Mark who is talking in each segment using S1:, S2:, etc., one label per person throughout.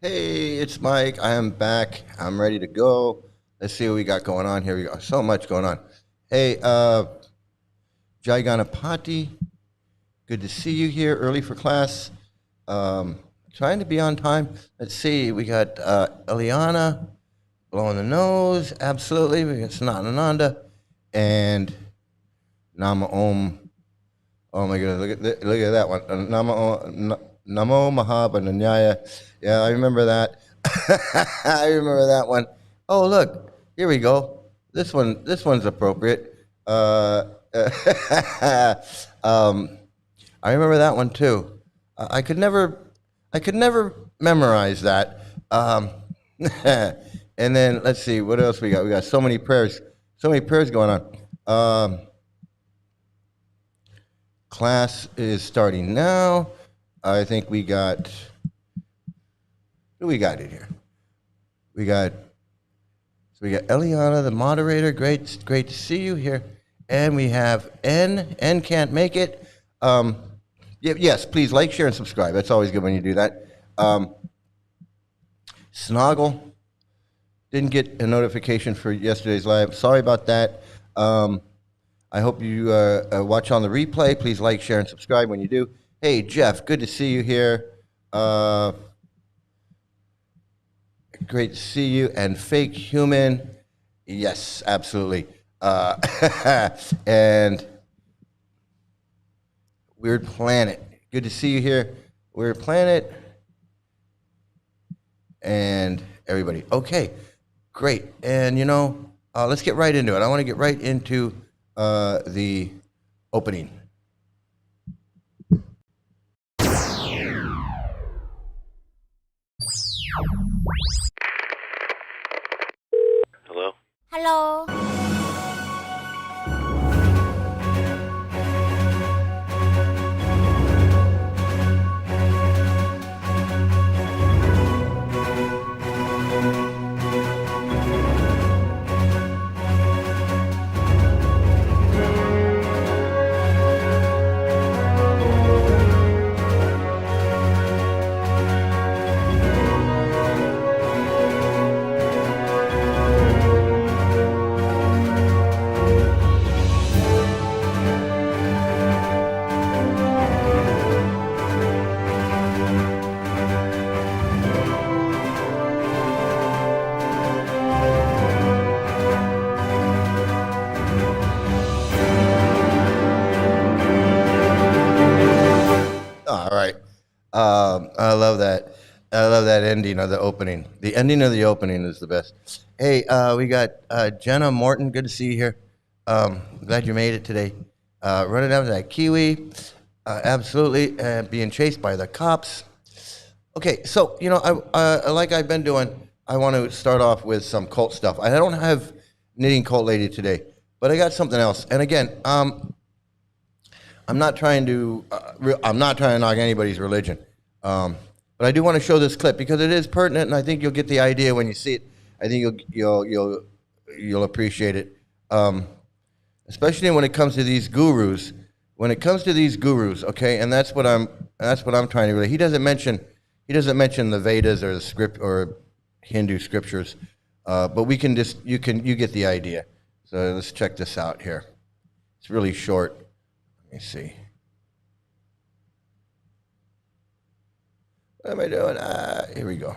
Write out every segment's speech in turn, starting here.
S1: Hey, it's Mike. I am back. I'm ready to go. Let's see what we got going on here. We got so much going on. Hey, Jai Ganapati, good to see you here early for class. Um, Trying to be on time. Let's see. We got Eliana blowing the nose. Absolutely. We got Sanananda and Nama Om. Oh my goodness, look at that one. Namo Mahabharanyaya. Yeah, I remember that. I remember that one. Oh, look, here we go. This one's appropriate. um, I remember that one too. I could never memorize that. And then let's see, what else we got? We got so many prayers going on. Class is starting now. I think we got, who we got in here? We got Eliana, the moderator. Great to see you here. And we have N. N can't make it. Yes, please like, share, and subscribe. That's always good when you do that. Snoggle didn't get a notification for yesterday's live. Sorry about that. I hope you watch on the replay. Please like, share, and subscribe when you do. Hey, Jeff, good to see you here. Great to see you. And Fake Human, yes, absolutely. And Weird Planet, good to see you here. Weird Planet and everybody. Okay, great. And let's get right into it. I want to get right into the opening.
S2: Hello?
S3: Hello.
S1: All right. I love that. I love that ending of the opening. The ending of the opening is the best. Hey, we got Jenna Morton. Good to see you here. Glad you made it today. Running down to that Kiwi. Absolutely. Being chased by the cops. Okay, so, like I've been doing, I want to start off with some cult stuff. I don't have Knitting Cult Lady today, but I got something else. And again, I'm not trying to knock anybody's religion, but I do want to show this clip because it is pertinent, and I think you'll get the idea when you see it. I think you'll appreciate it, especially when it comes to these gurus. When it comes to these gurus, okay, and that's what I'm trying to relate. He doesn't mention the Vedas or the script or Hindu scriptures, but we can just you get the idea. So let's check this out here. It's really short. Let me see. What am I doing? Here we go.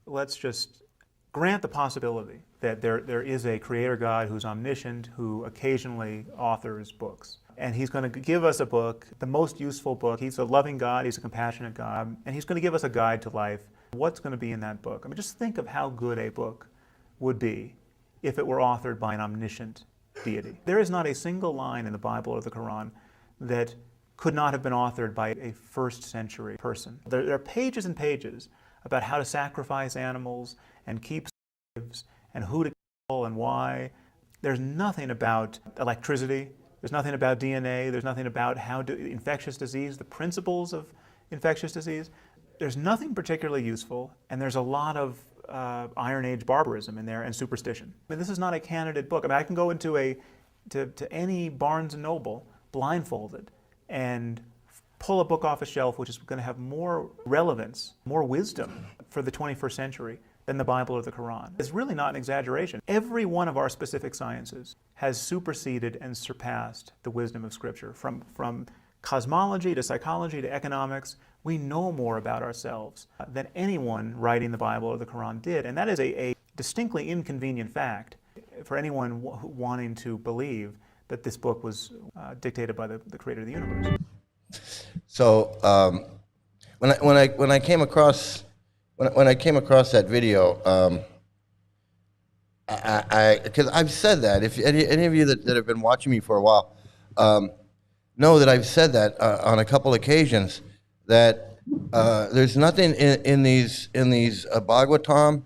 S4: Let's just grant the possibility that there is a creator God who's omniscient, who occasionally authors books. And he's going to give us a book, the most useful book. He's a loving God, he's a compassionate God, and he's going to give us a guide to life. What's going to be in that book? I mean, just think of how good a book would be if it were authored by an omniscient deity. There is not a single line in the Bible or the Quran that could not have been authored by a first century person. There are pages and pages about how to sacrifice animals and keep slaves and who to kill and why. There's nothing about electricity, there's nothing about DNA, there's nothing about infectious disease, the principles of infectious disease. There's nothing particularly useful, and there's a lot of Iron Age barbarism in there and superstition. I mean, this is not a candidate book. I mean, I can go into to any Barnes & Noble blindfolded and pull a book off a shelf which is going to have more relevance, more wisdom for the 21st century than the Bible or the Quran. It's really not an exaggeration. Every one of our specific sciences has superseded and surpassed the wisdom of Scripture. From cosmology to psychology to economics, we know more about ourselves than anyone writing the Bible or the Quran did. And that is a distinctly inconvenient fact for anyone wanting to believe that this book was dictated by the creator of the universe.
S1: So when I came across that video, because I've said that, if any of you that have been watching me for a while know that I've said that on a couple occasions, that there's nothing in these Bhagavatam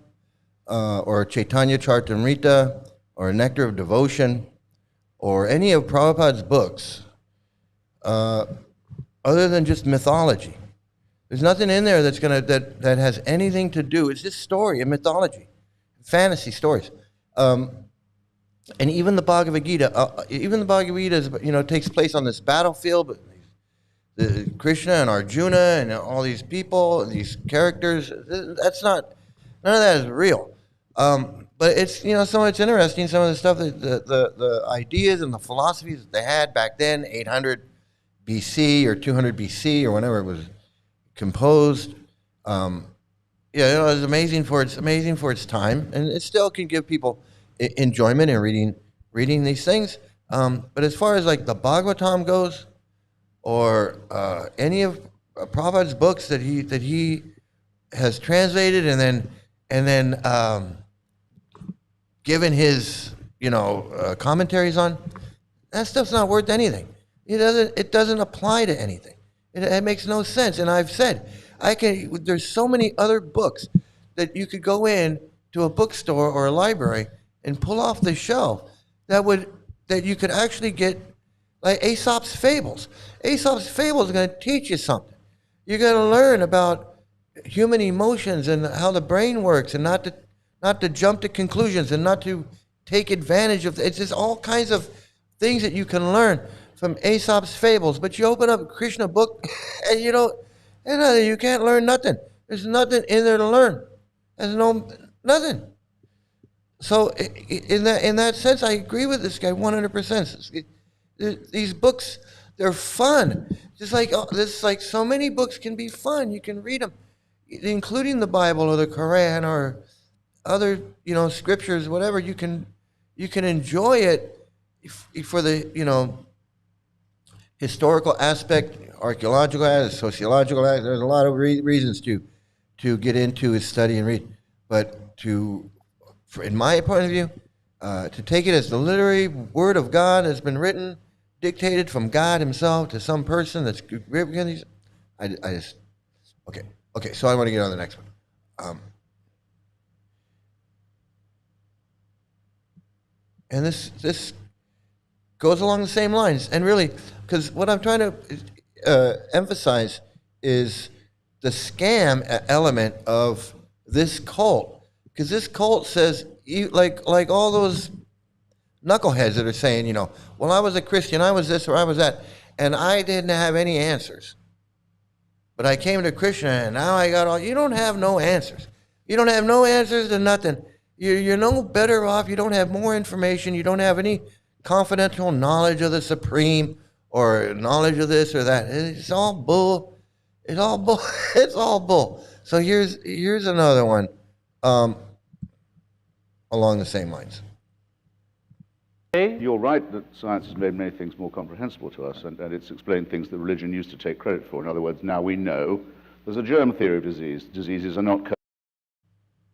S1: or Chaitanya Charitamrita or Nectar of Devotion or any of Prabhupada's books other than just mythology. There's nothing in there that has anything to do. It's just story and mythology, fantasy stories. And even the Bhagavad Gita, takes place on this battlefield. But Krishna and Arjuna and all these people, these characters, none of that is real. But it's so much interesting. Some of the stuff that the ideas and the philosophies that they had back then, 800 BC or 200 BC or whenever it was composed. It's amazing for its time, and it still can give people enjoyment in reading these things. But as far as like the Bhagavatam goes, or any of Prabhupada's books that he has translated and then given his commentaries on, that stuff's not worth anything. It doesn't apply to anything. It makes no sense. And I've said, there's so many other books that you could go in to a bookstore or a library and pull off the shelf that you could actually get, like Aesop's Fables. Aesop's Fables are going to teach you something. You're going to learn about human emotions and how the brain works, and not to jump to conclusions and not to take advantage of. It's just all kinds of things that you can learn from Aesop's Fables. But you open up a Krishna book and you can't learn nothing. There's nothing in there to learn. There's nothing. So in that sense, I agree with this guy 100%. These books, they're fun. Just like so many books can be fun. You can read them, including the Bible or the Quran or other scriptures, whatever. You can enjoy it for the historical aspect, archaeological aspect, sociological aspect. There's a lot of reasons to get into his study and read, but in my point of view, to take it as the literary word of God has been written, dictated from God himself to some person that's I just okay. So I want to get on the next one. And this goes along the same lines, and really, because what I'm trying to emphasize is the scam element of this cult. Because this cult says, like all those knuckleheads that are saying, well, I was a Christian, I was this or I was that, and I didn't have any answers. But I came to Krishna, and now I got all. You don't have no answers. You don't have no answers to nothing. You're no better off. You don't have more information. You don't have any confidential knowledge of the Supreme or knowledge of this or that. It's all bull. It's all bull. It's all bull. So here's another one. Along the same lines.
S3: You're right that science has made many things more comprehensible to us, and it's explained things that religion used to take credit for. In other words, now we know there's a germ theory of disease. Diseases are not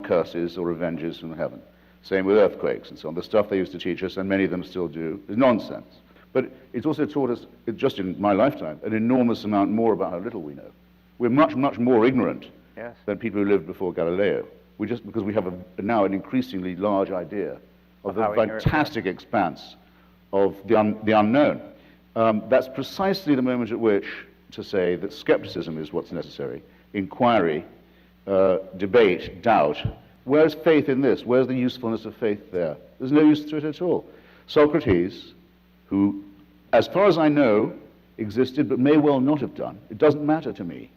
S3: curses or revenges from heaven. Same with earthquakes and so on. The stuff they used to teach us, and many of them still do, is nonsense. But it's also taught us, just in my lifetime, an enormous amount more about how little we know. We're much, much more ignorant than people who lived before Galileo. Because we have now an increasingly large idea of the fantastic expanse of the unknown. That's precisely the moment at which to say that skepticism is what's necessary. Inquiry, debate, doubt. Where's faith in this? Where's the usefulness of faith there? There's no use to it at all. Socrates, who, as far as I know, existed, but may well not have done. It doesn't matter to me.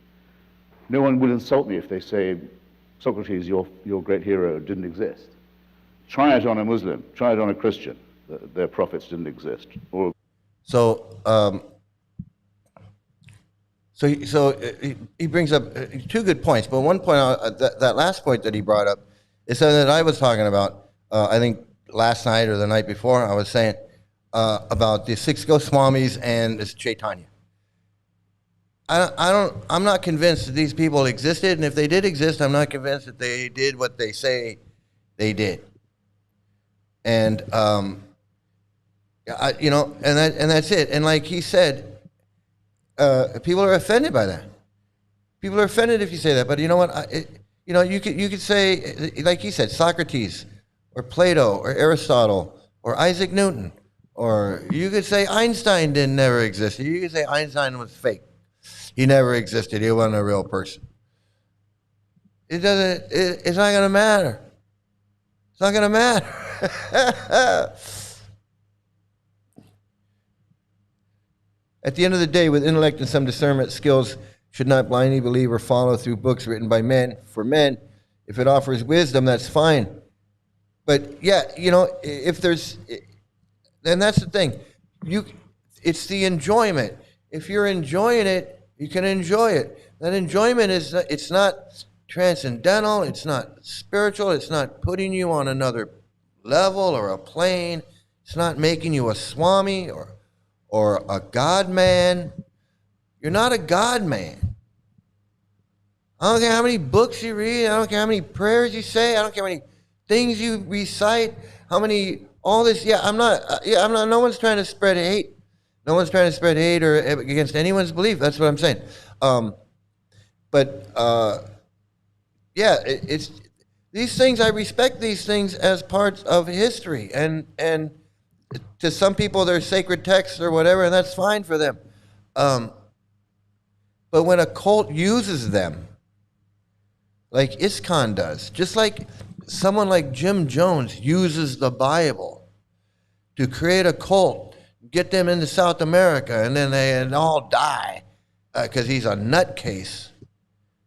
S3: No one will insult me if they say, Socrates, your great hero, didn't exist. Try it on a Muslim. Try it on a Christian. Their prophets didn't exist. Or
S1: he brings up two good points, but one point, that last point that he brought up is something that I was talking about, I think last night or the night before. I was saying about the six Goswamis and this Chaitanya. I'm not convinced that these people existed, and if they did exist, I'm not convinced that they did what they say they did. And and that's it. And like he said, people are offended by that. People are offended if you say that. But you know what? You could say, like he said, Socrates, or Plato, or Aristotle, or Isaac Newton, or you could say Einstein never existed. You could say Einstein was fake. He never existed. He wasn't a real person. It doesn't. It's not going to matter. It's not going to matter. At the end of the day, with intellect and some discernment, skills should not blindly believe or follow through books written by men for men. If it offers wisdom, that's fine. But yeah, if there's, then that's the thing. It's the enjoyment. If you're enjoying it, you can enjoy it. That enjoyment it's not transcendental. It's not spiritual. It's not putting you on another level or a plane. It's not making you a Swami or a God man. You're not a God man. I don't care how many books you read. I don't care how many prayers you say. I don't care how many things you recite. How many, all this. I'm not, no one's trying to spread hate. No one's trying to spread hate or against anyone's belief. That's what I'm saying. It's these things, I respect these things as parts of history. And to some people, they're sacred texts or whatever, and that's fine for them. But when a cult uses them, like ISKCON does, just like someone like Jim Jones uses the Bible to create a cult, get them into South America, and then they all die because he's a nutcase.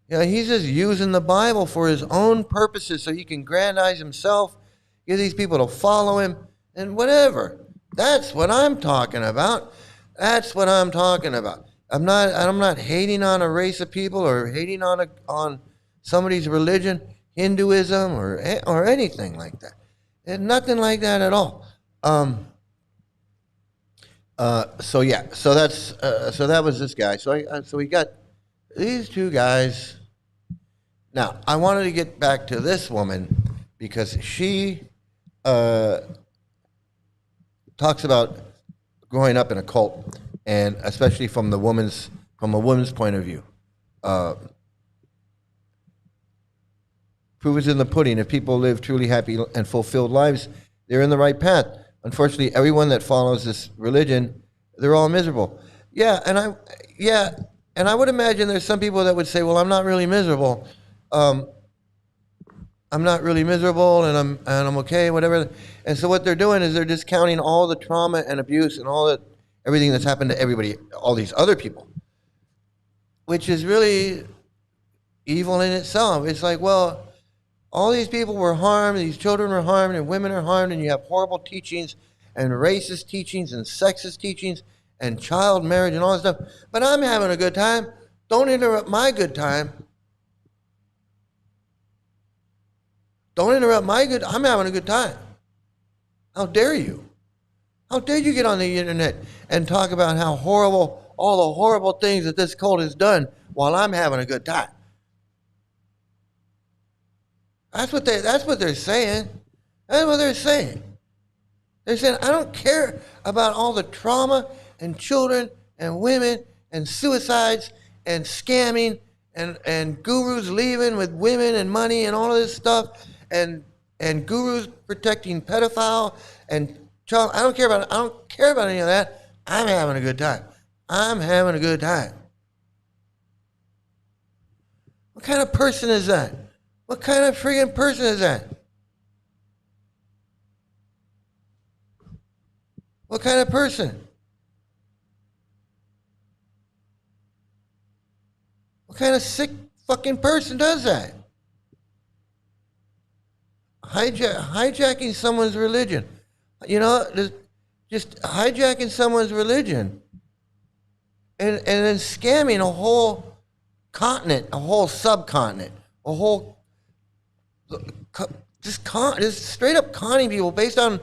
S1: He's just using the Bible for his own purposes so he can grandize himself, get these people to follow him, and whatever. That's what I'm talking about. That's what I'm talking about. I'm not hating on a race of people or hating on somebody's religion, Hinduism or anything like that. And nothing like that at all. So that was this guy. So we got these two guys. Now I wanted to get back to this woman because she talks about growing up in a cult, and especially from a woman's point of view. Proof is in the pudding. If people live truly happy and fulfilled lives, they're in the right path. Unfortunately, everyone that follows this religion, they're all miserable. And I would imagine there's some people that would say, well, I'm not really miserable. I'm not really miserable, and I'm okay, whatever. And so what they're doing is they're discounting all the trauma and abuse and everything that's happened to everybody, all these other people, which is really evil in itself. It's like, well, all these people were harmed, these children were harmed, and women are harmed, and you have horrible teachings, and racist teachings, and sexist teachings, and child marriage, and all this stuff. But I'm having a good time. Don't interrupt my good time. Don't interrupt I'm having a good time. How dare you? How dare you get on the internet and talk about how horrible, all the horrible things that this cult has done while I'm having a good time? That's what they're saying. That's what they're saying. They're saying, I don't care about all the trauma and children and women and suicides and scamming and gurus leaving with women and money and all of this stuff and gurus protecting pedophile and child. I don't care about any of that. I'm having a good time. I'm having a good time. What kind of person is that? What kind of friggin' person is that? What kind of person? What kind of sick fucking person does that? Hijacking someone's religion. You know, just hijacking someone's religion and then scamming a whole continent, a whole subcontinent, a whole just straight up conning people based on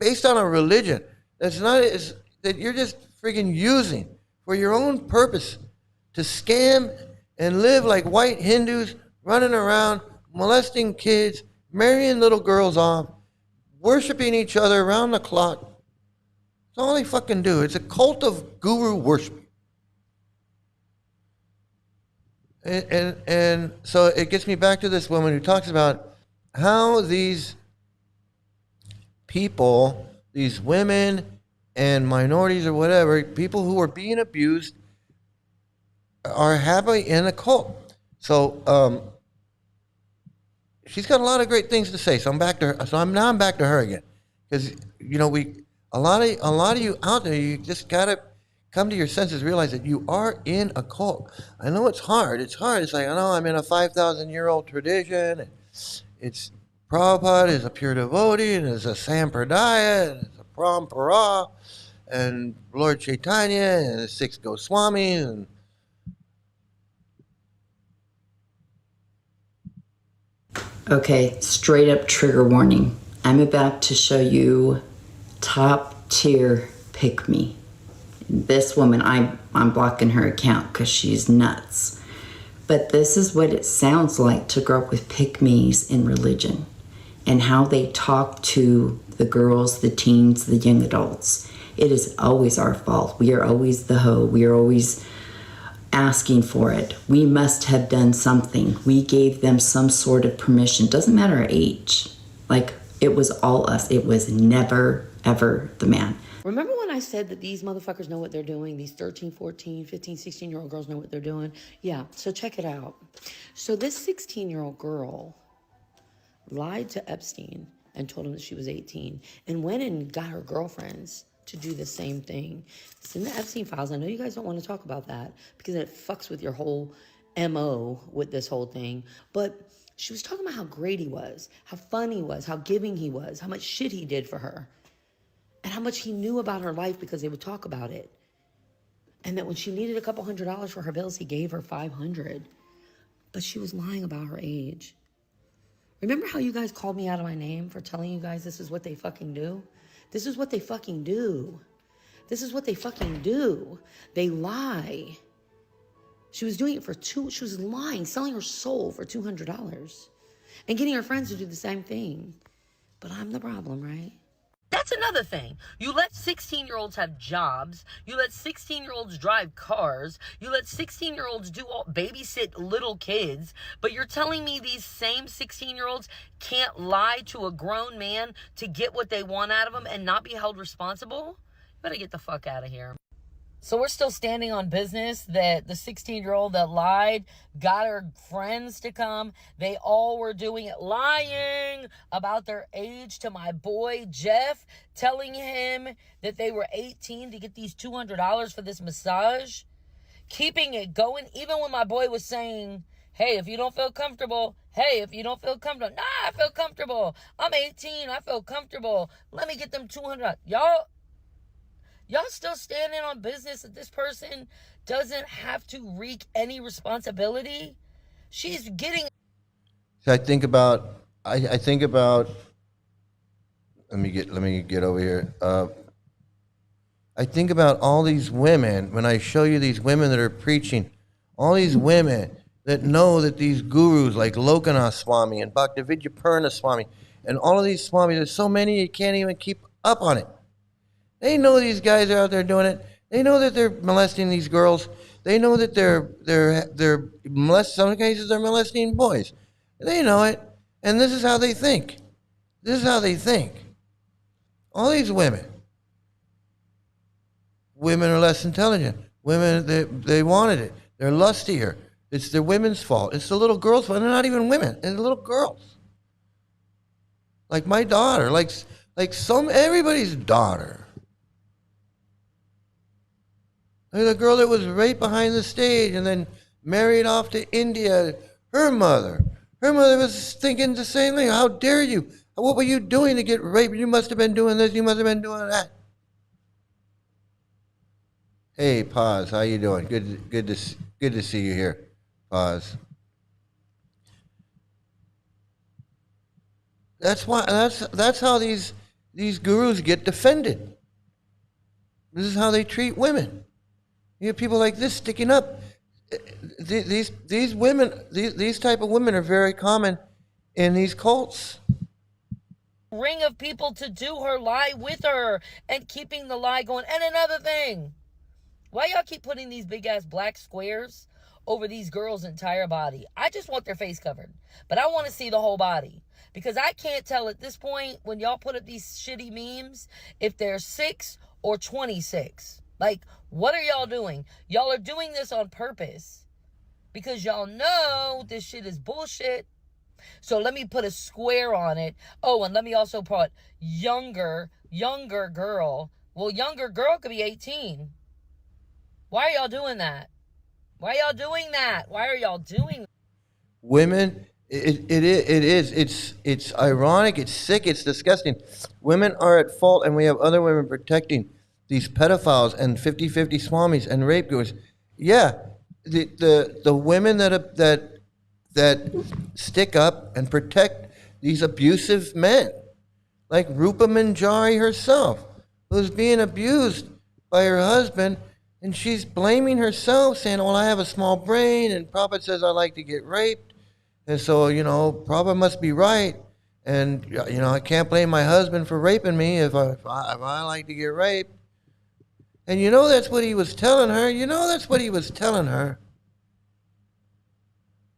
S1: a religion that you're just freaking using for your own purpose to scam and live like white Hindus running around molesting kids, marrying little girls off, worshiping each other around the clock. That's all they fucking do. It's a cult of guru worship. And so it gets me back to this woman who talks about how these people, these women and minorities or whatever, people who are being abused are happily in a cult. So she's got a lot of great things to say. So I'm back to her. So I'm back to her again, because you know a lot of you out there, you just gotta come to your senses, realize that you are in a cult. I know it's hard. It's hard. It's like, I know I'm in a 5,000-year-old tradition. It's Prabhupada is a pure devotee, and is a Sampradaya, and it's a Parampara, and Lord Chaitanya, and the 6 Goswamis, and
S5: Okay, straight up trigger warning. I'm about to show you top tier pick me. This woman, I'm blocking her account because she's nuts. But this is what it sounds like to grow up with pick me's in religion, and how they talk to the girls, the teens, the young adults. It is always our fault. We are always the hoe. We are always asking for it. We must have done something. We gave them some sort of permission. Doesn't matter our age. Like, it was all us. It was never, ever the man.
S6: Remember when I said that these motherfuckers know what they're doing? These 13, 14, 15, 16-year-old girls know what they're doing? Yeah, so check it out. So this 16-year-old girl lied to Epstein and told him that she was 18 and went and got her girlfriends to do the same thing. It's in the Epstein files. I know you guys don't want to talk about that because it fucks with your whole MO with this whole thing. But she was talking about how great he was, how fun he was, how giving he was, how much shit he did for her, and how much he knew about her life because they would talk about it. And that when she needed a couple $100s for her bills, he gave her $500. But she was lying about her age. Remember how you guys called me out of my name for telling you guys this is what they fucking do? This is what they fucking do. This is what they fucking do. They lie. She was doing it she was lying, selling her soul for $200 and getting her friends to do the same thing. But I'm the problem, right? That's another thing. You let 16-year-olds have jobs. You let 16-year-olds drive cars. You let 16-year-olds babysit little kids. But you're telling me these same 16-year-olds can't lie to a grown man to get what they want out of him and not be held responsible? You better get the fuck out of here. So we're still standing on business that the 16-year-old that lied got her friends to come. They all were doing it, lying about their age to my boy Jeff, telling him that they were 18 to get these $200 for this massage. Keeping it going, even when my boy was saying, hey, if you don't feel comfortable, nah, I feel comfortable. I'm 18, I feel comfortable. Let me get them $200. Y'all still standing on business that this person doesn't have to wreak any responsibility? She's getting...
S1: So I think about, let me get over here. I think about all these women, when I show you these women that are preaching, all these women that know that these gurus like Lokanath Swami and Bhaktivedmo Swami and all of these Swamis, there's so many you can't even keep up on it. They know these guys are out there doing it. They know that they're molesting these girls. They know that they're molesting, some cases they're molesting boys. They know it, and this is how they think. This is how they think. All these women are less intelligent. Women, they wanted it. They're lustier. It's the women's fault. It's the little girls' fault. They're not even women. They're the little girls. Like my daughter, like everybody's daughter. There's a girl that was right behind the stage, and then married off to India. Her mother was thinking the same thing. How dare you? What were you doing to get raped? You must have been doing this. You must have been doing that. Hey, Paz, how you doing? Good to see you here, Paz. That's why. That's how these gurus get defended. This is how they treat women. You have people like this sticking up. These women, these type of women are very common in these cults.
S6: Ring of people to do her lie with her and keeping the lie going. And another thing, why y'all keep putting these big ass black squares over these girls' entire body? I just want their face covered, but I want to see the whole body. Because I can't tell at this point, when y'all put up these shitty memes, if they're 6 or 26. Like, what are y'all doing? Y'all are doing this on purpose. Because y'all know this shit is bullshit. So let me put a square on it. Oh, and let me also put younger girl. Well, younger girl could be 18. Why are y'all doing that? Why are y'all doing that? Why are y'all doing that?
S1: Women, it is. It's ironic. It's sick. It's disgusting. Women are at fault, and we have other women protecting these pedophiles and 50-50 swamis and rape gurus. Yeah, the women that stick up and protect these abusive men, like Rupa Manjari herself, who's being abused by her husband, and she's blaming herself, saying, well, I have a small brain, and Prabhupada says I like to get raped, and so, Prabhupada must be right, and, I can't blame my husband for raping me if I like to get raped. And that's what he was telling her. That's what he was telling her.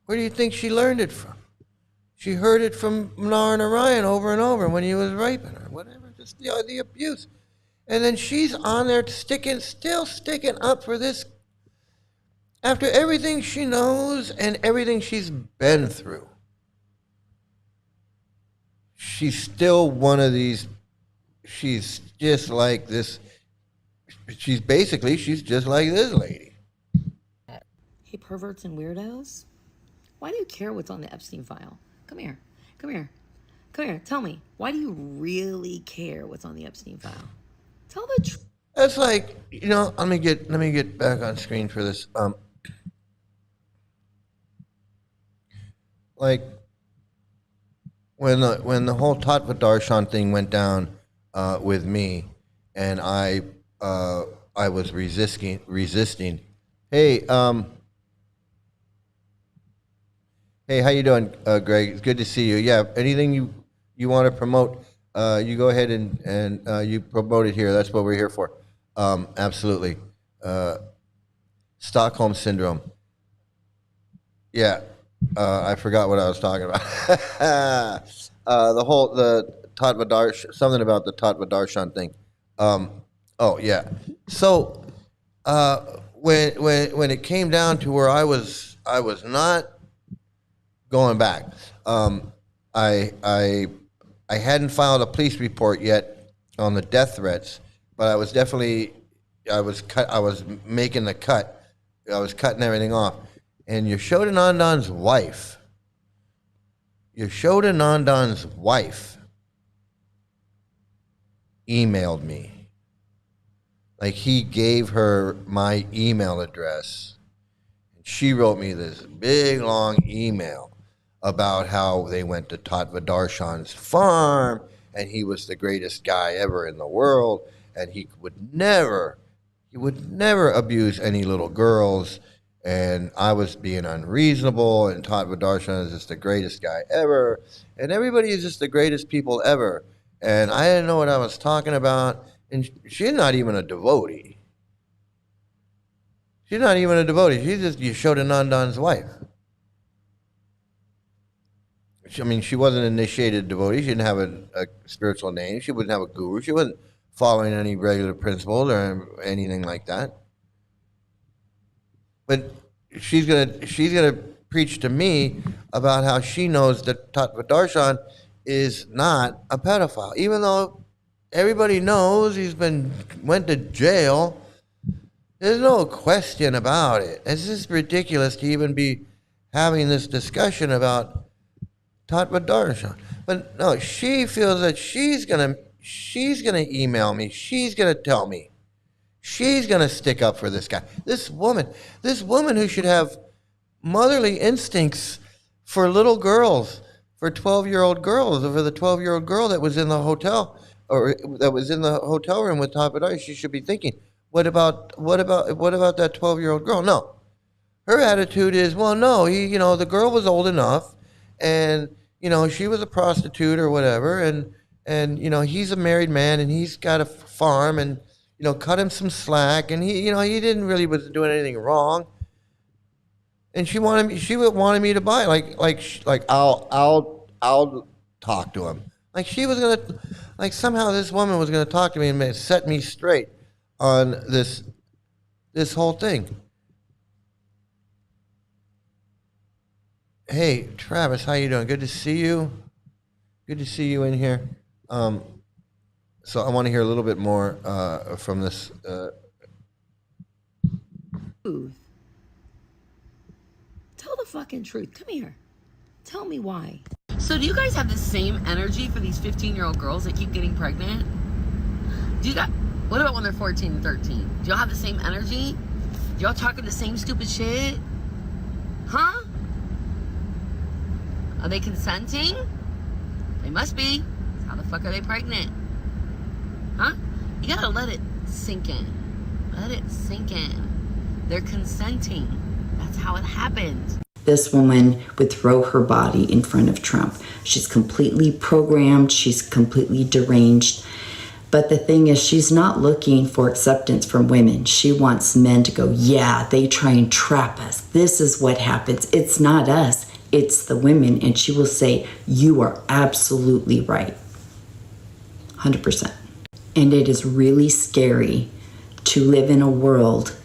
S1: Where do you think she learned it from? She heard it from Narayan over and over when he was raping her. Whatever, just the abuse. And then she's on there still sticking up for this. After everything she knows and everything she's been through, she's still one of these. She's just like this. She's just like this lady.
S6: Hey, perverts and weirdos. Why do you care what's on the Epstein file? Come here. Tell me. Why do you really care what's on the Epstein file? Tell the truth.
S1: That's like, let me get back on screen for this. Like when the whole Tattva Darshan thing went down with me, and I was resisting. Hey, hey, how you doing, Greg? It's good to see you. Yeah, anything you want to promote, you go ahead and you promote it here. That's what we're here for. Absolutely. Stockholm Syndrome. Yeah, I forgot what I was talking about. the Tattva Darshan, something about the Tattva Darshan thing. Oh yeah. So when it came down to where I was not going back, I hadn't filed a police report yet on the death threats, but I was making the cut. I was cutting everything off. And Yashodanandan's wife emailed me. Like, he gave her my email address. And she wrote me this big, long email about how they went to Tattva Darshan's farm, and he was the greatest guy ever in the world, and he would never abuse any little girls, and I was being unreasonable, and Tattva Darshan is just the greatest guy ever, and everybody is just the greatest people ever, and I didn't know what I was talking about, and she's not even a devotee. She's not even a devotee. She's just Yashodanandan's wife. I mean, she wasn't an initiated devotee. She didn't have a spiritual name. She wouldn't have a guru. She wasn't following any regular principles or anything like that. But she's gonna preach to me about how she knows that Tattva Darshan is not a pedophile, even though everybody knows he's went to jail. There's no question about it. It's just ridiculous to even be having this discussion about Tattva Darshan. But no, she feels that she's gonna email me. She's gonna tell me. She's gonna stick up for this guy. This woman who should have motherly instincts for little girls, for 12-year-old girls, or for the 12-year-old girl that was in the hotel, or that was in the hotel room with Tattva Darshan. She should be thinking, what about that 12-year-old girl? No. Her attitude is, well, no, the girl was old enough, and, she was a prostitute or whatever, and he's a married man, and he's got a farm, and, cut him some slack, and he didn't really was doing anything wrong. And she wanted me to buy, like I'll talk to him. Like she was gonna, like somehow this woman was gonna talk to me and set me straight on this whole thing. Hey, Travis, how you doing? Good to see you. Good to see you in here. So I want to hear a little bit more from this.
S6: Tell the fucking truth. Come here. Tell me why. So do you guys have the same energy for these 15-year-old girls that keep getting pregnant? What about when they're 14 and 13? Do y'all have the same energy? Do y'all talking the same stupid shit? Huh? Are they consenting? They must be. How the fuck are they pregnant? Huh? You gotta let it sink in. Let it sink in. They're consenting. That's how it happens.
S5: This woman would throw her body in front of Trump. She's completely programmed. She's completely deranged. But the thing is, she's not looking for acceptance from women. She wants men to go, yeah, they try and trap us. This is what happens. It's not us. It's the women. And she will say, you are absolutely right. 100%. And it is really scary to live in a world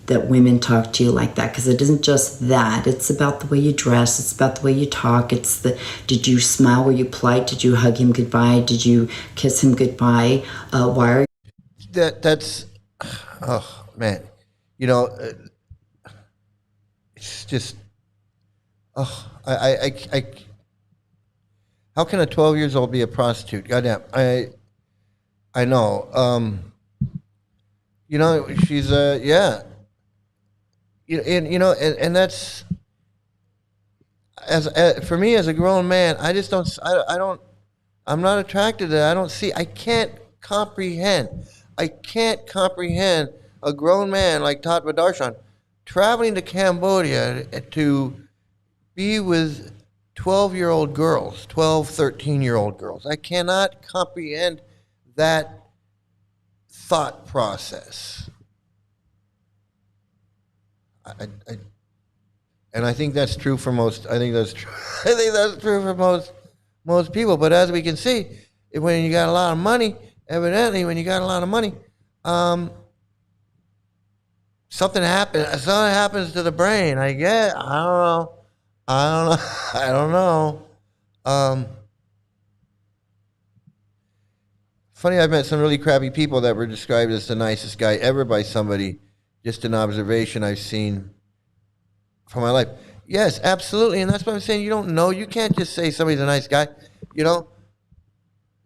S5: that women talk to you like that, because it isn't just that. It's about the way you dress. It's about the way you talk. It's did you smile? Were you polite? Did you hug him goodbye? Did you kiss him goodbye? Why are
S1: That's, oh man, it's just, oh, I how can a 12 years old be a prostitute? Goddamn, I know. She's yeah. And that's for me as a grown man, I just don't. I'm not attracted to that. I can't comprehend. I can't comprehend a grown man like Tattva Darshan traveling to Cambodia to be with 12-year-old girls, 12, 13-year-old girls. I cannot comprehend that thought process. And I think that's true for most. I think that's true for most people. But as we can see, when you got a lot of money, evidently, when you got a lot of money, something happens. Something happens to the brain. I guess. I don't know. Funny, I've met some really crappy people that were described as the nicest guy ever by somebody. Just an observation I've seen from my life. Yes, absolutely, and that's what I'm saying. You don't know. You can't just say somebody's a nice guy.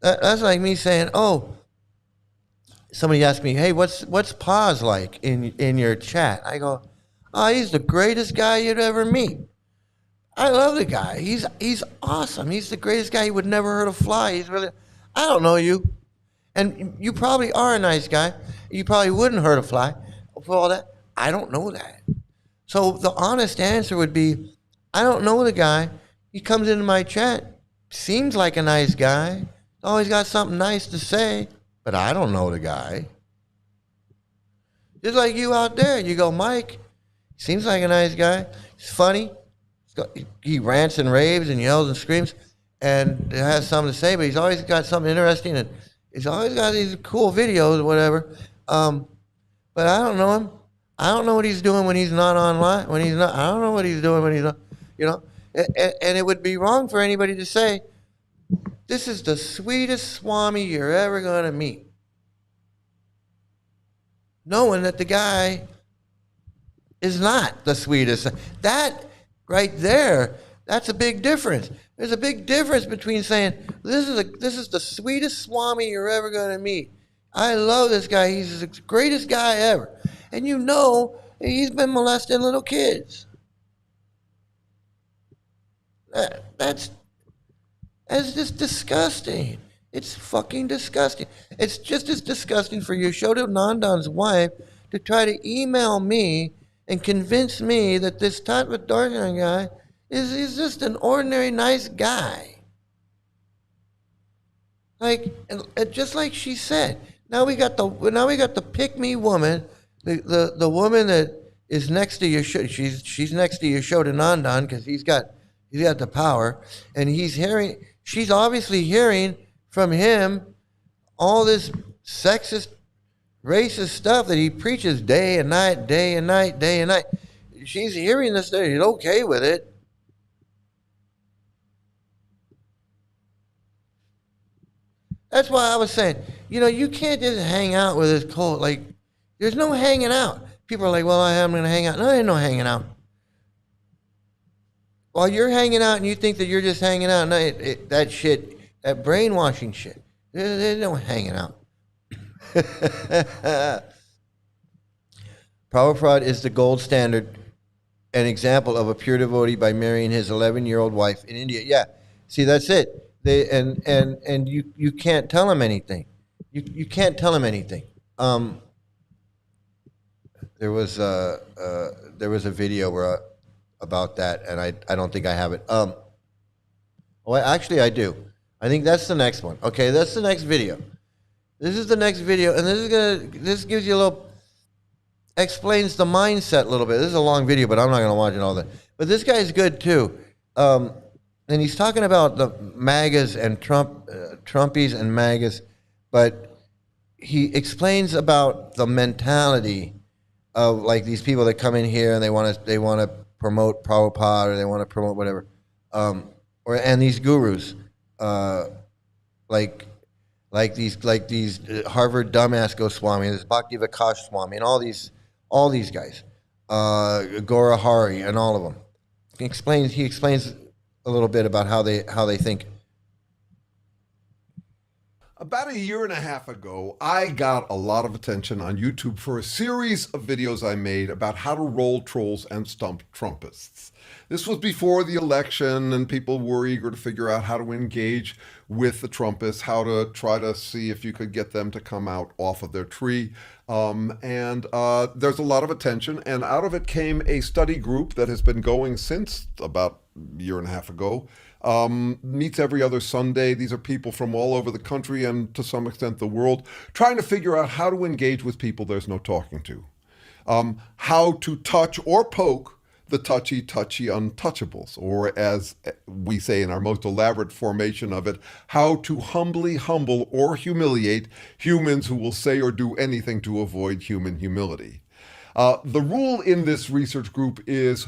S1: That's like me saying, "Oh." Somebody asked me, "Hey, what's Paz like in your chat?" I go, "Oh, he's the greatest guy you'd ever meet. I love the guy. He's awesome. He's the greatest guy. He would never hurt a fly. He's really. I don't know you, and you probably are a nice guy. You probably wouldn't hurt a fly." For all that, I don't know that. So the honest answer would be, I don't know the guy. He comes into my chat, seems like a nice guy, always got something nice to say, but I don't know the guy. Just like you out there, you go, Mike, seems like a nice guy. He's funny. He rants and raves and yells and screams and has something to say, but he's always got something interesting, and he's always got these cool videos or whatever. But I don't know him. I don't know what he's doing when he's not online. I don't know what he's doing when he's not, And it would be wrong for anybody to say, this is the sweetest Swami you're ever going to meet. Knowing that the guy is not the sweetest. That right there, that's a big difference. There's a big difference between saying, this is the sweetest Swami you're ever going to meet. I love this guy. He's the greatest guy ever. And you know he's been molesting little kids. That's just disgusting. It's fucking disgusting. It's just as disgusting for Yashodanandan's wife to try to email me and convince me that this Tattva guy is just an ordinary nice guy. Like, and just like she said, now we got the pick me woman, the woman that is next to Yashoda. She's next to Yashodanandan because he's got the power, and she's obviously hearing from him all this sexist, racist stuff that he preaches day and night, day and night, day and night. She's hearing this, and he's okay with it. That's why I was saying, you can't just hang out with this cult. Like, there's no hanging out. People are like, well, I am going to hang out. No, there ain't no hanging out. While you're hanging out and you think that you're just hanging out, no, that shit, that brainwashing shit, there's no hanging out. Prabhufraud is the gold standard, an example of a pure devotee by marrying his 11-year-old wife in India. Yeah, see, that's it. And you can't tell him anything. You can't tell him anything. There was a video about that, and I don't think I have it. Actually I do. I think that's the next one. Okay, that's the next video. This is the next video, and this gives you a little, explains the mindset a little bit. This is a long video, but I'm not gonna watch it all that. But this guy's good too. And he's talking about the MAGAs and Trumpies and MAGAs, but he explains about the mentality of like these people that come in here and they want to promote Prabhupada or they want to promote whatever, and these gurus, like these Harvard dumbass Goswami, this Bhaktivedmo Swami, and all these guys, Gora Hari, and all of them. He explains a little bit about how they think.
S7: About a year and a half ago, I got a lot of attention on YouTube for a series of videos I made about how to roll trolls and stump Trumpists. This was before the election, and people were eager to figure out how to engage with the Trumpists, how to try to see if you could get them to come out off of their tree. And there's a lot of attention, and out of it came a study group that has been going since about a year and a half ago. Meets every other Sunday. These are people from all over the country and to some extent the world, trying to figure out how to engage with people there's no talking to. How to touch or poke the touchy untouchables, or as we say in our most elaborate formation of it, how to humbly humble or humiliate humans who will say or do anything to avoid human humility. The rule in this research group is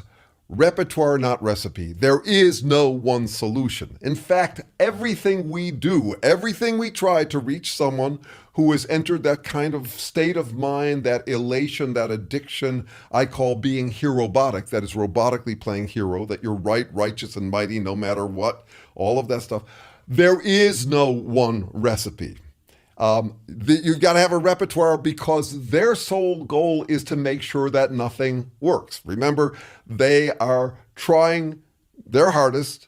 S7: repertoire, not recipe. There is no one solution. In fact, everything we do, everything we try to reach someone who has entered that kind of state of mind, that elation, that addiction I call being herobotic, that is robotically playing hero, that you're right, righteous, and mighty no matter what, all of that stuff. There is no one recipe. You've got to have a repertoire because their sole goal is to make sure that nothing works. Remember, they are trying their hardest.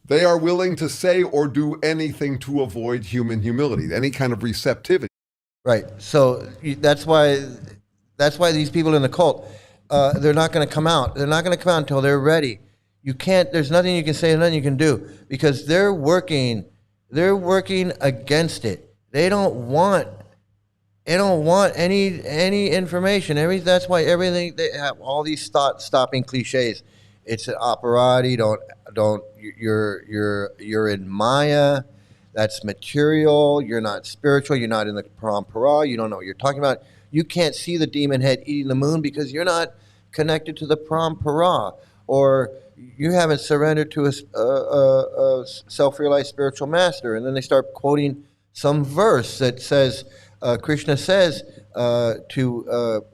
S7: They are willing to say or do anything to avoid human humility, any kind of receptivity.
S1: Right. So that's why these people in the cult, they're not going to come out. They're not going to come out until they're ready. You can't. There's nothing you can say, nothing you can do, because they're working against it. They don't want any information. That's why everything, they have all these stopping cliches. It's an operati. You're in Maya. That's material. You're not spiritual. You're not in the parampara. You don't know what you're talking about. You can't see the demon head eating the moon because you're not connected to the parampara, or you haven't surrendered to a self-realized spiritual master. And then they start quoting some verse that says, Krishna says, to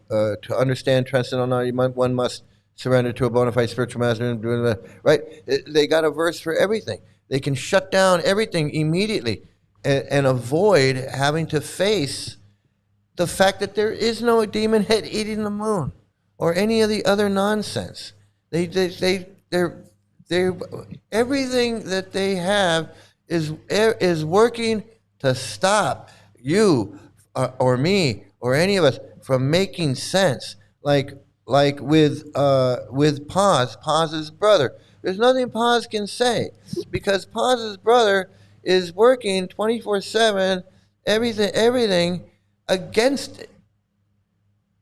S1: understand transcendental knowledge, one must surrender to a bona fide spiritual master. Right? They got a verse for everything. They can shut down everything immediately and avoid having to face the fact that there is no demon head eating the moon or any of the other nonsense. They're everything that they have is working to stop you or me or any of us from making sense. Like with Paz's brother. There's nothing Paz can say because Paz's brother is working 24/7, everything against it.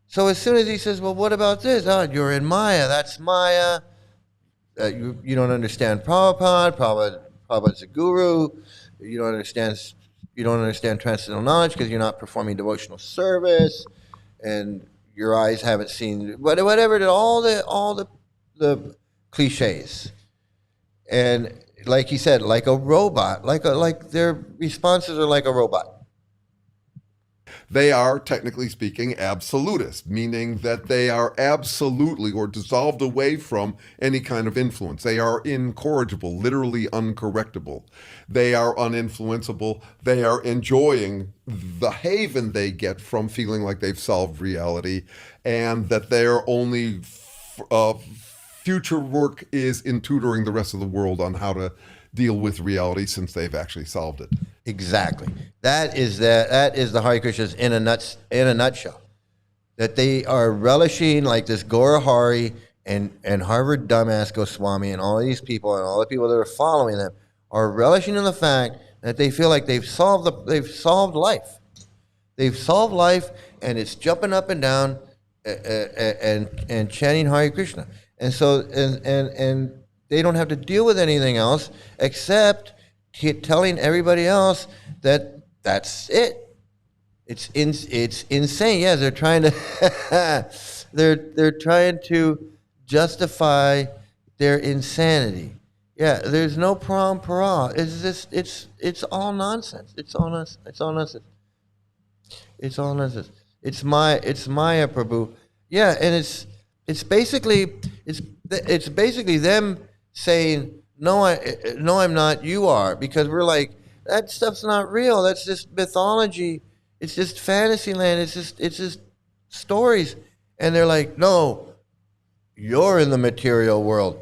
S1: So as soon as he says, well, what about this? Oh, you're in Maya. That's Maya. You don't understand Prabhupada. Prabhupada's a guru. You don't understand transcendental knowledge because you're not performing devotional service, and your eyes haven't seen whatever. All the cliches, and like he said, like a robot, like their responses are like a robot.
S7: They are, technically speaking, absolutists, meaning that they are absolutely or dissolved away from any kind of influence. They are incorrigible, literally uncorrectable. They are uninfluenceable. They are enjoying the haven they get from feeling like they've solved reality, and that their only future work is in tutoring the rest of the world on how to deal with reality since they've actually solved it.
S1: Exactly. That is the Hare Krishnas in a nutshell. That they are relishing like this Gora Hari and Harvard dumbass Goswami and all these people and all the people that are following them are relishing in the fact that they feel like they've solved life. They've solved life, and it's jumping up and down and chanting Hare Krishna. And so and they don't have to deal with anything else except telling everybody else that that's it. It's insane. Yeah, they're trying to they're trying to justify their insanity. Yeah, there's no prom para. It's all nonsense. It's all nonsense. It's all nonsense. It's all nonsense. It's Maya Prabhu. Yeah, and it's basically them saying, no, I'm not, you are, because we're like, that stuff's not real. That's just mythology. It's just fantasy land. It's just stories. And they're like, no, you're in the material world.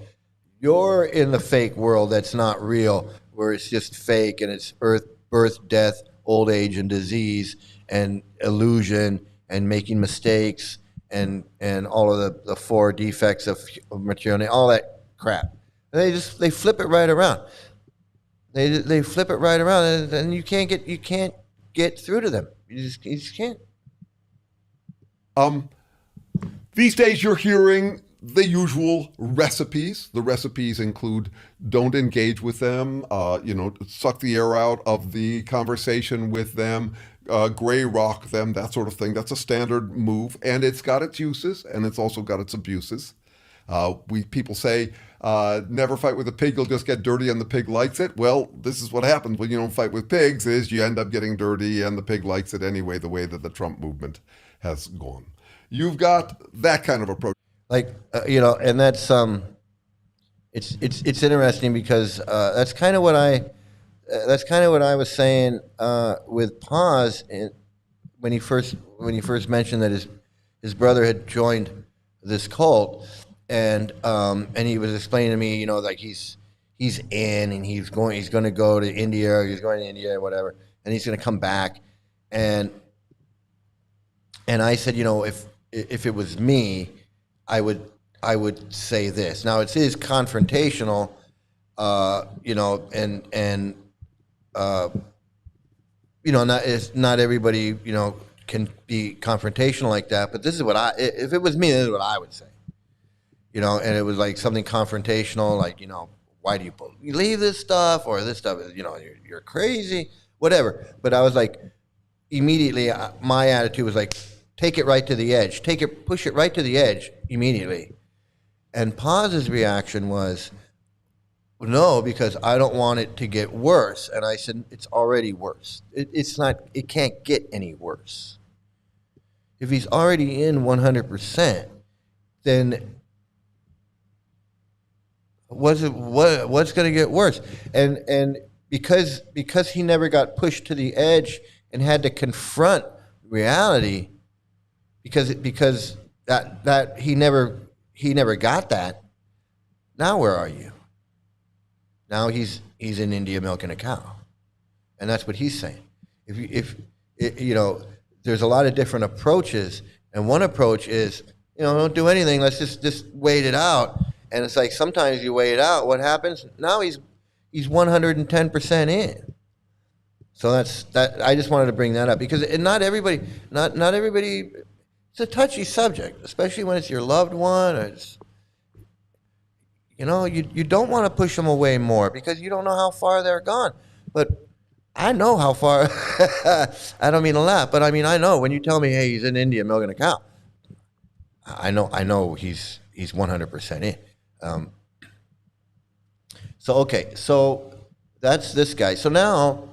S1: You're in the fake world that's not real, where it's just fake and it's birth, death, old age, and disease, and illusion, and making mistakes, and all of the four defects of material, all that crap. They flip it right around. They flip it right around, and you can't get through to them. You just can't.
S7: These days you're hearing the usual recipes. The recipes include don't engage with them, suck the air out of the conversation with them, gray rock them, that sort of thing. That's a standard move, and it's got its uses, and it's also got its abuses. People say, never fight with a pig, you'll just get dirty and the pig likes it. Well, this is what happens when you don't fight with pigs, is you end up getting dirty and the pig likes it anyway, the way that the Trump movement has gone. You've got that kind of approach.
S1: And that's it's interesting because that's kind of what I was saying with Paz when he first mentioned that his brother had joined this cult, and he was explaining to me, like he's in and he's going to go to India, or he's going to India or whatever, and he's going to come back, and I said, if it was me, I would say this. Now it is confrontational, not everybody, can be confrontational like that. But this is if it was me, this is what I would say. And it was like something confrontational, like, why do you leave this stuff, or this stuff is, you're crazy, whatever. But I was like, immediately, my attitude was like, take it right to the edge, push it right to the edge immediately. And Paz's reaction was, no, because I don't want it to get worse. And I said, it's already worse. It can't get any worse. if he's already in 100%, then what's going to get worse? And because he never got pushed to the edge and had to confront reality, because that he never got that. Now where are you? Now he's in India milking a cow, and that's what he's saying. If there's a lot of different approaches, and one approach is, don't do anything. Let's just wait it out. And it's like sometimes you wait it out. What happens? Now he's 110% in. So that's that. I just wanted to bring that up because not everybody. It's a touchy subject, especially when it's your loved one. Or it's, you don't want to push them away more because you don't know how far they're gone. But I know how far. I don't mean to laugh, but I mean I know when you tell me, hey, he's in India milking a cow. I know he's 100% in. So that's this guy. So now,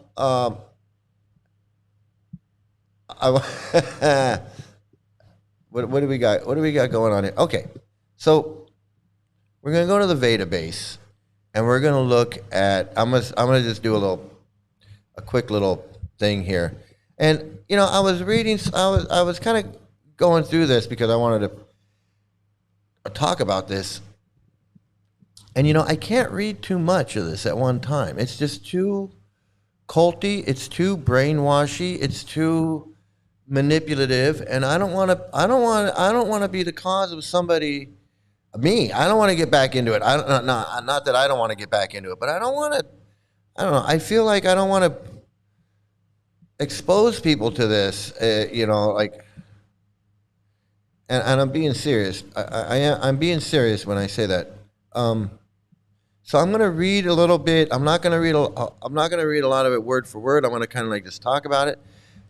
S1: what do we got? What do we got going on here? Okay, so we're gonna go to the Veda base, and we're gonna look at. I'm gonna just do a quick little thing here, and I was reading. I was kind of going through this because I wanted to talk about this. And I can't read too much of this at one time. It's just too culty, it's too brainwashy, it's too manipulative, and I don't want to be the cause of somebody, me. I don't want to get back into it. Not that I don't want to get back into it, but I don't know. I feel like I don't want to expose people to this, like. And I'm being serious. I'm being serious when I say that. So I'm going to read a little bit. I'm not going to read a lot of it word for word. I'm going to kind of like just talk about it,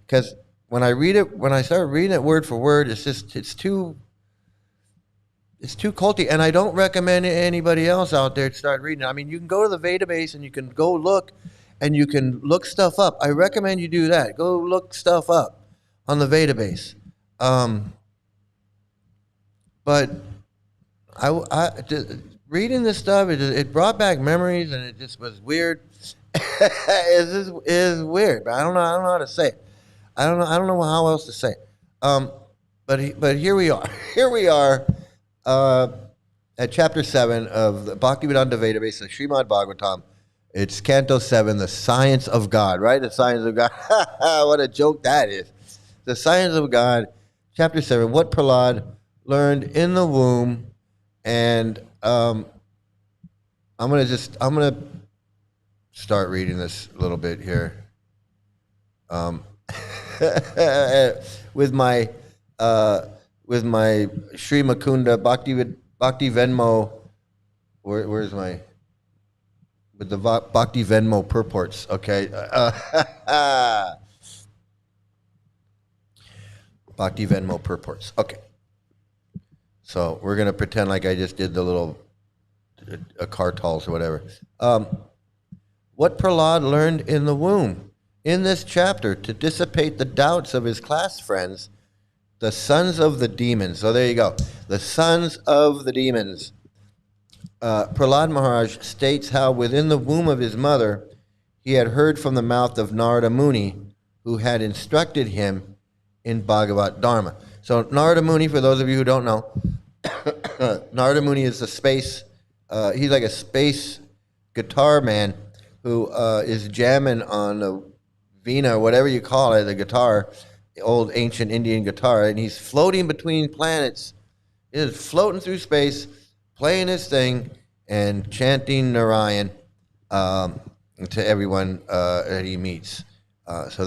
S1: because when I start reading it word for word, it's too culty, and I don't recommend anybody else out there to start reading it. I mean, you can go to the Veda base and you can go look, and you can look stuff up. I recommend you do that. Go look stuff up on the Veda base. But reading this stuff, it brought back memories, and it just was weird. It is weird, but I don't know how to say it. I don't know how else to say it. But here we are. Here we are at chapter 7 of the Bhaktivedanta Database of Srimad Bhagavatam. It's Canto 7, the science of God, right? The science of God. What a joke that is. The science of God, chapter 7, what Prahlad learned in the womb. And I'm gonna start reading this a little bit here. With my SriMukunda Bhaktivenmo, where's my, with the Bhaktivenmo purports, okay. Bhaktivenmo purports, okay. So we're gonna pretend like I just did the little cartals or whatever. What Prahlad learned in the womb. In this chapter, to dissipate the doubts of his class friends, the sons of the demons. So there you go. The sons of the demons. Prahlad Maharaj states how within the womb of his mother, he had heard from the mouth of Narada Muni, who had instructed him in Bhagavat Dharma. So Narada Muni, for those of you who don't know, Narada Muni is a space, he's like a space guitar man who is jamming on the Veena, whatever you call it, the guitar, the old ancient Indian guitar, and he's floating between planets. He is floating through space, playing his thing, and chanting Narayan to everyone that he meets. So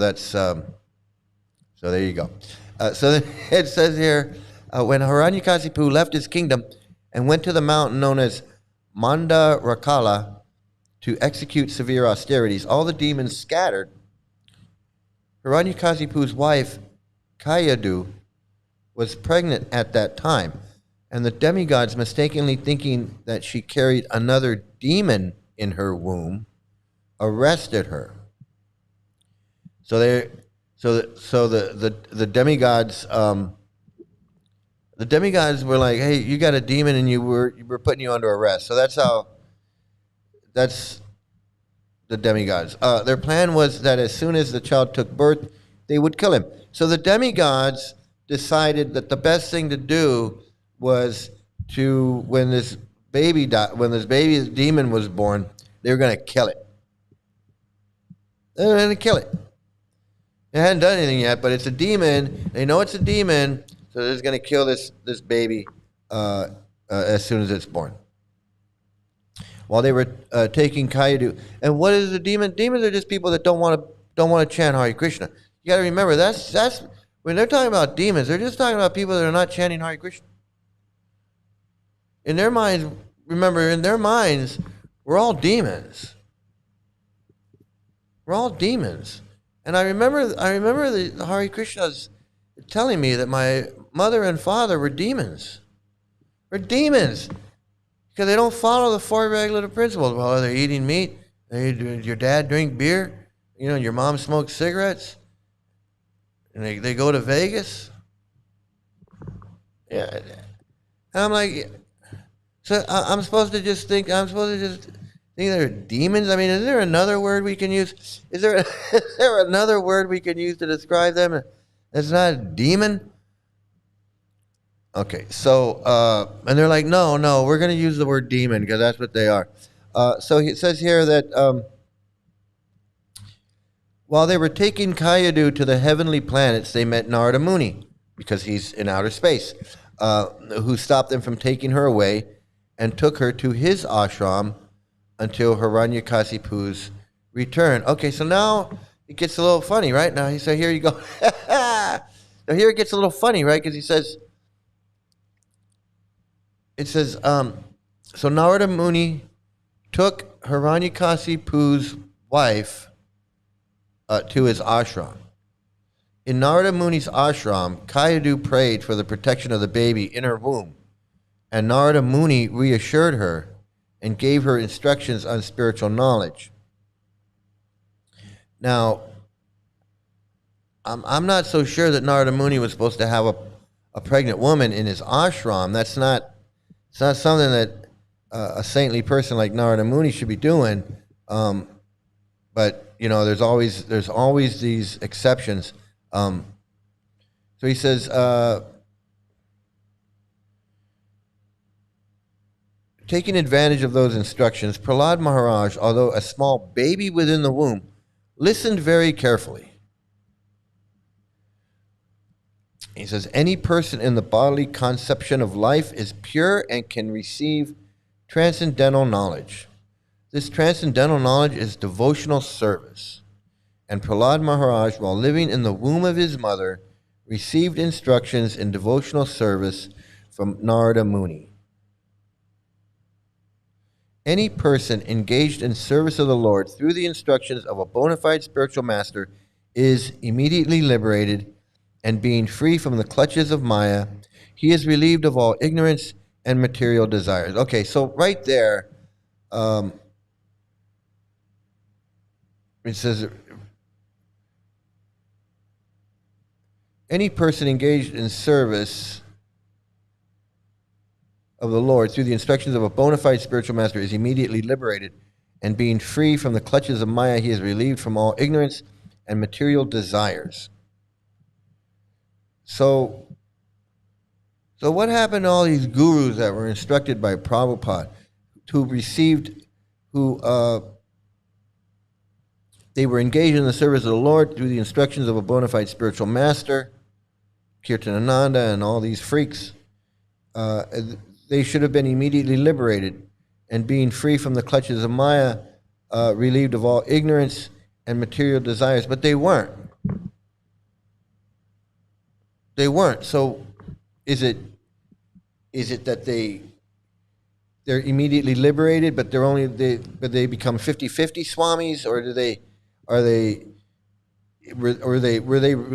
S1: there you go. So it says here, when Hiranyakasipu left his kingdom and went to the mountain known as Mandarakala to execute severe austerities, all the demons scattered. Hiranyakasipu's wife, Kayadu, was pregnant at that time, and the demigods, mistakenly thinking that she carried another demon in her womb, arrested her. So the demigods The demigods were like, hey, you got a demon and we're putting you under arrest. So that's the demigods. Their plan was that as soon as the child took birth, they would kill him. So the demigods decided that the best thing to do was to, when this baby's demon was born, they were going to kill it. They were going to kill it. They hadn't done anything yet, but it's a demon. They know it's a demon, so they're just going to kill this baby as soon as it's born. While they were taking Kayadu, and what is a demon? Demons are just people that don't want to chant Hare Krishna. You got to remember that's when they're talking about demons, they're just talking about people that are not chanting Hare Krishna. In their minds, remember, in their minds, we're all demons. We're all demons. And I remember the Hare Krishnas telling me that my mother and father were demons. We're demons. Because they don't follow the four regulative principles. Well, they're eating meat. Your dad drink beer. Your mom smokes cigarettes. And they go to Vegas. Yeah. And I'm like, so I'm supposed to just think they're demons? I mean, is there another word we can use? Is there another word we can use to describe them? It's not a demon? Okay, so, and they're like, no, we're going to use the word demon because that's what they are. So it says here that while they were taking Kayadu to the heavenly planets, they met Narada Muni, because he's in outer space, who stopped them from taking her away and took her to his ashram until Hiranyakasipu's return. Okay, so now it gets a little funny, right? Now, so here you go. Now here it gets a little funny, right? Because it says, so Narada Muni took Hiranyakasipu's wife to his ashram. In Narada Muni's ashram, Kayadu prayed for the protection of the baby in her womb, and Narada Muni reassured her and gave her instructions on spiritual knowledge. Now, I'm not so sure that Narada Muni was supposed to have a pregnant woman in his ashram. It's not something that a saintly person like Narada Muni should be doing. But there's always these exceptions. So he says, taking advantage of those instructions, Prahlad Maharaj, although a small baby within the womb, listened very carefully. He says, any person in the bodily conception of life is pure and can receive transcendental knowledge. This transcendental knowledge is devotional service. And Prahlad Maharaj, while living in the womb of his mother, received instructions in devotional service from Narada Muni. Any person engaged in service of the Lord through the instructions of a bona fide spiritual master is immediately liberated, and being free from the clutches of Maya, he is relieved of all ignorance and material desires. Okay, so right there, it says, any person engaged in service of the Lord through the instructions of a bona fide spiritual master is immediately liberated, and being free from the clutches of Maya, he is relieved from all ignorance and material desires. So what happened to all these gurus that were instructed by Prabhupada, they were engaged in the service of the Lord through the instructions of a bona fide spiritual master, Kirtanananda and all these freaks? They should have been immediately liberated, and being free from the clutches of Maya, relieved of all ignorance and material desires, but they weren't. They weren't. So is it that they're immediately liberated, but they become 50-50 swamis, or were they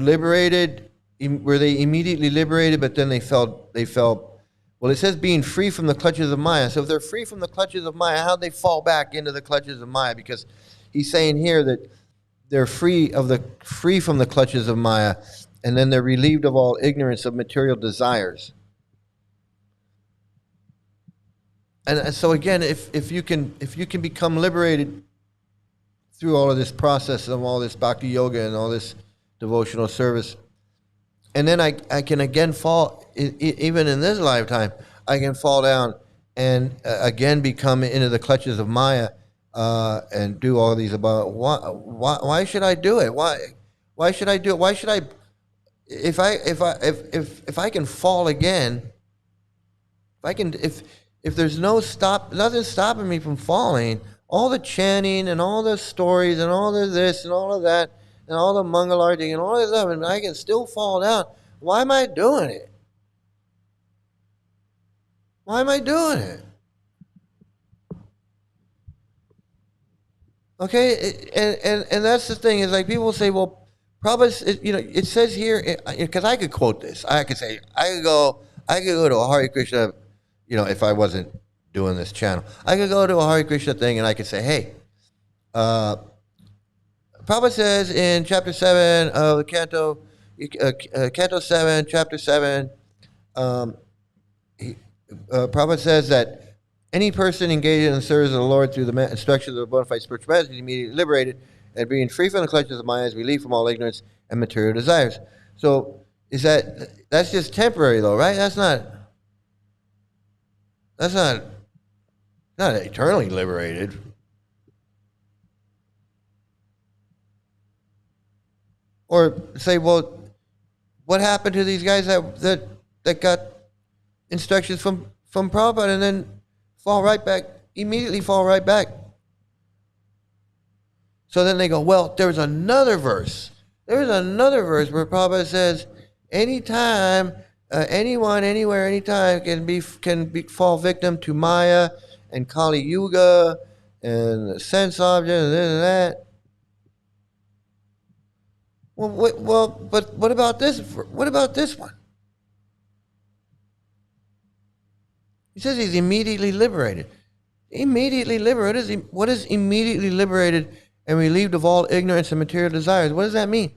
S1: liberated? Were they immediately liberated, but then they fell? Well, it says being free from the clutches of Maya. So if they're free from the clutches of Maya, how'd they fall back into the clutches of Maya? Because he's saying here that they're free from the clutches of Maya, and then they're relieved of all ignorance of material desires. And so again, if you can become liberated through all of this process of all this bhakti yoga and all this devotional service, and then I can again fall, even in this lifetime, I can fall down and again become into the clutches of Maya and do all these about why should I do it? Why should I do it? Why should I? If I can fall again, if there's nothing stopping me from falling, all the chanting and all the stories and all the this and all of that and all the mangalarti and all this stuff, and I can still fall down. Why am I doing it? Why am I doing it? Okay, and that's the thing, is like people say, well, Prabhupada, it says here, because I could quote this. I could go to a Hare Krishna, if I wasn't doing this channel, I could go to a Hare Krishna thing and I could say, hey, Prabhupada says in chapter 7 of the Canto, Canto 7, chapter 7, Prabhupada says that any person engaged in the service of the Lord through the instructions of a bona fide spiritual master is immediately liberated and being free from the clutches of Maya is relieved from all ignorance and material desires. So that's just temporary though, right? That's not eternally liberated. Or say, well, what happened to these guys that got instructions from Prabhupada and then immediately fall right back? So then they go, well, there's another verse. There's another verse where Prabhupada says, anytime, anyone, anywhere, anytime can fall victim to Maya and Kali Yuga and sense objects and this and that. But what about this? What about this one? He says he's immediately liberated. Immediately liberated. What is immediately liberated and relieved of all ignorance and material desires? What does that mean?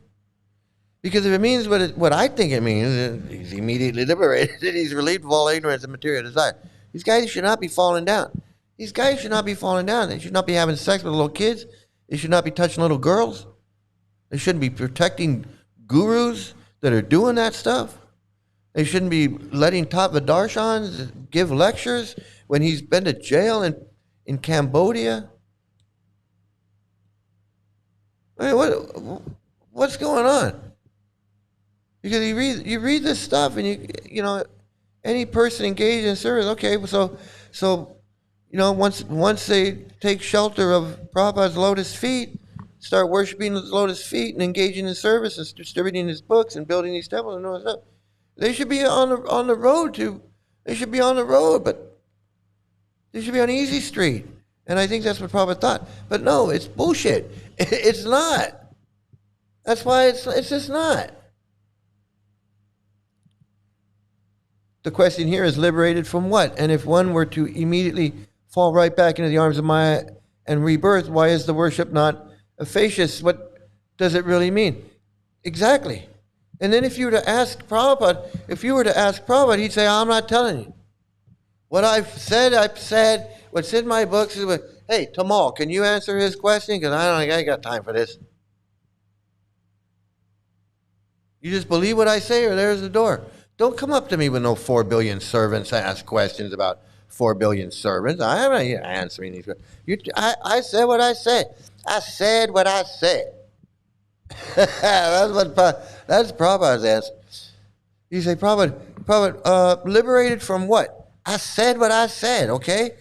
S1: Because if it means what I think it means, he's immediately liberated and he's relieved of all ignorance and material desire. These guys should not be falling down. These guys should not be falling down. They should not be having sex with little kids. They should not be touching little girls. They shouldn't be protecting gurus that are doing that stuff. They shouldn't be letting top Vidarshans give lectures when he's been to jail in Cambodia. I mean, what's going on? Because you read this stuff and any person engaged in service, okay, so once they take shelter of Prabhupada's lotus feet, start worshiping his lotus feet and engaging in service and distributing his books and building these temples and all that stuff, they should be on the road but they should be on Easy Street. And I think that's what Prabhupada thought. But no, it's bullshit. It's not. That's why it's just not. The question here is liberated from what? And if one were to immediately fall right back into the arms of Maya and rebirth, why is the worship not efficacious? What does it really mean? Exactly. And then if you were to ask Prabhupada, he'd say, I'm not telling you. What I've said. What's in my books is, hey, Tamal, can you answer his question? Because I ain't got time for this. You just believe what I say or there's the door. Don't come up to me with no 4 billion servants and ask questions about 4 billion servants. I'm not answering these questions. I said what I said. I said what I said. That's Prabhupada's answer. You say, Prabhupada, liberated from what? I said what I said, okay?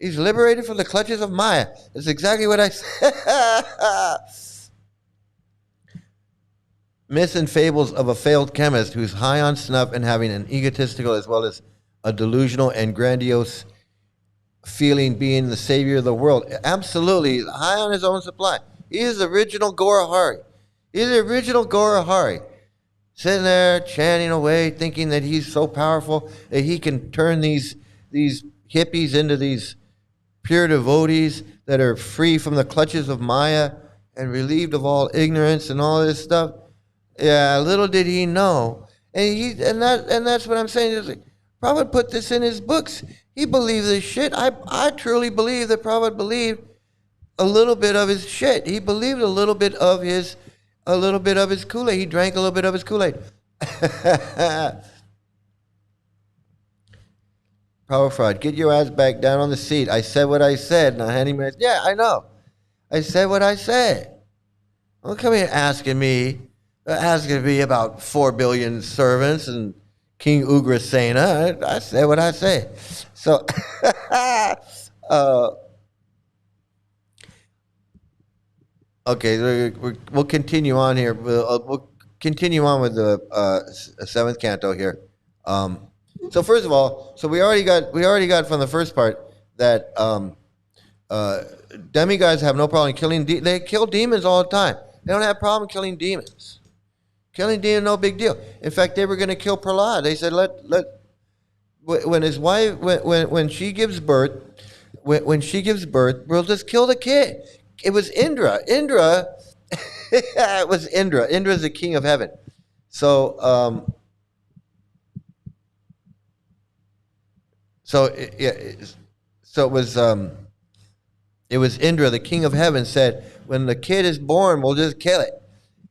S1: He's liberated from the clutches of Maya. That's exactly what I said. Myths and fables of a failed chemist who's high on snuff and having an egotistical as well as a delusional and grandiose feeling being the savior of the world. Absolutely, high on his own supply. He is the original Gaurahari. He's the original Gaurahari. Sitting there chanting away, thinking that he's so powerful that he can turn these hippies into these pure devotees that are free from the clutches of Maya and relieved of all ignorance and all this stuff. Yeah, little did he know. And that's what I'm saying. Like, Prabhupada put this in his books. He believed this shit. I truly believe that Prabhupada believed a little bit of his shit. He believed a little bit of his Kool-Aid. He drank a little bit of his Kool-Aid. Prabhufraud, get your ass back down on the seat. I said what I said. Now, yeah, I know. I said what I said. Don't come here asking me about 4 billion servants and King Ugrasena. I said what I said. So, okay, we'll continue on here. We'll continue on with the 7th canto here. So first of all, we already got from the first part that demigods have no problem killing. They kill demons all the time. They don't have a problem killing demons. Killing demons, no big deal. In fact, they were going to kill Prahlad. They said when his wife when she gives birth, we'll just kill the kid. It was Indra. It was Indra. Indra is the king of heaven. So it was Indra, the king of heaven, said, when the kid is born, we'll just kill it.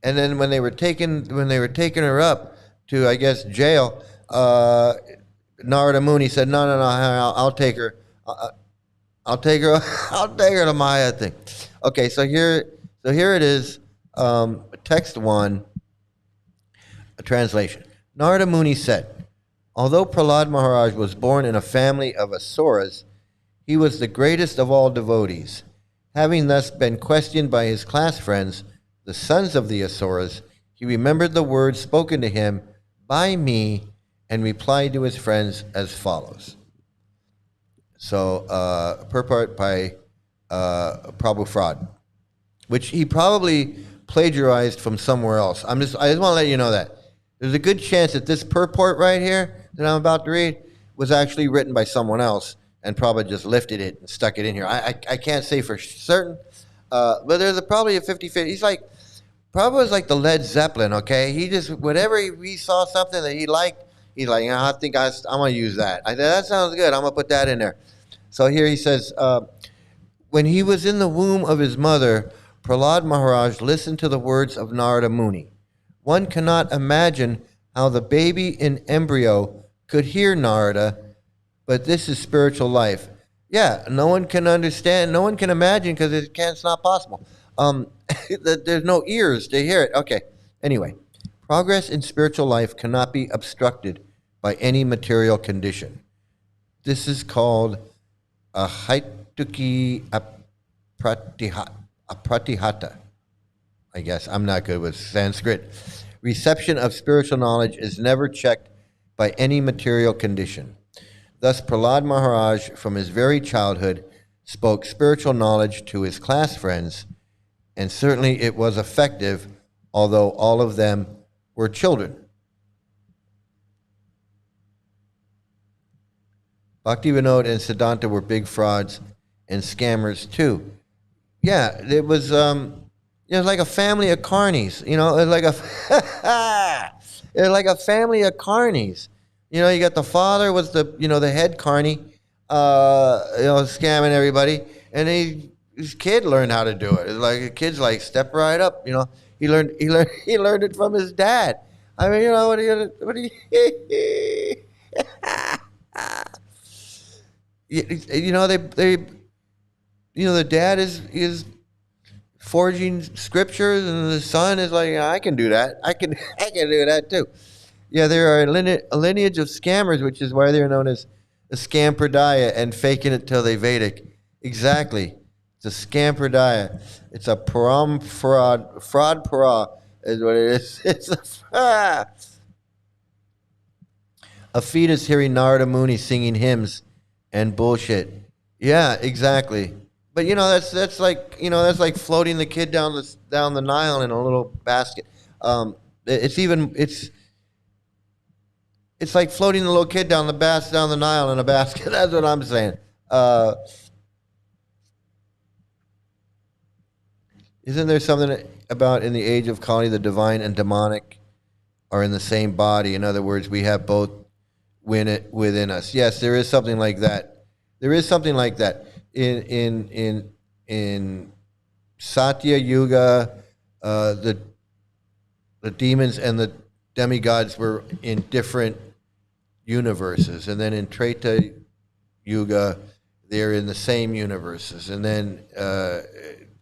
S1: And then when they were taking her up to, I guess, jail, Narada Muni said, no, I'll take her. I'll take her to Maya thing. Okay, so here it is, text 1, a translation. Narada Muni said, although Prahlad Maharaj was born in a family of asuras, he was the greatest of all devotees. Having thus been questioned by his class friends, the sons of the asuras, he remembered the words spoken to him by me and replied to his friends as follows. So, purport by Prabhufraud, which he probably plagiarized from somewhere else. I just want to let you know that. There's a good chance that this purport right here that I'm about to read was actually written by someone else and probably just lifted it and stuck it in here. I can't say for certain, but there's probably a 50-50. He's like, Prabhupada was like the Led Zeppelin, okay? He just, whenever he saw something that he liked, he's like, I think I'm going to use that. I said, that sounds good. I'm going to put that in there. So here he says, when he was in the womb of his mother, Prahlad Maharaj listened to the words of Narada Muni. One cannot imagine how the baby in embryo could hear Narada, but this is spiritual life. Yeah, no one can understand, no one can imagine because it's not possible. There's no ears to hear it. Okay, anyway, progress in spiritual life cannot be obstructed by any material condition. This is called a haituki apratihata. I guess I'm not good with Sanskrit. Reception of spiritual knowledge is never checked by any material condition. Thus, Prahlad Maharaj, from his very childhood, spoke spiritual knowledge to his class friends, and certainly it was effective, although all of them were children. Bhaktivenmo and Siddhanta were big frauds and scammers too. Yeah, it was like a family of carnies. It was like a family of carnies. You got the father was the head carny, scamming everybody, and his kid learned how to do it. It's like the kid's like, step right up. He learned it from his dad. I mean, what do you the dad is forging scriptures, and the son is like, I can do that. I can do that too. Yeah, there are a lineage of scammers, which is why they're known as a scampradaya and faking it till they Vedic. Exactly. It's a scampradaya. It's a fraud para is what it is. It's a fetus hearing Narada Muni singing hymns and bullshit. Yeah, exactly. But that's like floating the kid down the Nile in a little basket. It's like floating the little kid down the Nile in a basket. That's what I'm saying. Isn't there something about in the age of Kali the divine and demonic are in the same body? In other words, we have both within us. Yes, there is something like that. There is something like that in Satya Yuga. The demons and the demigods were in different universes, and then in Treta Yuga, they're in the same universes, and then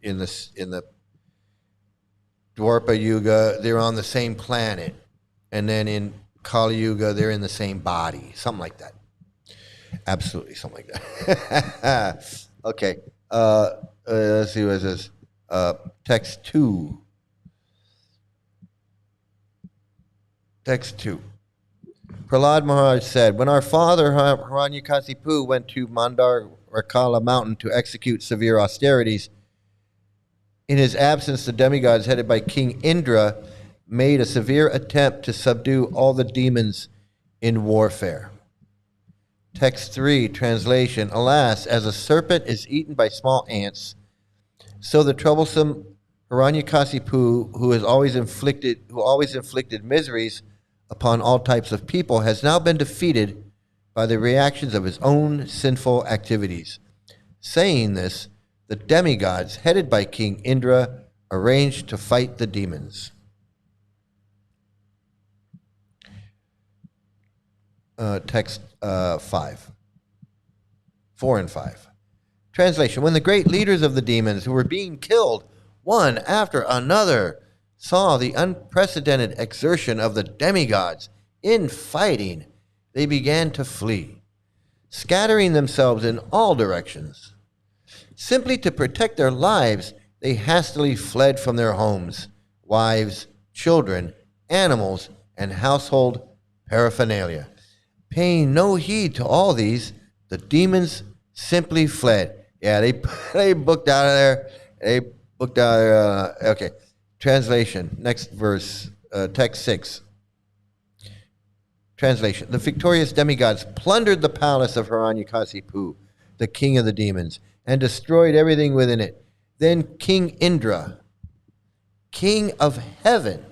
S1: in the Dwarpa Yuga, they're on the same planet, and then in Kali Yuga, they're in the same body, something like that. Absolutely, something like that. Okay, let's see what it says. Text 2. Text 2. Prahlad Maharaj said, when our father Hiranyakasipu went to Mandarakala mountain to execute severe austerities, in his absence the demigods headed by King Indra made a severe attempt to subdue all the demons in warfare. Text 3, translation, alas, as a serpent is eaten by small ants, so the troublesome Hiranyakasipu, who always inflicted miseries upon all types of people, has now been defeated by the reactions of his own sinful activities. Saying this, the demigods, headed by King Indra, arranged to fight the demons. Text 5. 4 and 5. Translation, when the great leaders of the demons who were being killed one after another saw the unprecedented exertion of the demigods in fighting, they began to flee, scattering themselves in all directions. Simply to protect their lives, they hastily fled from their homes, wives, children, animals, and household paraphernalia. Paying no heed to all these, the demons simply fled. Yeah, they booked out of there. They booked out of there. Okay. Translation, next verse, text 6. Translation, the victorious demigods plundered the palace of Hiranyakasipu, the king of the demons, and destroyed everything within it. Then King Indra, king of heaven,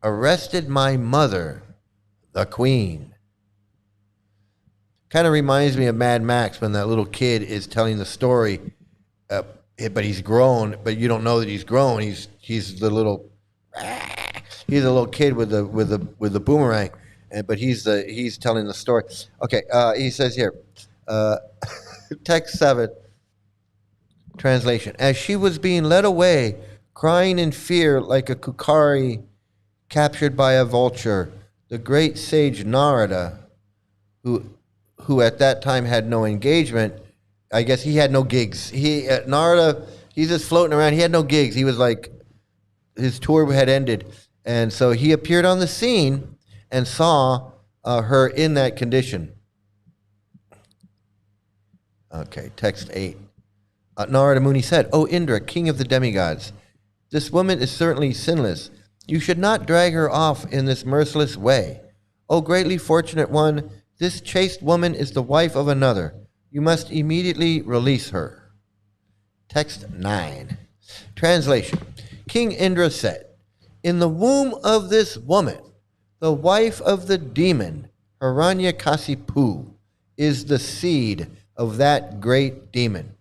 S1: arrested my mother, the queen. Kind of reminds me of Mad Max when that little kid is telling the story, but he's grown, but you don't know that he's grown. He's the little kid with the boomerang, but he's telling the story. Okay, he says here, text 7, translation. As she was being led away, crying in fear like a kukari captured by a vulture, the great sage Narada, who at that time had no engagement, I guess he had no gigs. Narada, he's just floating around. He had no gigs. He was like, his tour had ended. And so he appeared on the scene and saw her in that condition. Okay, text 8. Narada Muni said, O Indra, king of the demigods, this woman is certainly sinless. You should not drag her off in this merciless way. O greatly fortunate one, this chaste woman is the wife of another. You must immediately release her. Text 9. Translation. King Indra said, in the womb of this woman, the wife of the demon, Hiranyakasipu, is the seed of that great demon.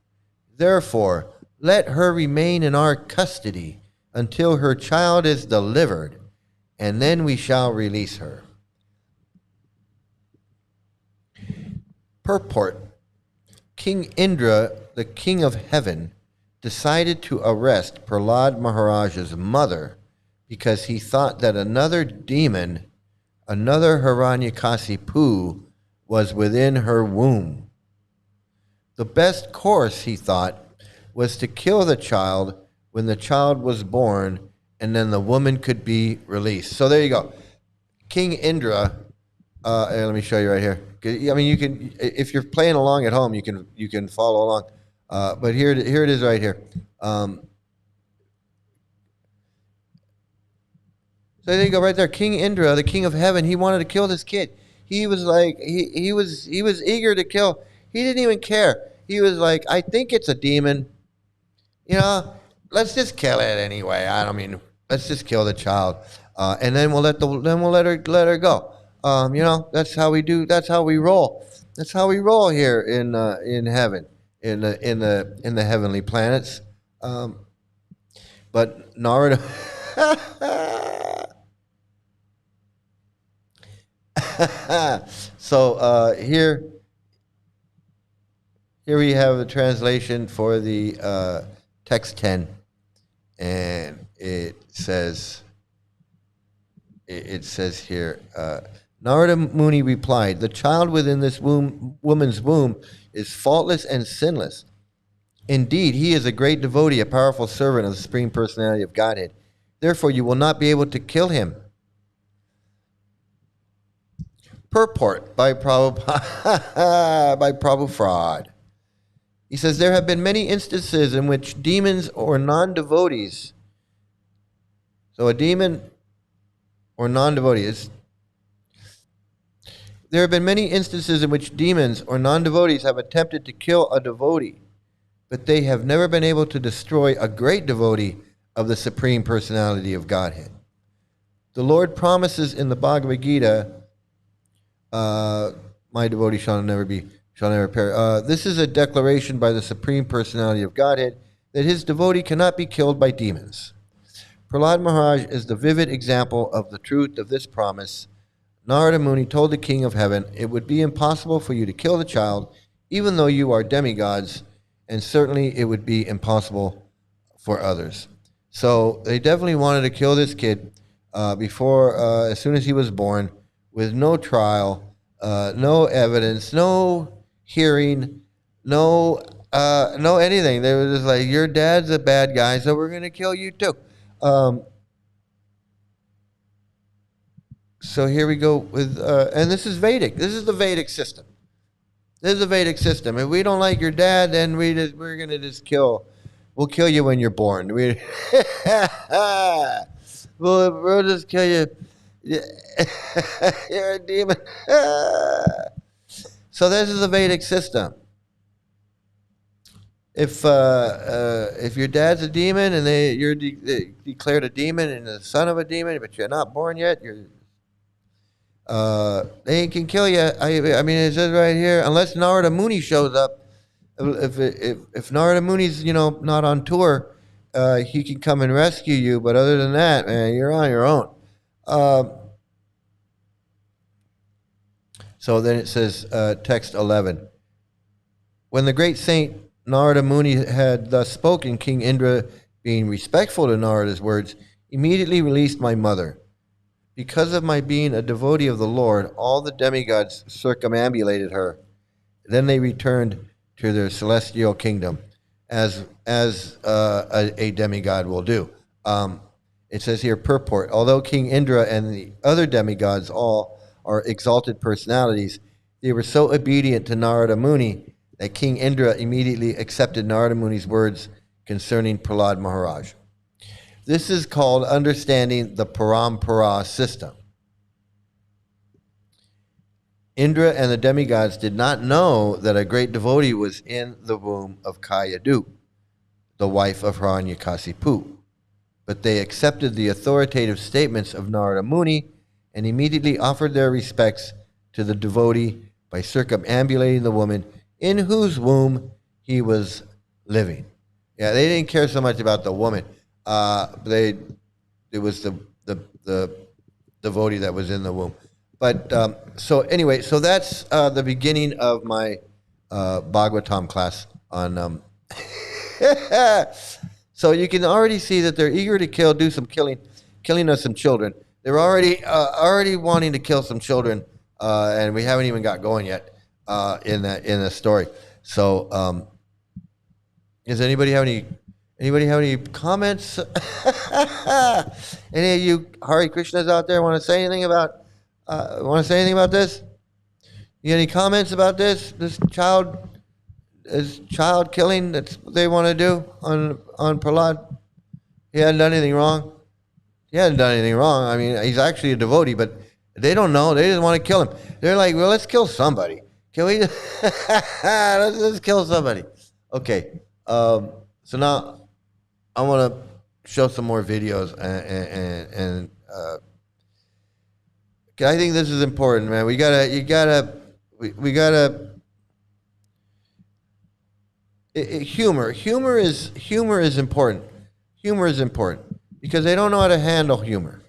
S1: Therefore, let her remain in our custody until her child is delivered, and then we shall release her. Purport. King Indra, the king of heaven, decided to arrest Prahlad Maharaj's mother because he thought that another demon, another Hiranyakasipu, was within her womb. The best course, he thought, was to kill the child when the child was born, and then the woman could be released. So there you go. King Indra, let me show you right here. I mean, you can, if you're playing along at home, you can follow along. But here it is right here. So there you go, right there. King Indra, the king of heaven, he wanted to kill this kid. He was like, he was eager to kill. He didn't even care. He was like, I think it's a demon. You know, let's just kill it anyway. Let's just kill the child, and then we'll let her go. That's how we do. That's how we roll. That's how we roll here in heaven, in the heavenly planets. But Narada. So here we have a translation for the text 10, and it says here. Narada Muni replied, "The child within this woman's womb is faultless and sinless. Indeed, he is a great devotee, a powerful servant of the Supreme Personality of Godhead. Therefore, you will not be able to kill him." Purport by Prabhufraud. He says, there have been many instances in which demons or non-devotees, so a demon or non-devotee is, there have been many instances in which demons or non-devotees have attempted to kill a devotee, but they have never been able to destroy a great devotee of the Supreme Personality of Godhead. The Lord promises in the Bhagavad Gita, my devotee shall never perish. This is a declaration by the Supreme Personality of Godhead that his devotee cannot be killed by demons. Prahlad Maharaj is the vivid example of the truth of this promise. Narada Muni told the King of Heaven, it would be impossible for you to kill the child, even though you are demigods, and certainly it would be impossible for others. So they definitely wanted to kill this kid as soon as he was born, with no trial, no evidence, no hearing, no anything. They were just like, your dad's a bad guy, so we're going to kill you too. So here we go with, and this is Vedic. This is the Vedic system. This is the Vedic system. If we don't like your dad, then we're going to just we'll kill you when you're born. We'll just kill you. You're a demon. So this is the Vedic system. If your dad's a demon and you're declared a demon and the son of a demon, but you're not born yet, they can kill you. I mean, it says right here, unless Narada Muni shows up. If Narada Muni's not on tour, he can come and rescue you. But other than that, man, you're on your own. So then it says, text 11. When the great saint Narada Muni had thus spoken, King Indra, being respectful to Narada's words, immediately released my mother. Because of my being a devotee of the Lord, all the demigods circumambulated her. Then they returned to their celestial kingdom, as a demigod will do. It says here, purport, although King Indra and the other demigods all are exalted personalities, they were so obedient to Narada Muni that King Indra immediately accepted Narada Muni's words concerning Prahlad Maharaj. This is called understanding the parampara system. Indra and the demigods did not know that a great devotee was in the womb of Kayadu, the wife of Hiranyakasipu, but they accepted the authoritative statements of Narada Muni and immediately offered their respects to the devotee by circumambulating the woman in whose womb he was living. Yeah, they didn't care so much about the woman. It was the devotee that was in the womb. But so anyway, so that's the beginning of my Bhagavatam class on. So you can already see that they're eager to do some killing of some children. They're already wanting to kill some children, and we haven't even got going yet in the story. So, does anybody have any comments? Any of you Hare Krishnas out there want to say anything about this? You got any comments about this child killing that they want to do on Prahlad? He hadn't done anything wrong. I mean, he's actually a devotee, but they don't know. They just want to kill him. They're like, well, let's kill somebody. Can we? let's kill somebody. Okay. So now I want to show some more videos and I think this is important, man. We gotta humor is important. Humor is important because they don't know how to handle humor.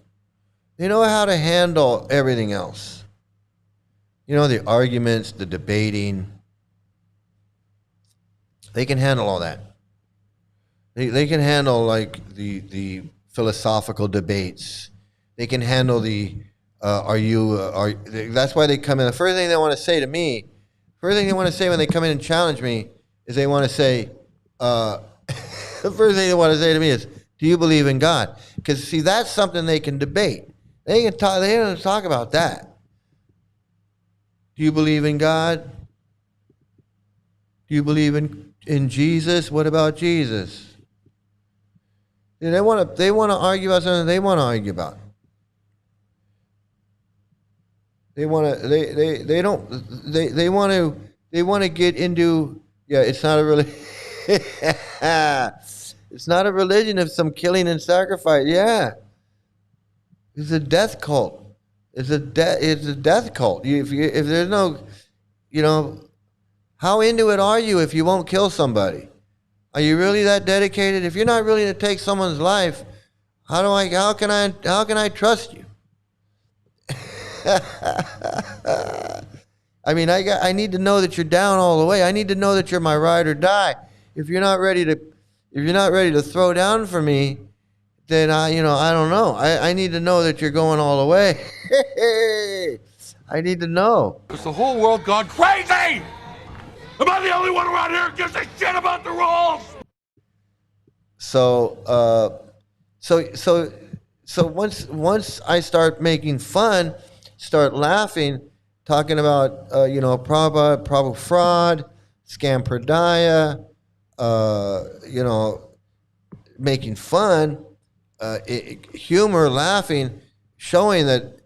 S1: They know how to handle everything else. You know, the arguments, the debating. They can handle all that. They can handle like the philosophical debates. They can handle the that's why they come in. The first thing they want to say to me, first thing they want to say when they come in and challenge me is they want to say, the first thing they want to say to me is, do you believe in God? Because see, that's something they can debate. They can talk. They don't talk about that. Do you believe in God? Do you believe in Jesus? What about Jesus? They want to argue about something they want to argue about. They want to get into, it's not a religion. It's not a religion of some killing and sacrifice. Yeah. It's a death cult. It's a death cult. If there's no, how into it are you if you won't kill somebody? Are you really that dedicated? If you're not willing to take someone's life, how can I trust you? I mean, I need to know that you're down all the way. I need to know that you're my ride or die. If you're not ready to throw down for me, then I don't know. I need to know that you're going all the way. I need to know.
S8: Is the whole world gone crazy? Am I the only one around here who gives a shit about the rules?
S1: So once I start making fun, start laughing, talking about Prabhufraud, Scampradaya, making fun, humor, laughing, showing that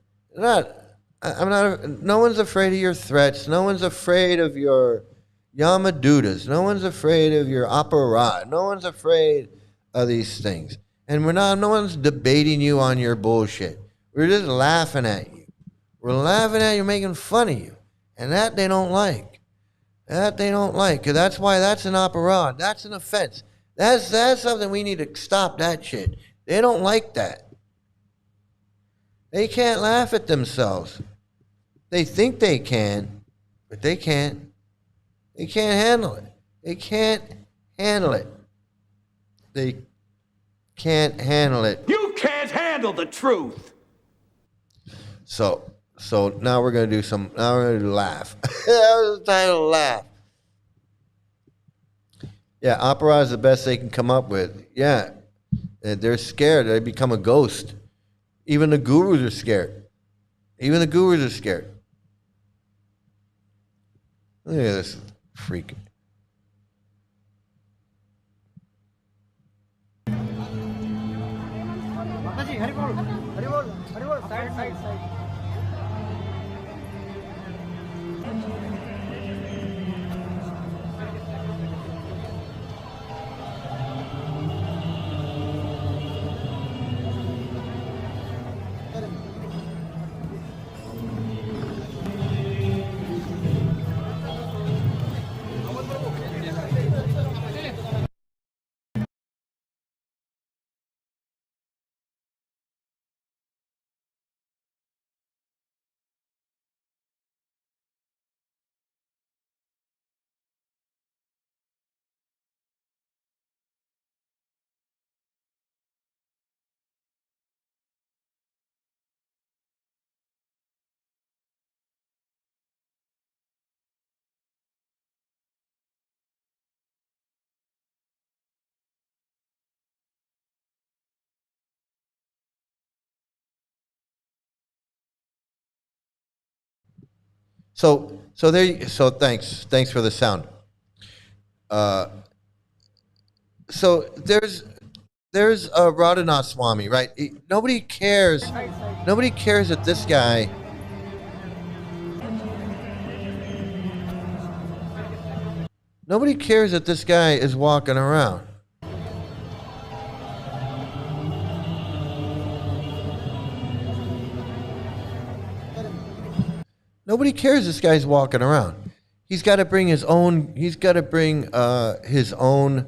S1: no one's afraid of your threats, no one's afraid of your Yamadutas, no one's afraid of your apparat, no one's afraid of these things. And no one's debating you on your bullshit. We're just laughing at you. We're laughing at you, making fun of you. And that they don't like. Because that's why that's an apparat. That's an offense. That's something we need to stop that shit. They don't like that. They can't laugh at themselves. They think they can, but they can't. They can't handle it. They can't handle it. They can't handle it.
S8: You can't handle the truth.
S1: So now we're gonna do laugh. That was the title, laugh. Yeah, opera is the best they can come up with. Yeah, they're scared. They become a ghost. Even the gurus are scared. Look at this freak. So thanks for the sound. So there's Radhanath Swami, right? Nobody cares that this guy. Nobody cares that this guy is walking around. Nobody cares this guy's walking around. He's got to bring his own, he's got to bring his own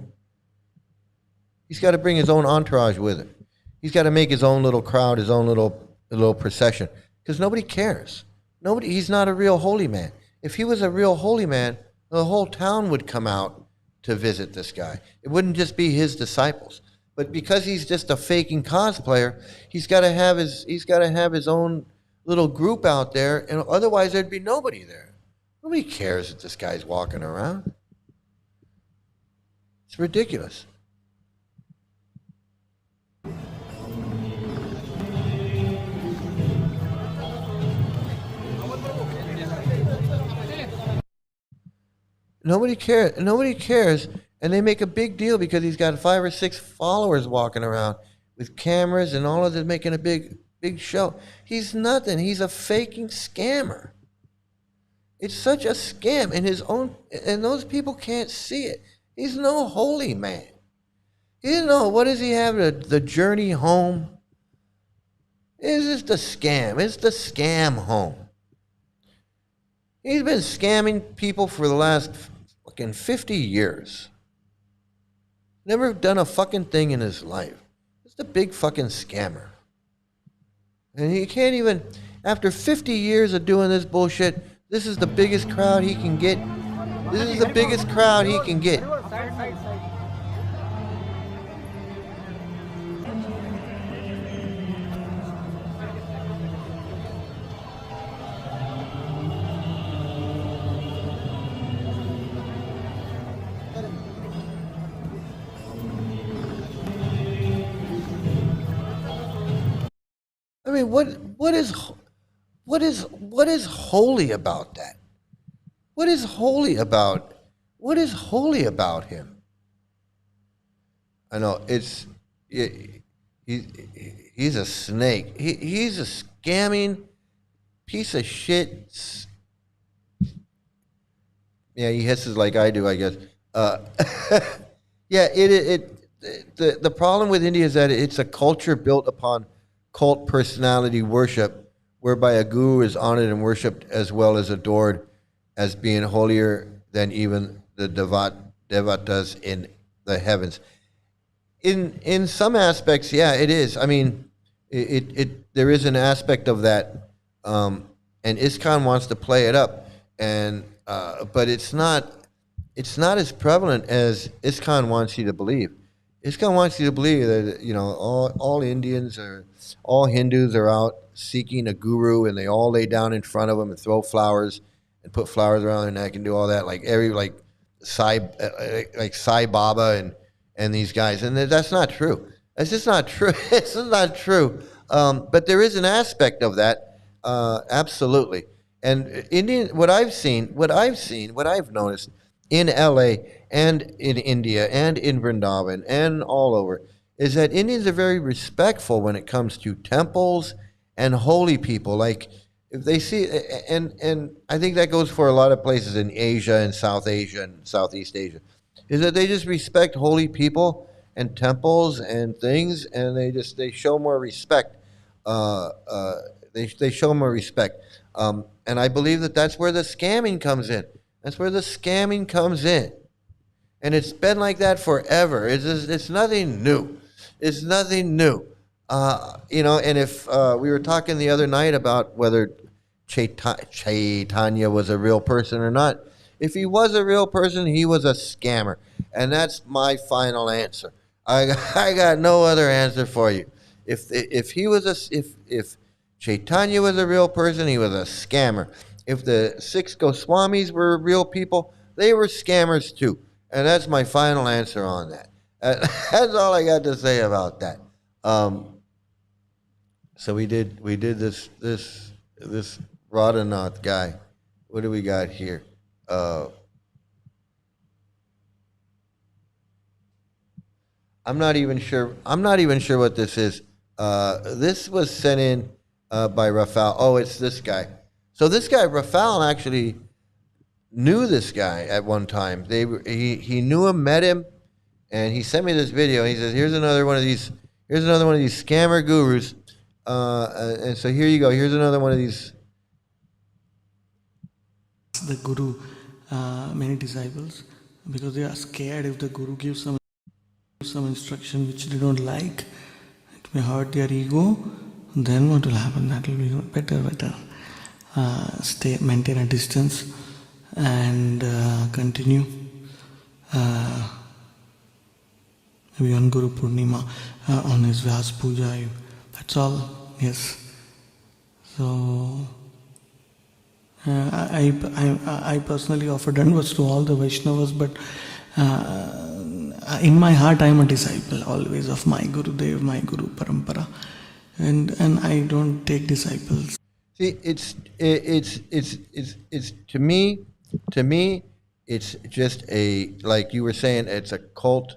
S1: entourage with him. He's got to make his own little crowd, his own little procession, because nobody cares. He's not a real holy man. If he was a real holy man, the whole town would come out to visit this guy. It wouldn't just be his disciples. But because he's just a faking cosplayer, he's got to have his own little group out there, and otherwise there'd be nobody there. Nobody cares that this guy's walking around. It's ridiculous. Nobody cares, and they make a big deal because he's got 5 or 6 followers walking around with cameras and all of this, making a big show. He's nothing. He's a faking scammer. It's such a scam, and those people can't see it. He's no holy man. You know, what does he have? The journey home? It's just a scam. It's the scam home. He's been scamming people for the last fucking 50 years. Never done a fucking thing in his life. Just a big fucking scammer. And he can't even, after 50 years of doing this bullshit, this is the biggest crowd he can get. This is the biggest crowd he can get. I mean, what is holy about that? What is holy about him? I know he's a snake. He's a scamming piece of shit. Yeah, he hisses like I do, I guess. Yeah, the problem with India is that it's a culture built upon cult personality worship, whereby a guru is honored and worshipped as well as adored as being holier than even the devatas in the heavens. In some aspects, yeah, it is. I mean, there is an aspect of that, and ISKCON wants to play it up, and but it's not as prevalent as ISKCON wants you to believe. ISKCON wants you to believe that, you know, all Hindus are out seeking a guru, and they all lay down in front of them and throw flowers and put flowers around their neck and do all that, like Sai Baba and these guys. And that's not true. That's just not true. It's just not true. But there is an aspect of that, absolutely. And what I've noticed in LA and in India and in Vrindavan and all over, is that Indians are very respectful when it comes to temples and holy people. Like, if they see, and I think that goes for a lot of places in Asia and South Asia and Southeast Asia, is that they just respect holy people and temples and things, and they show more respect. They show more respect. And I believe that that's where the scamming comes in. That's where the scamming comes in. And it's been like that forever. It's nothing new. It's nothing new. You know, and if we were talking the other night about whether Chaitanya was a real person or not, if he was a real person, he was a scammer. And that's my final answer. I got no other answer for you. If Chaitanya was a real person, he was a scammer. If the 6 Goswamis were real people, they were scammers too. And that's my final answer on that. That's all I got to say about that. So we did this Radhanath guy. What do we got here? I'm not even sure what this is. This was sent in by Rafal. Oh, it's this guy. So this guy, Rafal, actually knew this guy at one time. He knew him, met him, and he sent me this video. He says, "Here's another one of these scammer gurus." And so here you go. Here's another one of these
S9: the Guru many disciples because they are scared if the Guru gives some instruction which they don't like, it may hurt their ego. Then what will happen? That will be better. Maintain a distance and continue. Maybe on Guru Purnima, on his Vyas Puja, that's all. Yes. So I personally offer dandavats to all the Vaishnavas, but in my heart I am a disciple always of my Gurudev, my Guru Parampara, and I don't take disciples.
S1: See, it's to me, it's just like you were saying, it's a cult,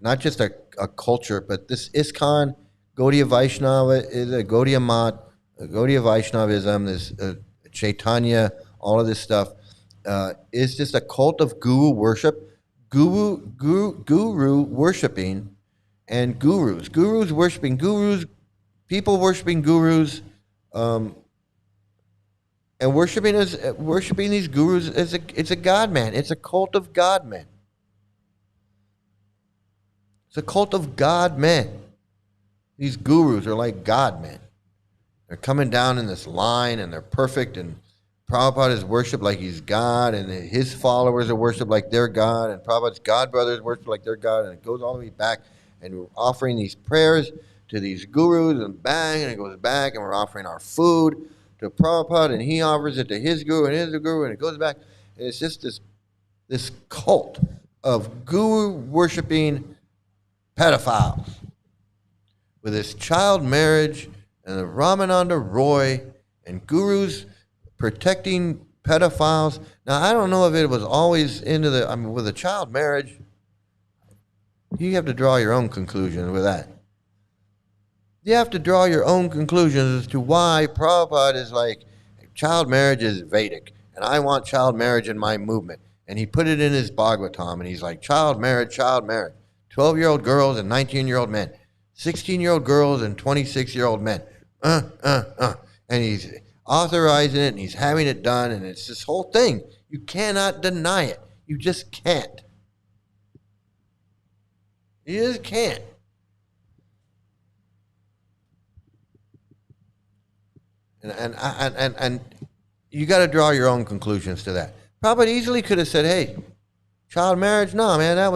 S1: not just a culture, but this ISKCON, Gaudiya Vaishnava is a Gaudiya Mat, Gaudiya Vaishnavism, this Chaitanya, all of this stuff is just a cult of guru worship, guru worshiping, and gurus worshiping gurus, people worshiping gurus, and worshiping these gurus it's a God man. It's a cult of God men. It's a cult of God men. These gurus are like God men. They're coming down in this line and they're perfect, and Prabhupada is worshipped like he's God, and his followers are worshipped like they're God, and Prabhupada's God brothers worship like they're God, and it goes all the way back, and we're offering these prayers to these gurus, and bang, and it goes back, and we're offering our food to Prabhupada, and he offers it to his guru, and it goes back, and it's just this cult of guru worshipping pedophiles with this child marriage and the Ramananda Roy and gurus protecting pedophiles. Now, I don't know if it was always with a child marriage. You have to draw your own conclusions with that. You have to draw your own conclusions as to why Prabhupada is like, child marriage is Vedic, and I want child marriage in my movement. And he put it in his Bhagavatam, and he's like, child marriage. 12-year-old girls and 19-year-old men. 16-year-old girls and 26-year-old men. And he's authorizing it, and he's having it done, and it's this whole thing. You cannot deny it. You just can't. You just can't. And you got to draw your own conclusions to that. Prabhupada easily could have said, "Hey, child marriage, no, man, that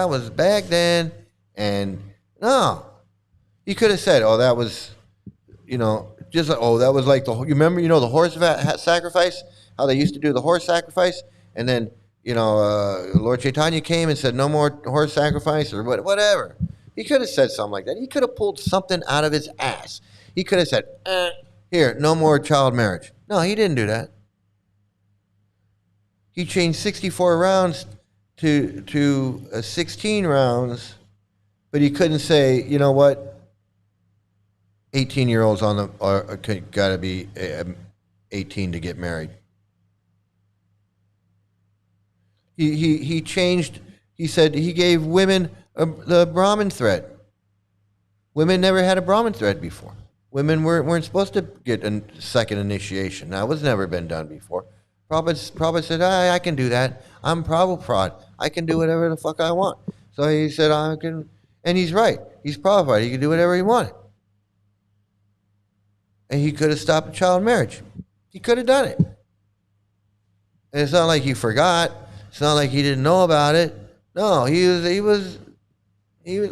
S1: was back then," and no, he could have said, "Oh, that was, just like, oh, that was like you remember, the horse sacrifice, how they used to do the horse sacrifice, and then Lord Chaitanya came and said no more horse sacrifice or whatever." He could have said something like that. He could have pulled something out of his ass. He could have said, "Here, no more child marriage." No, he didn't do that. He changed 64 rounds to 16 rounds, but he couldn't say, you know what, 18-year-olds got to be 18 to get married. He changed. He said he gave women the Brahmin thread. Women never had a Brahmin thread before. Women weren't supposed to get a second initiation. That was never been done before. Prabhupada said, I can do that. I'm Prabhufraud. I can do whatever the fuck I want. So he said, I can, and he's right. He's Prabhupada. He can do whatever he wanted. And he could have stopped child marriage. He could have done it. And it's not like he forgot. It's not like he didn't know about it. No, he was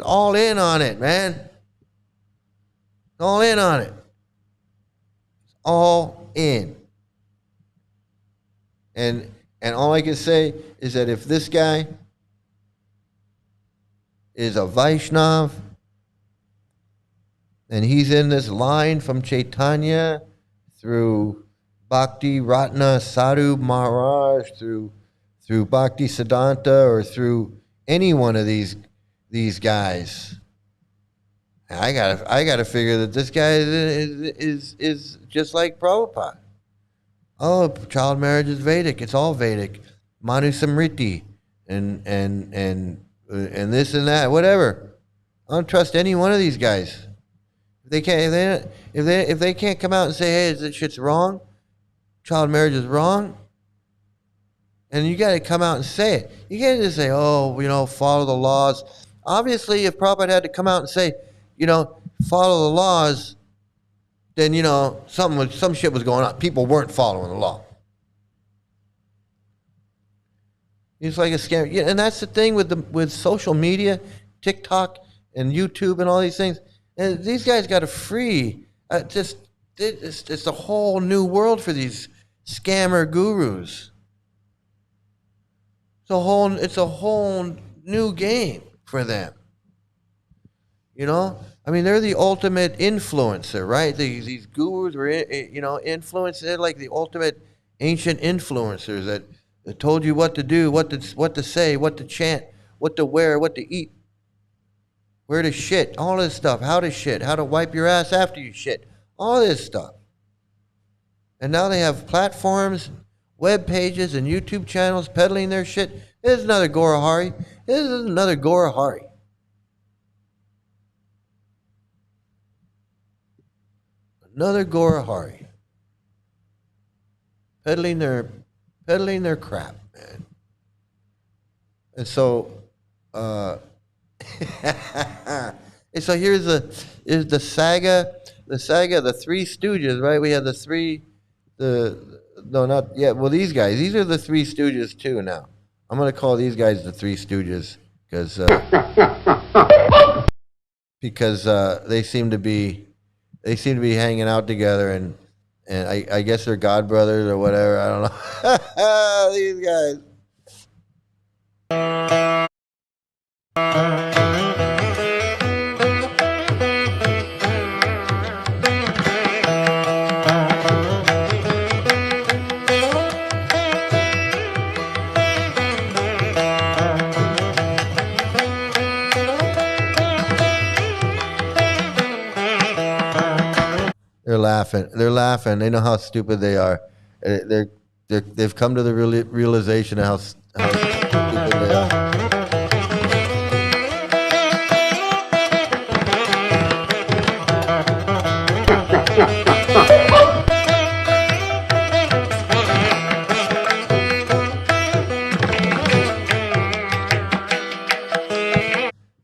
S1: all in on it, man. All in on it. All in. And all I can say is that if this guy is a Vaishnav and he's in this line from Chaitanya through Bhakti Ratna Sadhu Maharaj, through Bhakti Siddhanta, or through any one of these guys, I gotta figure that this guy is just like Prabhupada. Oh, child marriage is Vedic. It's all Vedic. Manu Samriti and this and that, whatever. I don't trust any one of these guys. If they can't come out and say, hey, this shit's wrong, child marriage is wrong. And you got to come out and say it. You can't just say, oh, follow the laws. Obviously, if Prabhupada had to come out and say, follow the laws, then, some shit was going on. People weren't following the law. It's like a scam. Yeah, and that's the thing with social media, TikTok and YouTube and all these things. And these guys got a free, it's a whole new world for these scammer gurus. It's a whole new game for them. I mean, they're the ultimate influencer, right? These gurus were, influencers. They're like the ultimate ancient influencers that told you what to do, what to say, what to chant, what to wear, what to eat, where to shit, all this stuff, how to shit, how to wipe your ass after you shit, all this stuff. And now they have platforms, web pages, and YouTube channels peddling their shit. This is another Gorahari. This is another Gorahari. Another Gorahari. Peddling their crap, man. And so, and so here's the saga of the Three Stooges, right? We have these guys. These are the Three Stooges too now. I'm going to call these guys the Three Stooges because they seem to be hanging out together, and I guess they're god brothers or whatever. I don't know. These guys. They're laughing. They know how stupid they are. They've come to the realization of how stupid they are.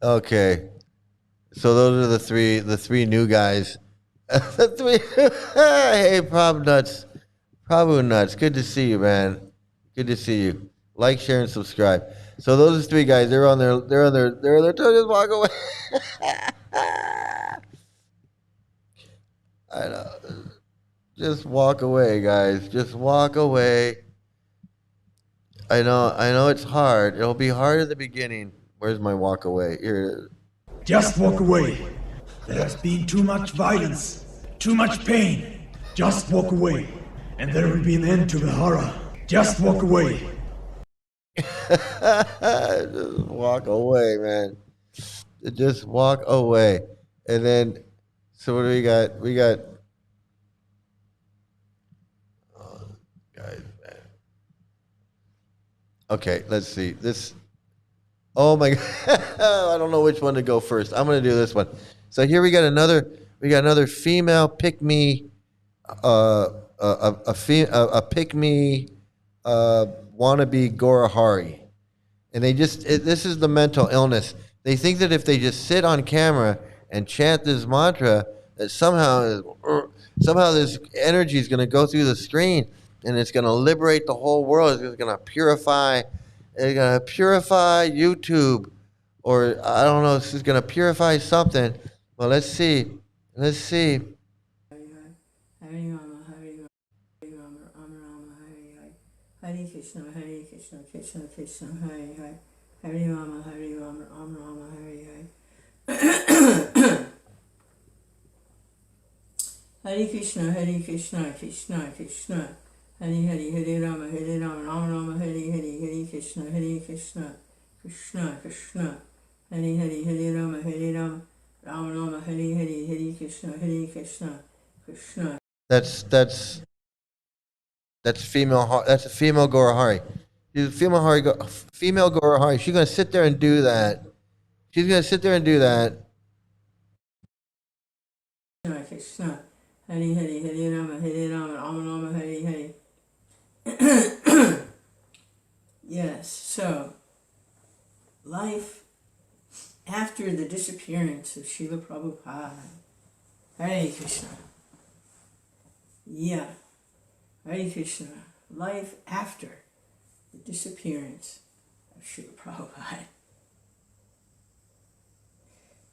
S1: Okay, so those are the three new guys. Hey, Prabhu Nuts. Good to see you, man. Good to see you. Like, share, and subscribe. So those three guys, they're on their just walk away. I know. Just walk away, guys. Just walk away. I know it's hard. It'll be hard at the beginning. Where's my walk away? Here it is.
S10: Just walk away. There has been too much violence, too much pain. Just walk away, and there will be an end to the horror. Just walk away.
S1: Just walk away, man. Just walk away. And then, so what do we got? We got, guys, man. Okay, let's see. Oh my God. I don't know which one to go first. I'm going to do this one. So here we got another female pick-me, a pick-me wannabe Gorahari. And this is the mental illness. They think that if they just sit on camera and chant this mantra, that somehow this energy is going to go through the screen and it's going to liberate the whole world. It's going to purify YouTube, or I don't know, this is going to purify something. Well, let's see. Hare Krishna, Krishna Krishna, Hare Hare, Hare Rama, Rama, Hare Hare. Hare Krishna, Krishna Krishna, Hare Hare, Hare Rama, Rama, Hare Hare, Hare Krishna, Krishna Krishna, Hare Hare, Hare Rama, Rama, Hare Hare, Hare Krishna, Krishna. That's female. That's a female Gorahari. She's a female Gorahari. She's gonna sit there and do that. Krishna, Hare Hare, Hare Rama, Rama, Hare Hare,
S11: Yes, so life after the disappearance of Srila Prabhupada. Hare Krishna. Yeah, Hare Krishna. Life after the disappearance of Srila Prabhupada.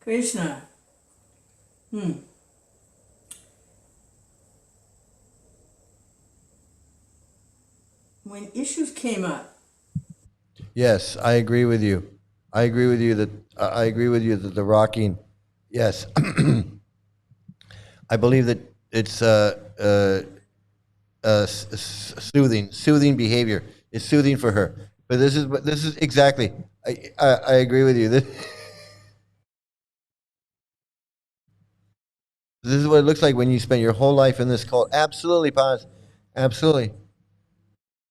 S11: Krishna. When issues came up,
S1: Yes, I agree with you. I agree with you that the rocking. Yes, I believe that it's soothing behavior. It's soothing for her. But this is exactly. I agree with you. This is what it looks like when you spend your whole life in this cult. Absolutely, Paz. Absolutely.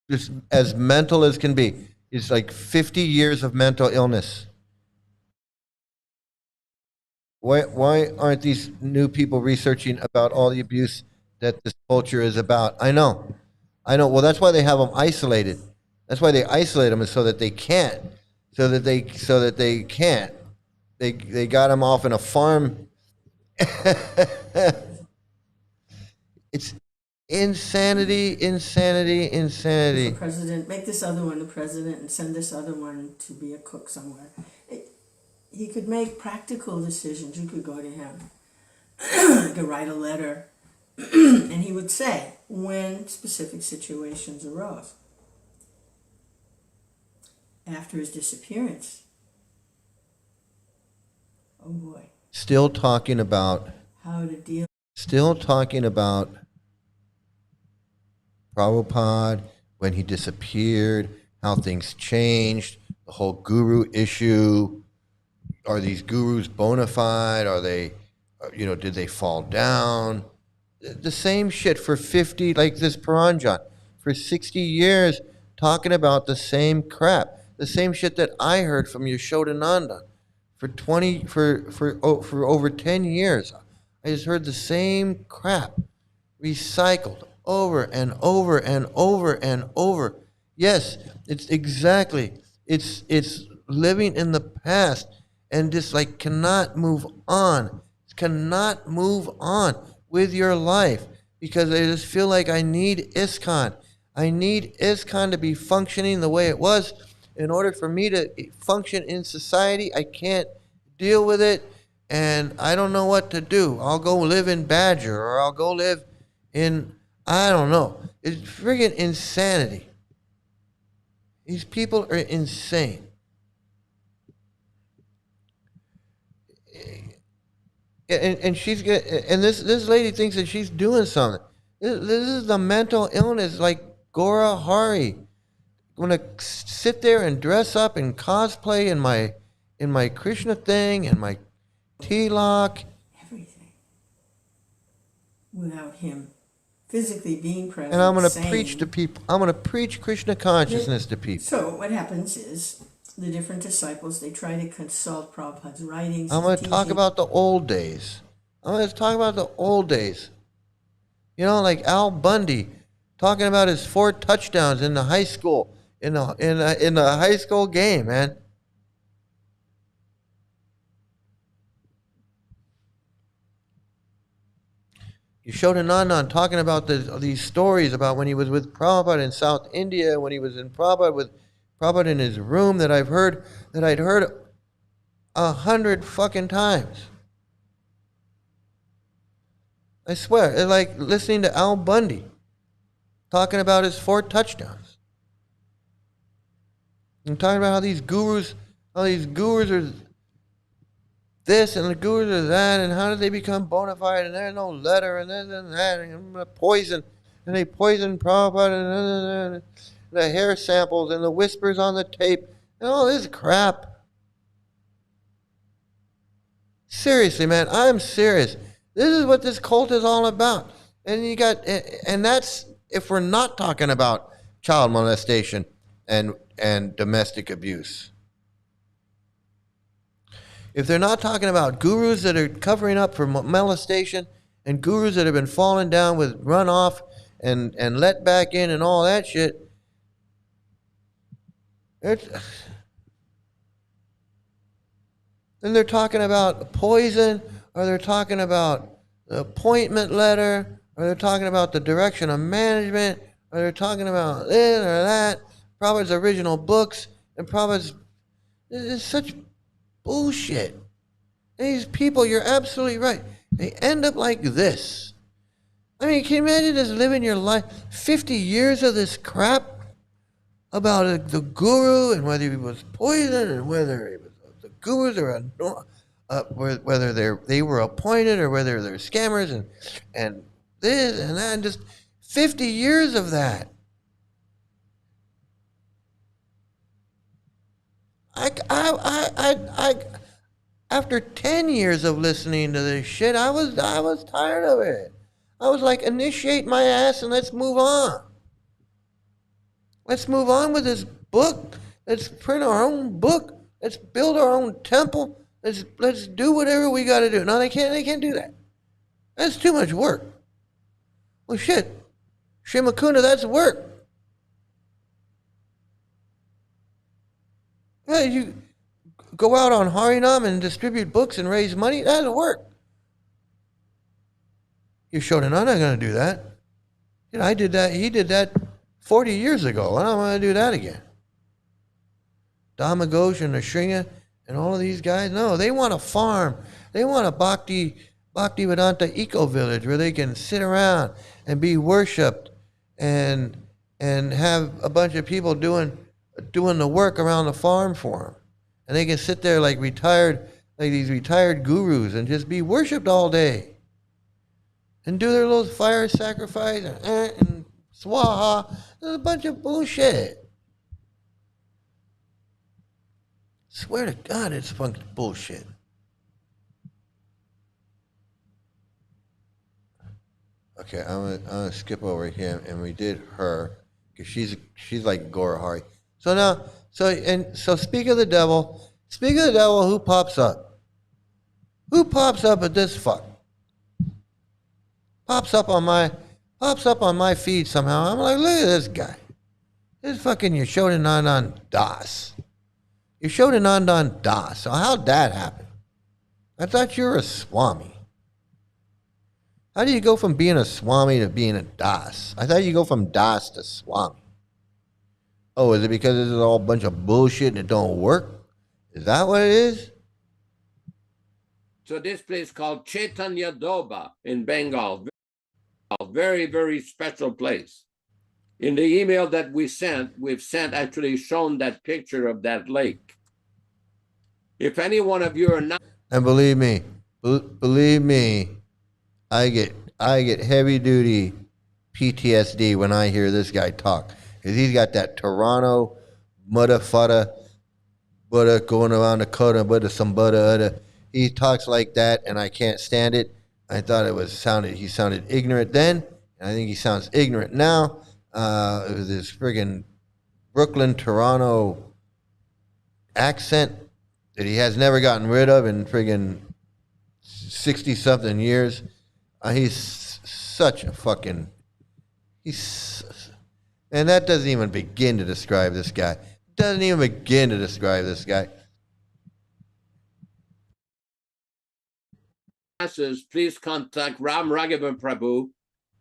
S1: Just as mental as can be. It's like 50 years of mental illness. Why aren't these new people researching about all the abuse that this culture is about? I know. Well, that's why they have them isolated. That's why they isolate them, is so that they can't. So that they can't. They got them off in a farm. It's insanity.
S11: the president, make this other one the president and send this other one to be a cook somewhere. He could make practical decisions. You could go to him. You could write a letter. And he would say when specific situations arose. After his disappearance. Oh boy.
S1: Still talking about Prabhupada, when he disappeared, how things changed, the whole guru issue. Are these gurus bona fide? Are they, did they fall down? The same shit for 50, like this Paranjan, for 60 years, talking about the same crap. The same shit that I heard from Yashodananda for over 10 years. I just heard the same crap recycled over and over and over and over. Yes, it's exactly. It's living in the past and just like cannot move on. Cannot move on with your life because I just feel like I need ISKCON. I need ISKCON to be functioning the way it was. In order for me to function in society, I can't deal with it, and I don't know what to do. I'll go live in Badger, or I'll go live in, I don't know. It's friggin' insanity. These people are insane. And this lady thinks that she's doing something. This is the mental illness, like Gora Hari. I'm gonna sit there and dress up and cosplay in my Krishna thing and my tilak.
S11: Everything. Without him physically being present.
S1: And I'm gonna preach to people. I'm gonna preach Krishna consciousness to people.
S11: So what happens is the different disciples, they try to consult Prabhupada's writings.
S1: I'm gonna talk about the old days. Like Al Bundy talking about his 4 touchdowns in the high school. In the high school game, man. Yashodananda talking about these stories about when he was with Prabhupada in South India, when he was in with Prabhupada in his room that I'd heard 100 fucking times. I swear, it's like listening to Al Bundy talking about his 4 touchdowns. I'm talking about how these gurus are this and the gurus are that, and how did they become bona fide, and there's no letter, and this and that, and poison, and they poison Prabhupada, and the hair samples, and the whispers on the tape, and all this crap. Seriously, man, I'm serious. This is what this cult is all about. And that's if we're not talking about child molestation and domestic abuse. If they're not talking about gurus that are covering up for molestation and gurus that have been falling down with runoff and let back in and all that shit. Then they're talking about poison, or they're talking about the appointment letter, or they're talking about the direction of management, or they're talking about this or that. Prabhupada's original books, and Prabhupada's, it's such bullshit. These people, you're absolutely right. They end up like this. I mean, can you imagine just living your life, 50 years of this crap about the guru and whether he was poisoned and whether he was the gurus or whether they were appointed or whether they're scammers and this and that, and just 50 years of that. After 10 years of listening to this shit, I was tired of it. I was like, initiate my ass and let's move on. Let's move on with this book. Let's print our own book. Let's build our own temple. Let's do whatever we got to do. No, they can't do that. That's too much work. Well, shit. SriMukunda, that's work. Yeah, you go out on Harinam and distribute books and raise money. That'll work. Yashodananda not going to do that. You know, I did that. He did that 40 years ago. And I'm going to do that again. Dhamma and Ashringa and all of these guys, no, they want a farm. They want a Bhaktivedanta eco-village where they can sit around and be worshipped and have a bunch of people doing the work around the farm for them. And they can sit there like these retired gurus and just be worshipped all day. And do their little fire sacrifice and swaha. There's a bunch of bullshit. Swear to God, it's fucking bullshit. Okay, I'm gonna skip over him, and we did her because she's like Gorahari. So speak of the devil. Speak of the devil. Who pops up? Who pops up at this fuck? Pops up on my feed somehow. I'm like, look at this guy. This fucking Yashodananda Das. Yashodananda Das. So how'd that happen? I thought you were a Swami. How do you go from being a Swami to being a Das? I thought you go from Das to Swami. Oh, is it because this is all a bunch of bullshit and it don't work? Is that what it is?
S12: So this place called Chaitanya Doba in Bengal, very, very special place. In the email that we've actually shown that picture of that lake. If any one of you are not...
S1: And believe me, I get heavy duty PTSD when I hear this guy talk. Because he's got that Toronto, mudda fudda, Buddha going around the kota, Buddha some Buddha. He talks like that, and I can't stand it. I thought he sounded ignorant then, and I think he sounds ignorant now. It was this friggin' Brooklyn, Toronto accent that he has never gotten rid of in friggin' 60-something years. He's such a fucking... And that doesn't even begin to describe this guy. Doesn't even begin to describe this guy.
S12: Please contact Ram Raghavan Prabhu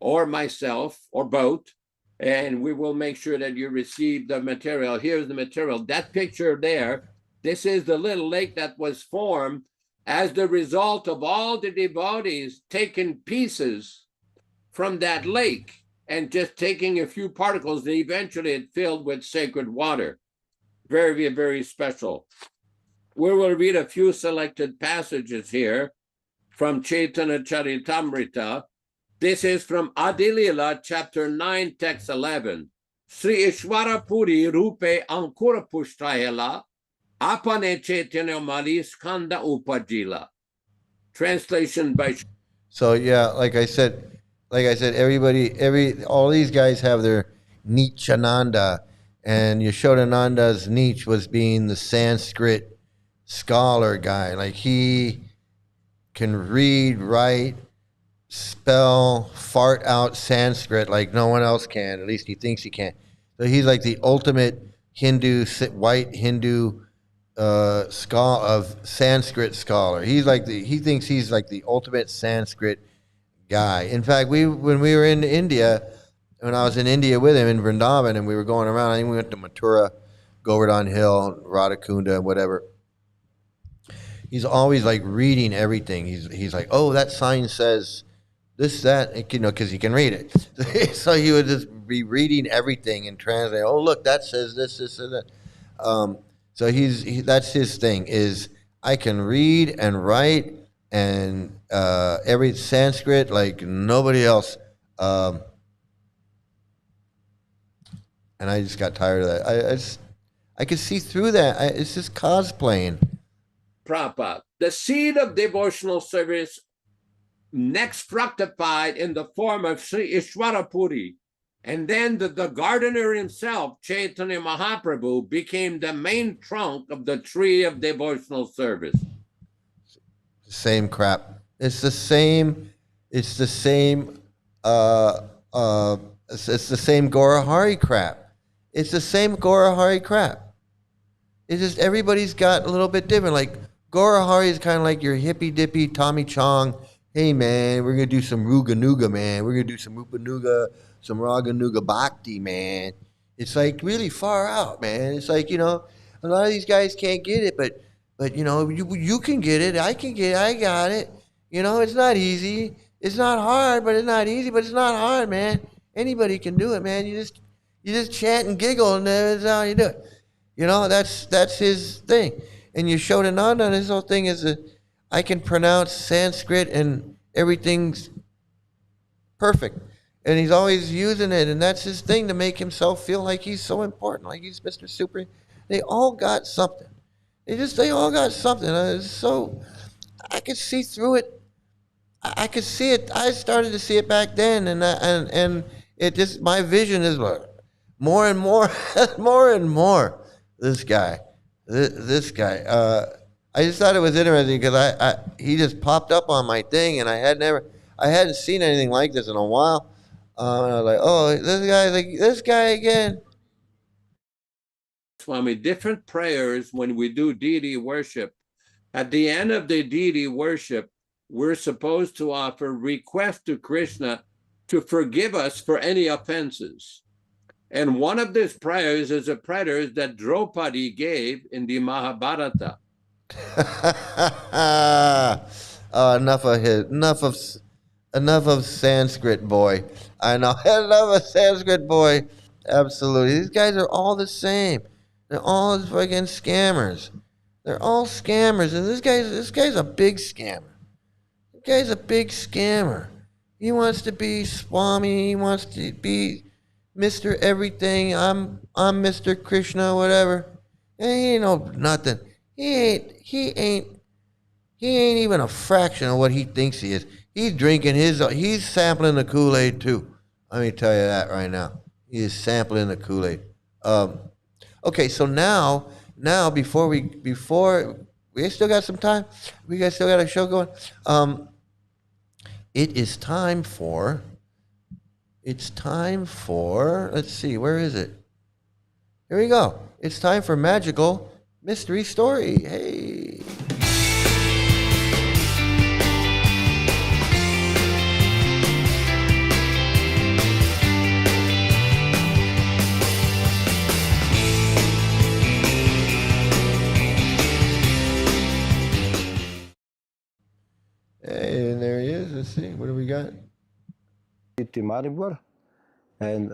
S12: or myself or both, and we will make sure that you receive the material. Here's the material. That picture there, this is the little lake that was formed as the result of all the devotees taking pieces from that lake and just taking a few particles, and eventually it filled with sacred water. Very, very special. We will read a few selected passages here from Chaitanya Charitamrita. This is from Adilila, chapter 9, text 11. Sri Ishwara Puri Rupe Ankura Pushtayala Apane Chaitanya Mali Skanda Upajila. Translation by...
S1: So yeah, like I said, all these guys have their Nichananda, and Yashodananda's niche was being the Sanskrit scholar guy. Like he can read, write, spell, fart out Sanskrit like no one else can. At least he thinks he can. So he's like the ultimate white Hindu scholar of Sanskrit scholar. He thinks he's like the ultimate Sanskrit guy. In fact, when we were in India, when I was in India with him in Vrindavan, and we were going around, I think we went to Mathura, Govardhan Hill, Radhakunda, whatever. He's always like reading everything. He's like, oh, that sign says this, that, you know, because he can read it. So he would just be reading everything and translate. Oh, look, that says this, and that. So that's his thing, is I can read and write and every Sanskrit like nobody else. And I just got tired of that. I could see through that. It's just cosplaying.
S12: Prabhupada, the seed of devotional service next fructified in the form of Sri Ishwarapuri. And then the gardener himself, Chaitanya Mahaprabhu, became the main trunk of the tree of devotional service.
S1: Same crap. It's the same. It's the same. It's the same Gorahari crap. It's the same Gorahari crap. It's just everybody's got a little bit different. Like Gorahari is kind of like your hippy dippy Tommy Chong. Hey man, we're gonna do some Ruga Nuga, man. We're gonna do some Rupa Nuga, some Raga Nuga Bhakti, man. It's like really far out, man. It's like, you know, a lot of these guys can't get it, but you know, you can get it. I can get it. I got it. You know, it's not easy. It's not hard, but it's not easy. But it's not hard, man. Anybody can do it, man. You just chant and giggle, and that's how you do it. You know, that's his thing. And Yashodananda, his whole thing is I can pronounce Sanskrit and everything's perfect. And he's always using it, and that's his thing, to make himself feel like he's so important, like he's Mr. Super. They all got something. They all got something. So I could see through it. I could see it. I started to see it back then, and it just, my vision is more and more, more and more. This guy. I just thought it was interesting because he just popped up on my thing, and I hadn't seen anything like this in a while. And I was like, oh, this guy again.
S12: Swami, different prayers when we do deity worship. At the end of the deity worship, we're supposed to offer requests to Krishna to forgive us for any offenses. And one of these prayers is a prayer that Draupadi gave in the Mahabharata.
S1: Enough of Sanskrit, boy. I know, enough of Sanskrit, boy. Absolutely. These guys are all the same. They're all fucking scammers. They're all scammers, and this guy's a big scammer. This guy's a big scammer. He wants to be Swami. He wants to be Mr. Everything. I'm Mr. Krishna, whatever. And he ain't no nothing. He ain't even a fraction of what he thinks he is. He's sampling the Kool-Aid too. Let me tell you that right now. He is sampling the Kool-Aid. Okay, so now before we still got some time. We guys still got a show going. It's time for, let's see, where is it? Here we go. It's time for Magical Mystery Story. Hey. Hey, and there he is. Let's see. What do we got?
S13: Maribor, and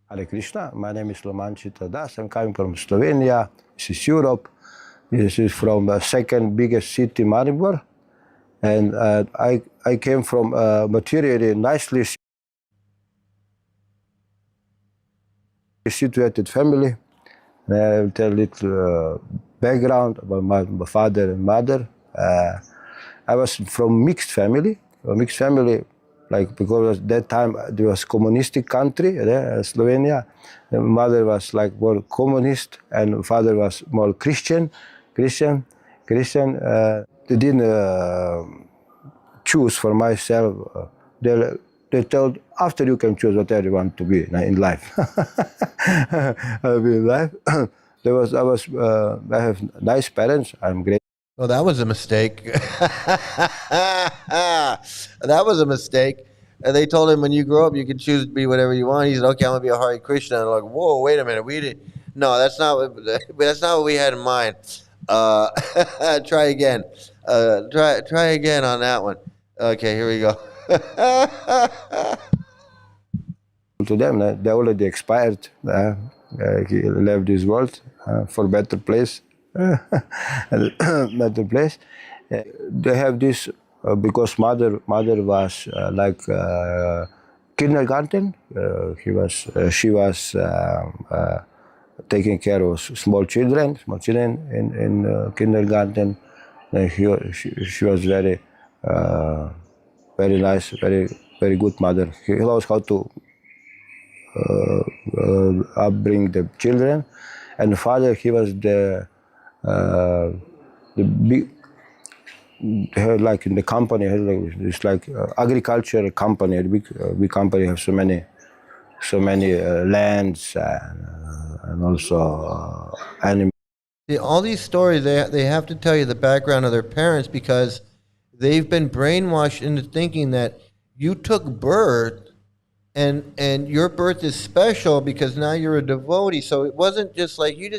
S13: Hare Krishna. My name is Lomanchita Das. I'm coming from Slovenia. This is Europe. This is from the second biggest city, Maribor. And I came from a materially nicely situated family. And I will tell a little background about my father and mother. I was from mixed family, like because at that time there was communistic country, Slovenia. The mother was like more communist and father was more Christian. They didn't choose for myself. They told after you can choose whatever you want to be in life. I'll be in life. I have nice parents. I'm great.
S1: Oh, that was a mistake. That was a mistake. And they told him when you grow up, you can choose to be whatever you want. He said, "Okay, I'm gonna be a Hare Krishna." And I'm like, whoa, wait a minute, we did. No, that's not what we had in mind. Try again. Try again on that one. Okay, here we go.
S13: To them, they already expired. He left this world for better place. Better place. They have this because mother was like kindergarten. She was taking care of small children in kindergarten. She was very nice, very good mother. He knows how to upbring the children, and the father, he was the big, like in the company, it's like agriculture company, a big company, have so many lands and also animals.
S1: All these stories, they have to tell you the background of their parents because they've been brainwashed into thinking that you took birth and your birth is special because now you're a devotee. So it wasn't just like you're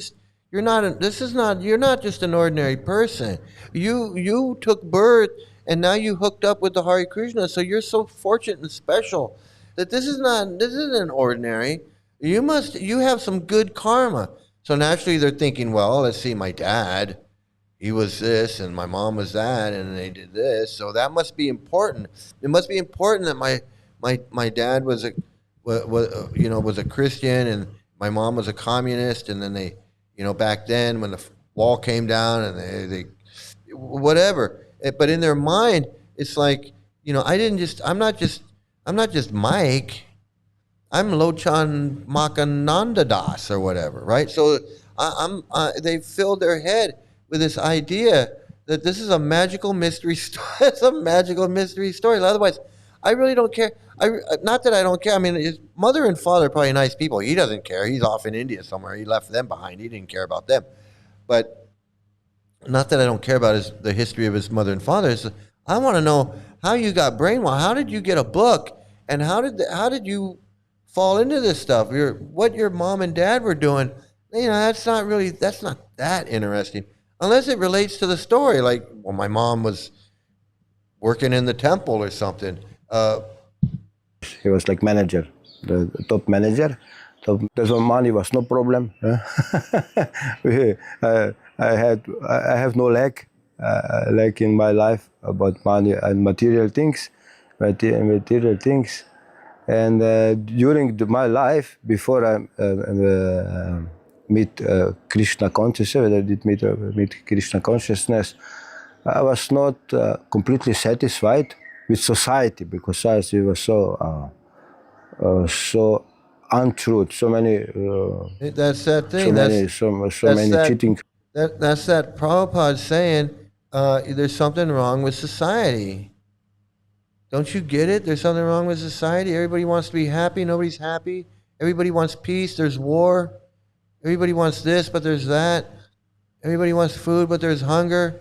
S1: not just an ordinary person. You took birth and now you hooked up with the Hare Krishna. So you're so fortunate and special that this isn't ordinary. You have some good karma. So naturally they're thinking, well, let's see, my dad, he was this and my mom was that and they did this. So that must be important. It must be important that my dad was a Christian and my mom was a communist, and then they, back then when the wall came down and they whatever. But in their mind, it's like, I'm not just Mike. I'm Lochan Makananda Das or whatever, right? So they filled their head with this idea that this is a magical mystery story. It's a magical mystery story. Otherwise, I really don't care. Not that I don't care. I mean, his mother and father are probably nice people. He doesn't care. He's off in India somewhere. He left them behind. He didn't care about them. But not that I don't care about the history of his mother and father. I want to know how you got brainwashed. How did you get a book? And how did you fall into this stuff? What your mom and dad were doing, that's not that interesting. Unless it relates to the story. Like, well, my mom was working in the temple or something.
S13: He was like manager, the top manager. There's no money was no problem. I have no lack in my life about money and material things. And during my life, before I meet Krishna consciousness, I did meet Krishna consciousness, I was not completely satisfied with society, because society was so untruth, so many.
S1: That's that thing.
S13: So many cheating.
S1: That's that Prabhupada saying there's something wrong with society. Don't you get it? There's something wrong with society. Everybody wants to be happy. Nobody's happy. Everybody wants peace. There's war. Everybody wants this, but there's that. Everybody wants food, but there's hunger.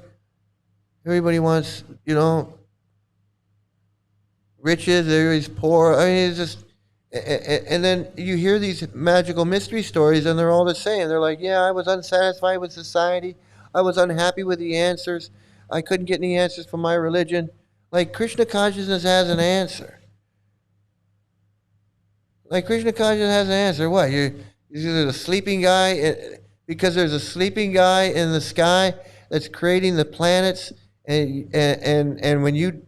S1: Everybody wants, riches. Everybody's poor. I mean, it's just, and then you hear these magical mystery stories, and they're all the same. They're like, yeah, I was unsatisfied with society. I was unhappy with the answers. I couldn't get any answers from my religion. Like, Krishna consciousness has an answer. Like, Krishna consciousness has an answer. What? You're a sleeping guy, because there's a sleeping guy in the sky that's creating the planets, and when you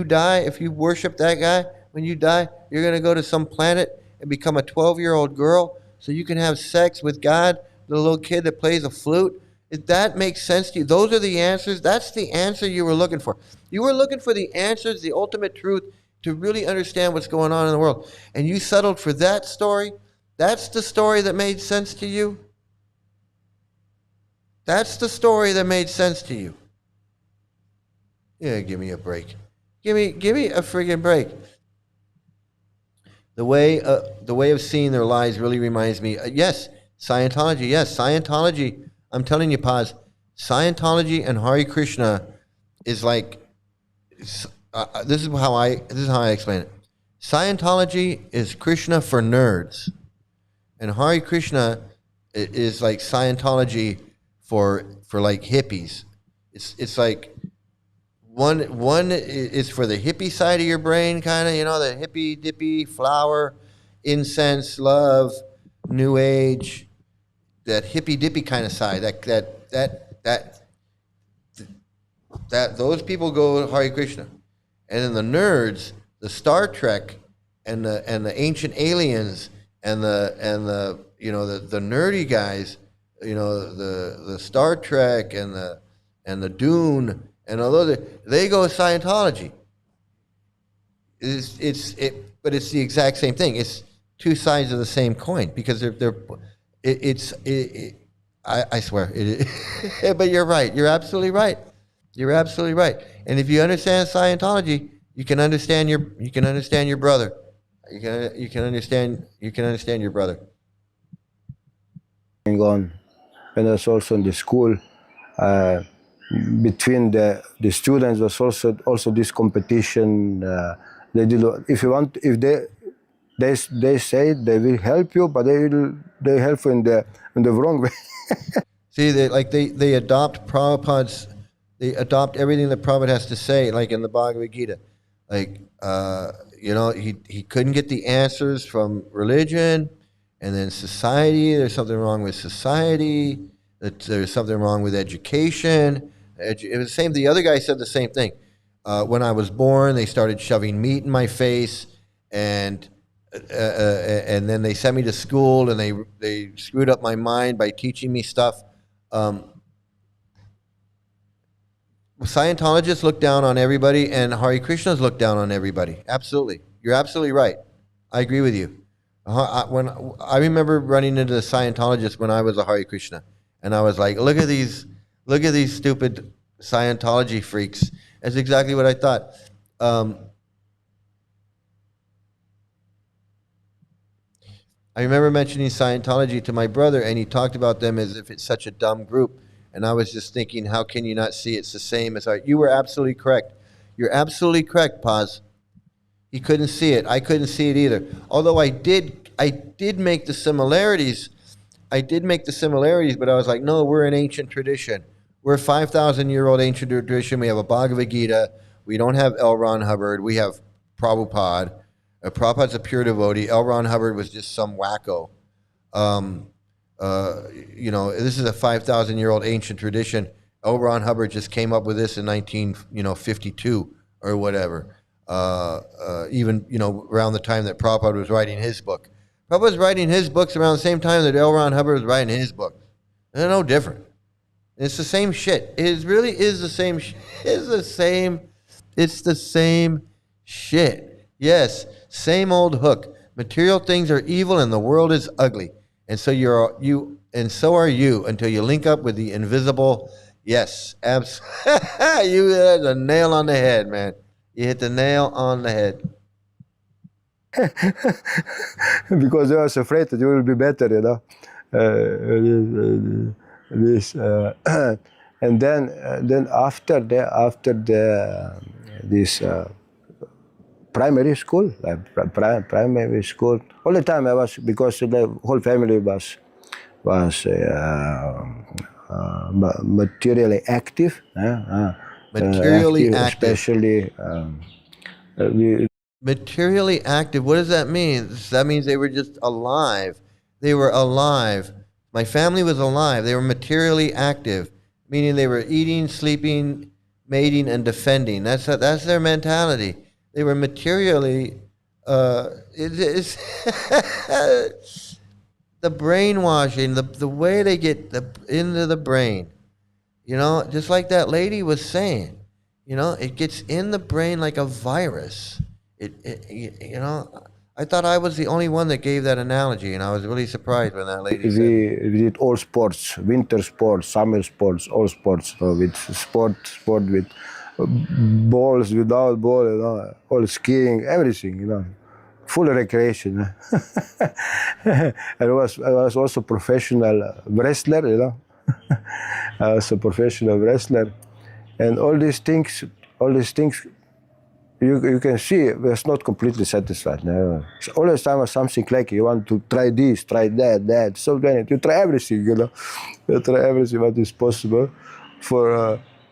S1: die, if you worship that guy, when you die, you're going to go to some planet and become a 12-year-old girl so you can have sex with God, the little kid that plays a flute. If that makes sense to you, those are the answers. That's the answer you were looking for. You were looking for the answers, the ultimate truth, to really understand what's going on in the world. And you settled for that story. That's the story that made sense to you. That's the story that made sense to you. Yeah, give me a break. Give me a friggin' break. The way of seeing their lives really reminds me. Yes, Scientology. Yes, Scientology. I'm telling you, Paz, Scientology and Hare Krishna is like. This is how I explain it. Scientology is Krishna for nerds, and Hare Krishna is like Scientology for like hippies. It's like one is for the hippie side of your brain, kind of, the hippy dippy flower, incense, love, new age, that hippy dippy kind of side. That those people go Hare Krishna, and then the nerds, the Star Trek, and the ancient aliens, and the nerdy guys, the Star Trek and the Dune. And although they go Scientology, but it's the exact same thing. It's two sides of the same coin because I swear but you're right. You're absolutely right. You're absolutely right. And if you understand Scientology, you can understand your brother. You can understand your brother.
S13: Going on, and that's also in the school. Between the students was also this competition. They did, if they say they will help you, but they help you in the wrong way.
S1: See, they adopt Prabhupada's. They adopt everything that Prabhupada has to say, like in the Bhagavad Gita. Like he couldn't get the answers from religion, and then society. There's something wrong with society. That there's something wrong with education. It was the same. The other guy said the same thing. When I was born, they started shoving meat in my face, and then they sent me to school, and they screwed up my mind by teaching me stuff. Scientologists look down on everybody, and Hare Krishnas look down on everybody. Absolutely, you're absolutely right. I agree with you. When I remember running into the Scientologists when I was a Hare Krishna, and I was like, look at these stupid Scientology freaks. That's exactly what I thought. I remember mentioning Scientology to my brother, and he talked about them as if it's such a dumb group. And I was just thinking, how can you not see it's the same as art? You were absolutely correct. You're absolutely correct, Paz. He couldn't see it. I couldn't see it either. Although I did make the similarities. But I was like, no, we're an ancient tradition. We're a 5,000-year-old ancient tradition. We have a Bhagavad Gita. We don't have L. Ron Hubbard. We have Prabhupada. Prabhupada's a pure devotee. L. Ron Hubbard was just some wacko. This is a 5,000-year-old ancient tradition. L. Ron Hubbard just came up with this in 1952 or whatever. Even around the time that Prabhupada was writing his book. Prabhupada was writing his books around the same time that L. Ron Hubbard was writing his book. They're no different. It's the same shit. It really is the same. It's the same shit. Yes, same old hook. Material things are evil and the world is ugly. And so so are you until you link up with the invisible. Yes, absolutely. You hit the nail on the head, man. You hit the nail on the head.
S13: Because I was afraid that you will be better, and then after this primary school, all the time I was, because the whole family was materially active.
S1: Materially active.
S13: Especially.
S1: Materially active. What does that mean? That means they were just alive. They were alive. My family was alive. They were materially active, meaning they were eating, sleeping, mating, and defending. That's their mentality. They were materially. It's the brainwashing, the way they get into the brain. Just like that lady was saying. It gets in the brain like a virus. I thought I was the only one that gave that analogy, and I was really surprised when that lady said it.
S13: We did all sports, winter sports, summer sports, all sports. So with sport with balls, without ball, all skiing, everything, full recreation. I was also professional wrestler, I was a professional wrestler, and all these things, you can see, was not completely satisfied. No. So all the time was something like you want to try this, try that. So then you try everything, You try everything what is possible.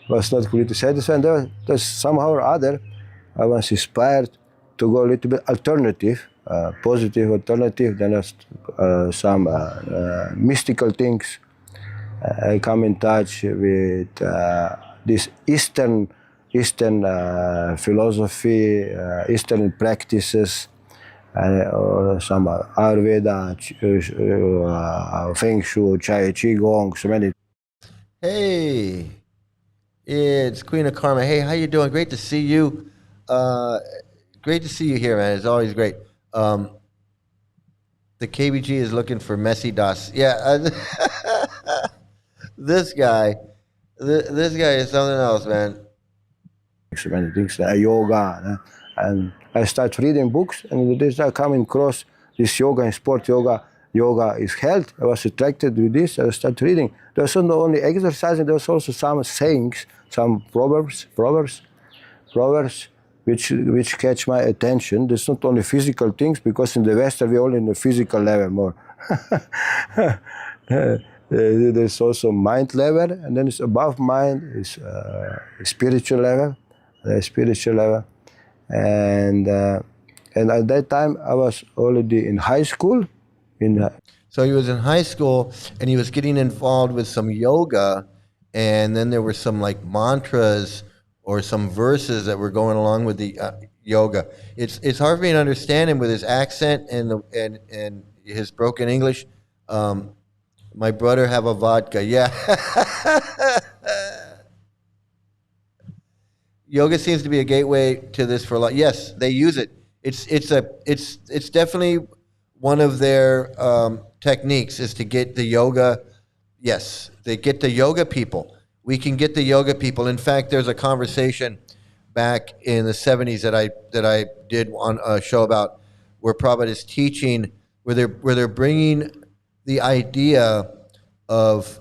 S13: Was not completely satisfied. There's somehow or other, I was inspired to go a little bit alternative, positive alternative. Then some mystical things. I come in touch with this Eastern philosophy, Eastern practices, some Ayurveda, Feng Shui, Qigong, so many.
S1: Hey, it's Queen of Karma. Hey, how you doing? Great to see you. Great to see you here, man. It's always great. The KBG is looking for Messi Das. Yeah, this guy is something else, man.
S13: So many things, yoga, and I start reading books, and this I come across this yoga and sport yoga. Yoga is health. I was attracted with this. I started reading. There was not only exercising, there was also some sayings, some proverbs, which catch my attention. There's not only physical things, because in the West we're all in the physical level more. There's also mind level, and then it's above mind is spiritual level, and at that time I was already in high school.
S1: So he was in high school, and he was getting involved with some yoga, and then there were some like mantras or some verses that were going along with the yoga. It's hard for me to understand him with his accent and his broken English. My brother have a vodka, yeah. Yoga seems to be a gateway to this for a lot. Yes, they use it. It's definitely one of their techniques is to get the yoga. Yes, they get the yoga people. We can get the yoga people. In fact, there's a conversation back in the 70s that I did on a show about where Prabhupada is teaching, where they're bringing the idea of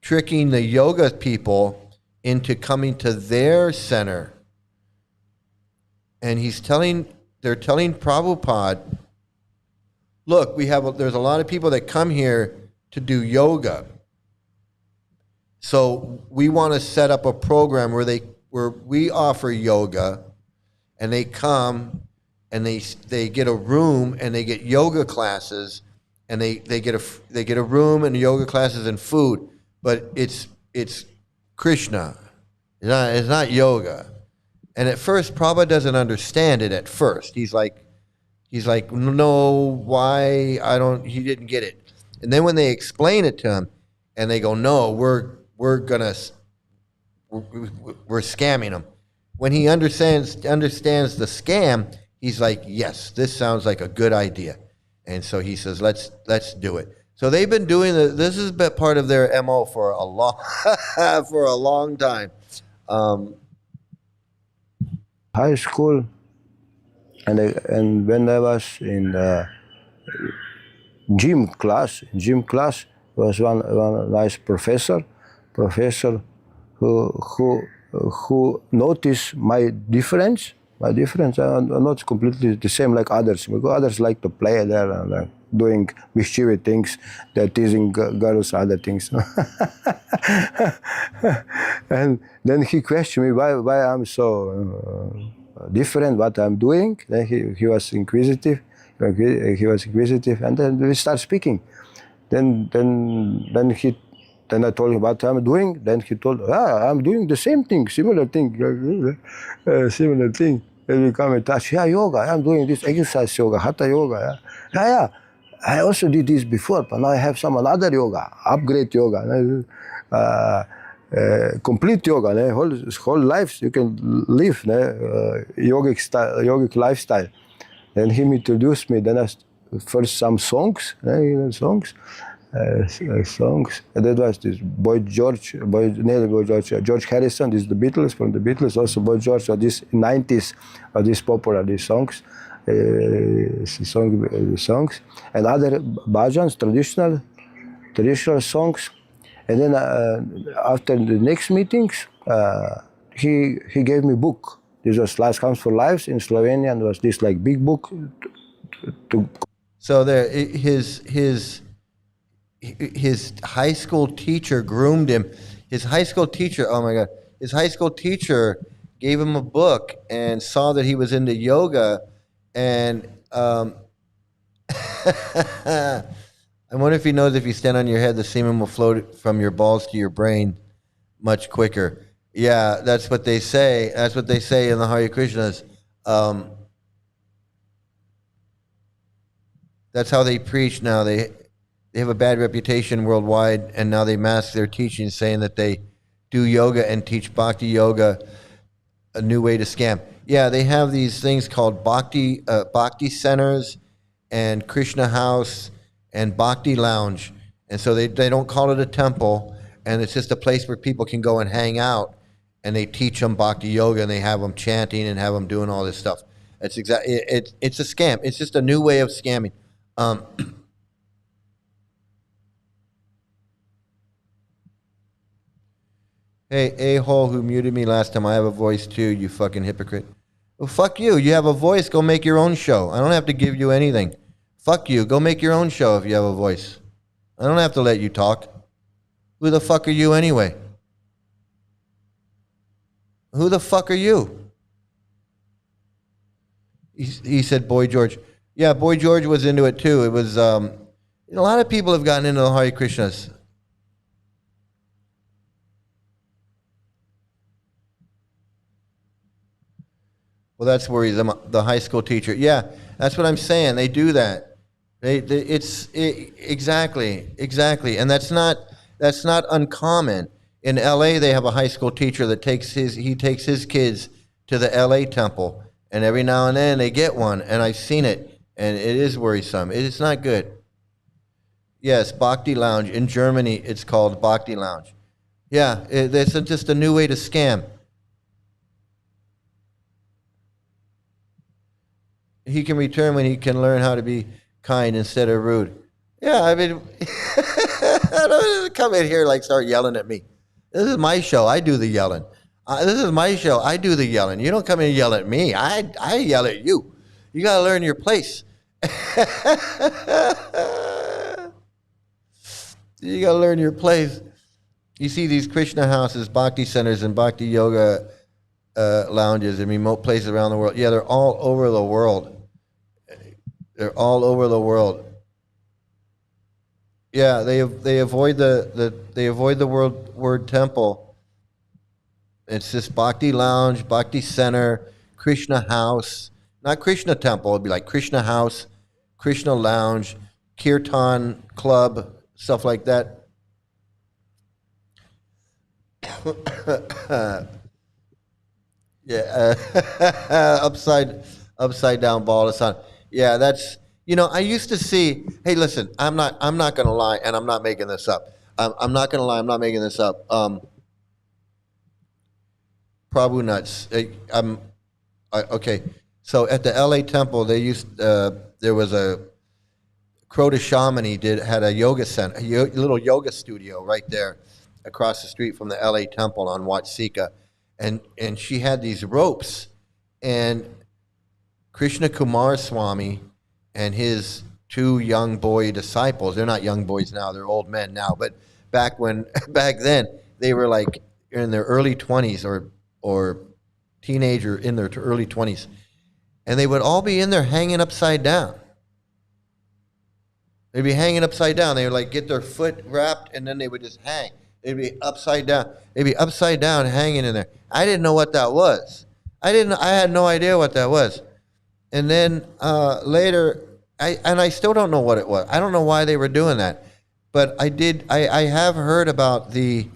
S1: tricking the yoga people into coming to their center. And they're telling Prabhupada, look, there's a lot of people that come here to do yoga. So we want to set up a program where we offer yoga, and they come and they get a room and they get yoga classes, and they get a room and yoga classes and food, but it's Krishna. It's not yoga. And at first, Prabhupada doesn't understand it at first. He's like, no, why? He didn't get it. And then when they explain it to him, and they go, no, we're scamming him. When he understands the scam, he's like, yes, this sounds like a good idea. And so he says, let's do it. So they've been doing this has been part of their MO for a long time.
S13: High school, and when I was in gym class was one nice professor who noticed my difference. I'm not completely the same like others, because others like to play there and doing mischievous things. They're teasing girls, other things. And then he questioned me why I'm so different, what I'm doing. Then he was inquisitive. And then we start speaking. Then I told him what I'm doing. Then he told, I'm doing the same thing, similar thing. Then we come in touch. Yeah, yoga. I'm doing this exercise yoga, hatha yoga. Yeah. I also did this before, but now I have some another yoga, upgrade yoga, complete yoga. Whole life you can live yogic lifestyle. Then he introduced me. Then first some songs, songs. And that was this George Harrison. This is the Beatles, from the Beatles. Also Boy George. So this 90s are these popular these songs, songs, and other bhajans, traditional songs. And then after the next meetings, he gave me book. This was Last Comes for Lives in Slovenia, and was this like big book.
S1: So there, his high school teacher groomed him. His high school teacher, oh my God, his high school teacher gave him a book and saw that he was into yoga, and I wonder if he knows if you stand on your head, the semen will float from your balls to your brain much quicker. Yeah, that's what they say. That's what they say in the Hare Krishnas. That's how they preach now. They have a bad reputation worldwide, and now they mask their teaching, saying that they do yoga and teach bhakti yoga, a new way to scam. Yeah, they have these things called bhakti centers and Krishna House and Bhakti Lounge. And so they don't call it a temple, and it's just a place where people can go and hang out, and they teach them bhakti yoga, and they have them chanting and have them doing all this stuff. It's it's a scam. It's just a new way of scamming. Hey, a-hole who muted me last time, I have a voice too, you fucking hypocrite. Well, fuck you. You have a voice, go make your own show. I don't have to give you anything. Fuck you. Go make your own show if you have a voice. I don't have to let you talk. Who the fuck are you anyway? Who the fuck are you? He said Boy George. Yeah, Boy George was into it too. It was, a lot of people have gotten into the Hare Krishnas. Well, that's where he's the high school teacher. Yeah, that's what I'm saying. They do that. Exactly, and that's not uncommon. In L.A., they have a high school teacher that takes his kids to the L.A. temple, and every now and then they get one, and I've seen it, and it is worrisome. It's not good. Yes, Bhakti Lounge in Germany. It's called Bhakti Lounge. Yeah, it's just a new way to scam. He can return when he can learn how to be kind instead of rude. Yeah, I mean, don't come in here like start yelling at me. This is my show. I do the yelling. This is my show. I do the yelling. You don't come in and yell at me. I yell at you. You got to learn your place. You got to learn your place. You see these Krishna houses, bhakti centers, and bhakti yoga lounges in remote places around the world. Yeah, they're all over the world. They're all over the world. Yeah, they avoid the word temple. It's just Bhakti Lounge, Bhakti Center, Krishna House, not Krishna Temple. It'd be like Krishna House, Krishna Lounge, Kirtan Club, stuff like that. Yeah, upside down ball of sun. Yeah, that's, I used to see, hey, listen, I'm not going to lie, and I'm not making this up. I'm not going to lie, I'm not making this up. Prabhu nuts. Okay, so at the LA temple, there was a Crota Shamani had a yoga center, a little yoga studio right there across the street from the LA temple on Watsika. And she had these ropes, and Krishna Kumar Swami and his two young boy disciples, they're not young boys now, they're old men now, but back then, they were like in their early 20s or teenager in their early 20s. And they would all be in there hanging upside down. They'd be hanging upside down. They would like get their foot wrapped, and then they would just hang. They'd be upside down. They'd be upside down hanging in there. I didn't know what that was. I had no idea what that was. And then later, I still don't know what it was. I don't know why they were doing that. But I have heard about the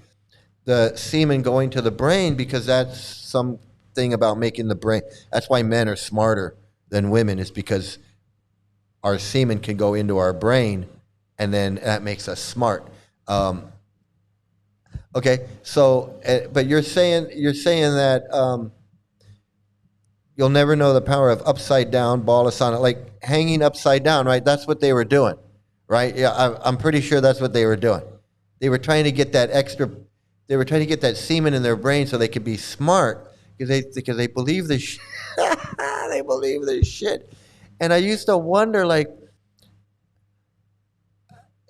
S1: semen going to the brain, because that's something about making the brain. That's why men are smarter than women, is because our semen can go into our brain and then that makes us smart. Okay, so but you're saying that you'll never know the power of upside down balasana, like hanging upside down, right? That's what they were doing, right? Yeah, I'm pretty sure that's what they were doing. They were trying to get that they were trying to get that semen in their brain so they could be smart because they believe this they believe this shit. And I used to wonder, like,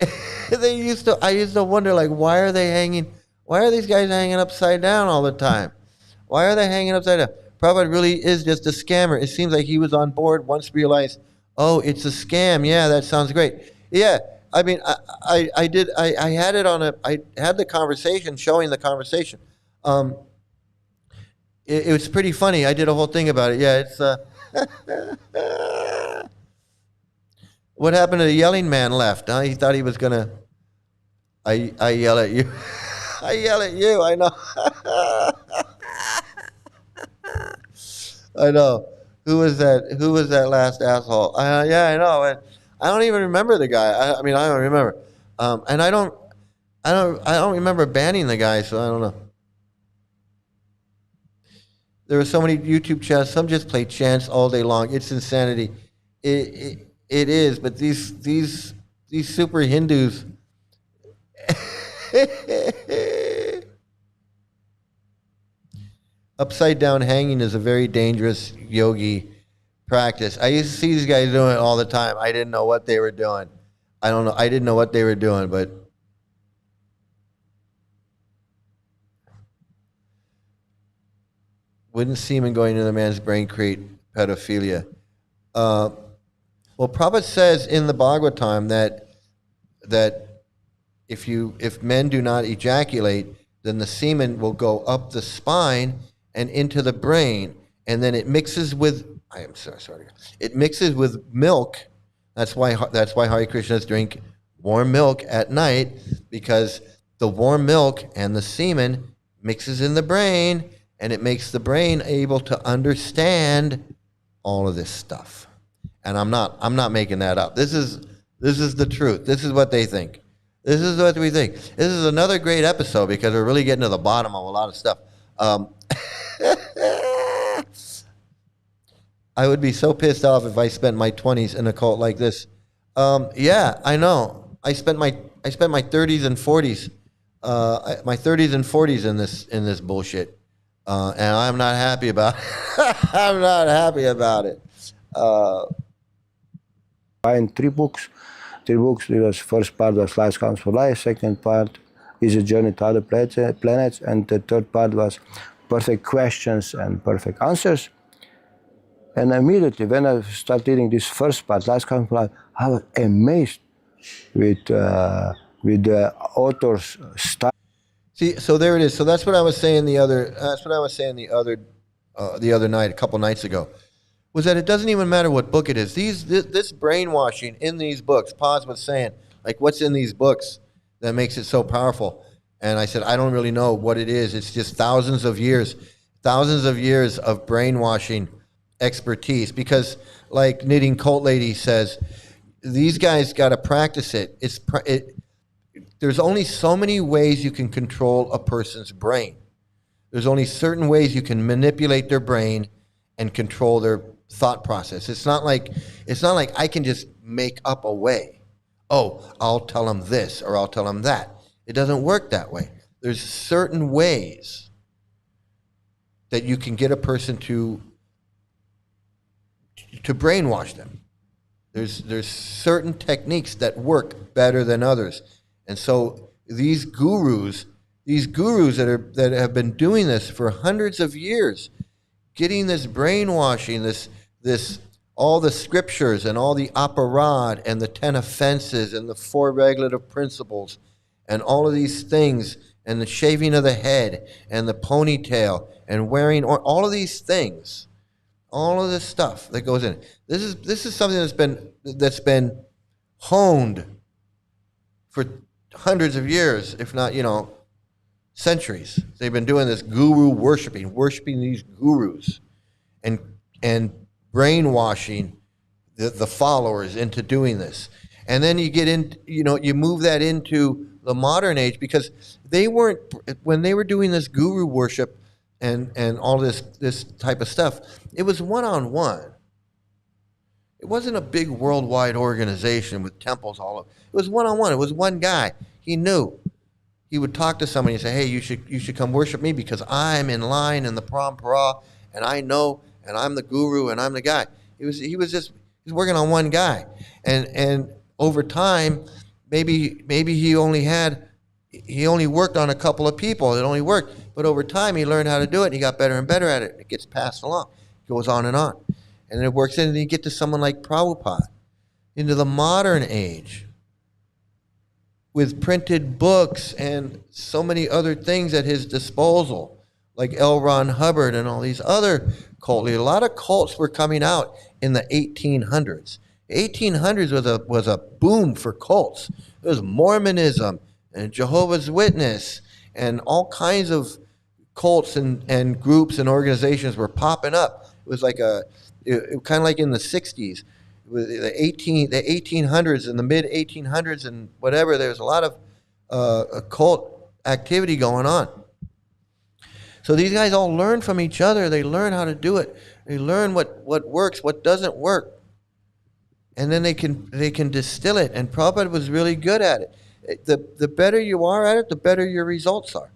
S1: I used to wonder, like, why are these guys hanging upside down all the time? Why are they hanging upside down? Prabhupada really is just a scammer. It seems like he was on board, once realized, oh, it's a scam. Yeah, that sounds great. Yeah, I mean, I had the conversation, showing the conversation. It was pretty funny. I did a whole thing about it. Yeah, it's what happened to the yelling man left? Huh? He thought he was gonna. I yell at you. I yell at you. I know. I know. Who was that? Who was that last asshole? Yeah, I know. I don't even remember the guy. I mean, I don't remember. And I don't remember banning the guy, so I don't know. There were so many YouTube chants. Some just play chants all day long. It's insanity. It is. But these super Hindus. Upside down hanging is a very dangerous yogi practice. I used to see these guys doing it all the time. I didn't know what they were doing. I don't know. I didn't know what they were doing, but wouldn't semen going into the man's brain create pedophilia? Well, Prabhupada says in the Bhagavatam that if men do not ejaculate, then the semen will go up the spine and into the brain, and then it mixes with. I am so sorry. It mixes with milk. That's why Hare Krishnas drink warm milk at night, because the warm milk and the semen mixes in the brain, and it makes the brain able to understand all of this stuff. And I'm not making that up. This is the truth. This is what they think. This is what we think. This is another great episode because we're really getting to the bottom of a lot of stuff. I would be so pissed off if I spent my 20s in a cult like this. Yeah, I know. I spent my 30s and 40s, my 30s and 40s in this bullshit, and I'm not happy about it. I'm not happy about it.
S13: In three books. The first part was Life Comes for Life. Second part is a journey to other planets, and the third part was perfect questions and perfect answers. And immediately, when I started reading this first part, Life Comes for Life, I was amazed with the author's style.
S1: See, so there it is. So that's what I was saying the other. The other night, a couple nights ago, was that it doesn't even matter what book it is. This brainwashing in these books. Paz was saying, like, what's in these books that makes it so powerful? And I said, I don't really know what it is. It's just thousands of years of brainwashing expertise. Because, like Knitting Cult Lady says, these guys got to practice it. There's only so many ways you can control a person's brain. There's only certain ways you can manipulate their brain and control their thought process. It's not like I can just make up a way. Oh, I'll tell them this or I'll tell them that. It doesn't work that way. There's certain ways that you can get a person to brainwash them. There's certain techniques that work better than others. And so these gurus that have been doing this for hundreds of years, getting this brainwashing, this all the scriptures and all the aparad and the 10 offenses and the 4 regulative principles and all of these things and the shaving of the head and the ponytail and wearing all of these things, all of this stuff that goes in. This is something that's been honed for hundreds of years, if not, centuries. They've been doing this guru worshiping these gurus and brainwashing the followers into doing this. And then you get in, you move that into the modern age, because they weren't, when they were doing this guru worship and all this type of stuff, it was one-on-one. It wasn't a big worldwide organization with temples all over. It was one-on-one. It was one guy. He knew. He would talk to somebody and say, hey, you should come worship me because I'm in line in the parampara, and I know, and I'm the guru, and I'm the guy. He's working on one guy. And over time, maybe he only worked on a couple of people. It only worked. But over time, he learned how to do it, and he got better and better at it. It gets passed along. It goes on. And it works in, and you get to someone like Prabhupada, into the modern age, with printed books and so many other things at his disposal, like L. Ron Hubbard and all these other cult leaders. A lot of cults were coming out in the 1800s. 1800s was a boom for cults. There was Mormonism and Jehovah's Witness, and all kinds of cults and groups and organizations were popping up. It was like kind of like in the 60s. The 1800s and the mid 1800s and whatever, there was a lot of occult activity going on. So these guys all learn from each other. They learn how to do it. They learn what works, what doesn't work, and then they can distill it. And Prabhupada was really good at it. The better you are at it, the better your results are.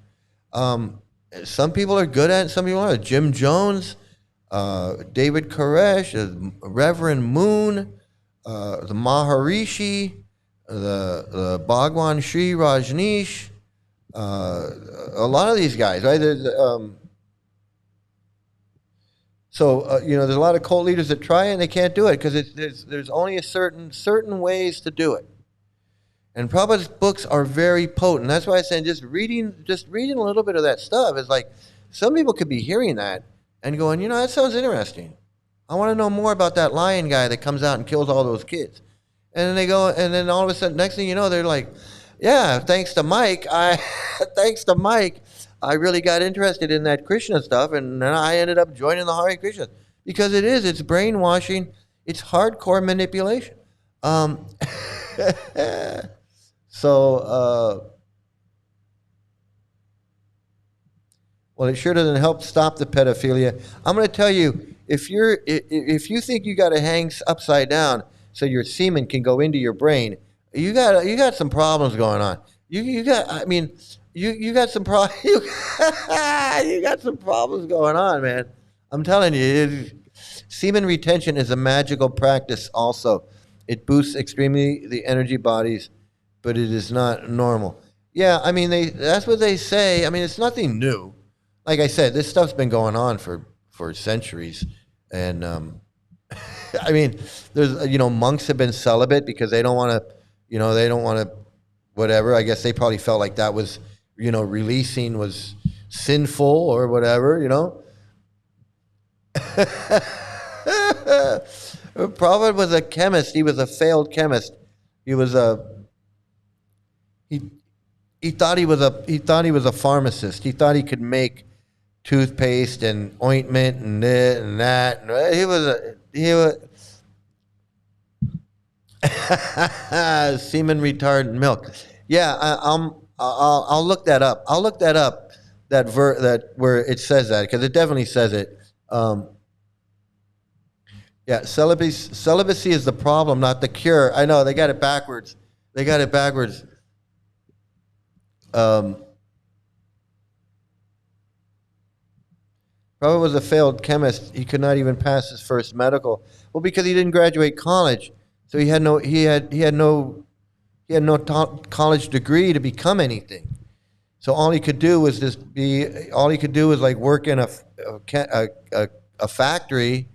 S1: Some people are good at it. Some people aren't. Jim Jones. David Koresh, Reverend Moon, the Maharishi, the Bhagwan Sri Rajneesh, a lot of these guys, right? There's a lot of cult leaders that try it and they can't do it because there's only a certain ways to do it. And Prabhupada's books are very potent. That's why I said just reading a little bit of that stuff is like, some people could be hearing that and going, that sounds interesting. I want to know more about that lion guy that comes out and kills all those kids. And then they go, and then all of a sudden, next thing you know, they're like, yeah, thanks to Mike, I really got interested in that Krishna stuff, and then I ended up joining the Hare Krishna. Because it's brainwashing, it's hardcore manipulation. Well, it sure doesn't help stop the pedophilia. I'm going to tell you, if you think you got to hang upside down so your semen can go into your brain, you got some problems going on. You got some you got some problems going on, man. I'm telling you, semen retention is a magical practice. Also, it boosts extremely the energy bodies, but it is not normal. Yeah, that's what they say. It's nothing new. Like I said, this stuff's been going on for centuries, and there's monks have been celibate because they don't want to, whatever. I guess they probably felt like that was releasing was sinful or whatever. Prabhupada was a chemist. He was a failed chemist. He was he thought he was a pharmacist. He thought he could make toothpaste and ointment and this and that. He was semen retardant milk. Yeah, I'll look that up. I'll look that up. That where it says that, because it definitely says it. Yeah, celibacy is the problem, not the cure. I know they got it backwards. Prabhupada was a failed chemist. He could not even pass his first medical. Well, because he didn't graduate college, so he had no college degree to become anything. So all he could do was like work in a factory,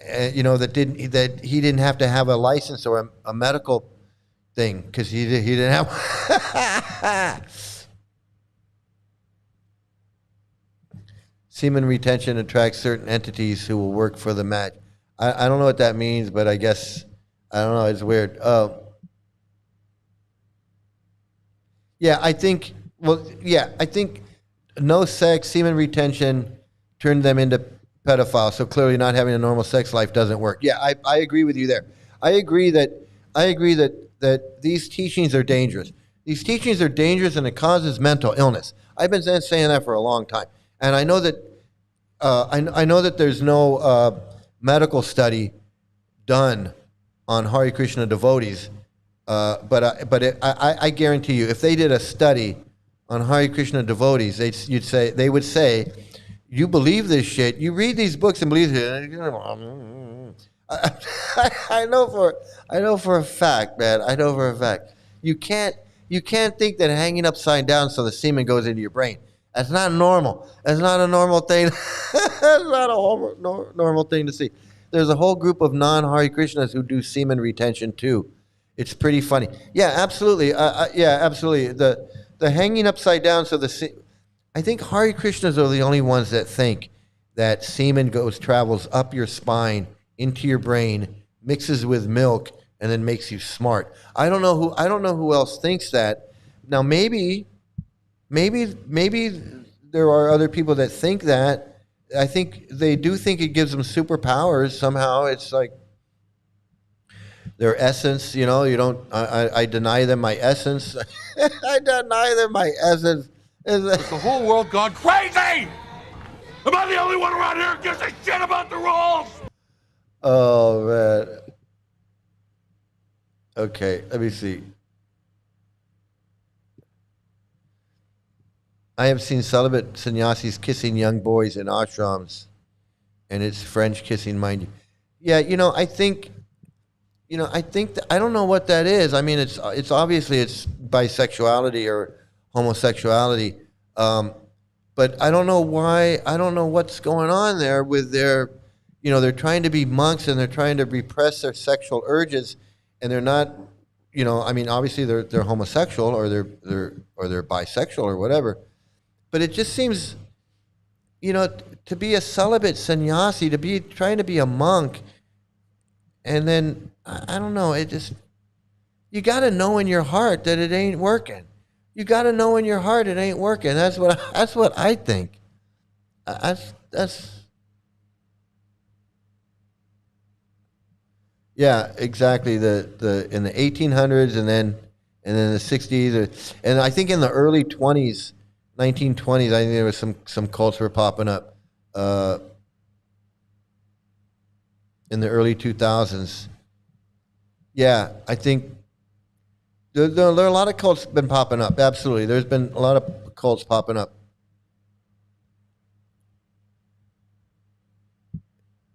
S1: that he didn't have to have a license or a medical thing, because he didn't have. Semen retention attracts certain entities who will work for the match. I don't know what that means, but I guess, I don't know, it's weird. I think no sex, semen retention turned them into pedophiles. So clearly not having a normal sex life doesn't work. Yeah, I agree with you there. I agree that that these teachings are dangerous. These teachings are dangerous and it causes mental illness. I've been saying that for a long time. And I know that I know that there's no medical study done on Hare Krishna devotees, but I guarantee you, if they did a study on Hare Krishna devotees, they would say, you believe this shit, you read these books and believe it. I know for a fact, man. I know for a fact. You can't think that hanging upside down so the semen goes into your brain. That's not normal. That's not a normal thing. That's not a normal thing to see. There's a whole group of non-Hare Krishnas who do semen retention too. It's pretty funny. Yeah, absolutely. Yeah, absolutely. The hanging upside down so I think Hare Krishnas are the only ones that think that semen travels up your spine into your brain, mixes with milk, and then makes you smart. I don't know who else thinks that. Now maybe there are other people that think that. I think they do think it gives them superpowers somehow. It's like their essence, you don't, I deny them my essence. I deny them my essence.
S8: Has the whole world gone crazy? Am I the only one around here who gives a shit about the rules?
S1: Oh, man. Okay, let me see. I have seen celibate sannyasis kissing young boys in ashrams, and it's French kissing, mind you. Yeah, I think that, I don't know what that is. I mean, it's obviously it's bisexuality or homosexuality, but I don't know why. I don't know what's going on there with their, they're trying to be monks and they're trying to repress their sexual urges, and they're not, I mean, obviously they're homosexual or they're bisexual or whatever, but it just seems, to be a celibate sannyasi, to be trying to be a monk, and then I don't know, you got to know in your heart that it ain't working. You got to know in your heart it ain't working. That's what I think. Yeah, exactly. The in the 1800s and then the 60s, and I think in the early 1920s, I think there was some cults were popping up in the early 2000s. Yeah, I think there are a lot of cults been popping up. Absolutely, there's been a lot of cults popping up.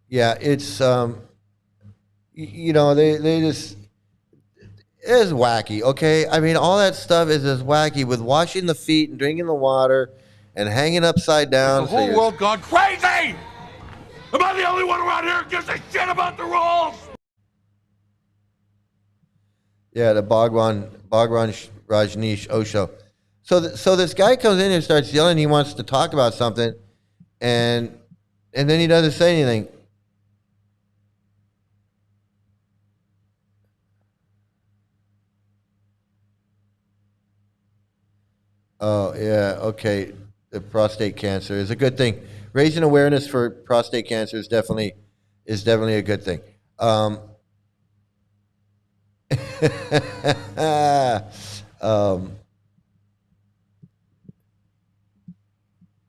S1: Yeah, it's they just, it's wacky. Okay, I mean, all that stuff is just wacky, with washing the feet and drinking the water and hanging upside down.
S8: Has the whole world gone crazy? Am I the only one around here who gives a shit about the rules?
S1: Yeah, the Bhagwan Rajneesh Osho. So this guy comes in and starts yelling. He wants to talk about something, and then he doesn't say anything. Oh yeah, okay. The prostate cancer is a good thing. Raising awareness for prostate cancer is definitely a good thing.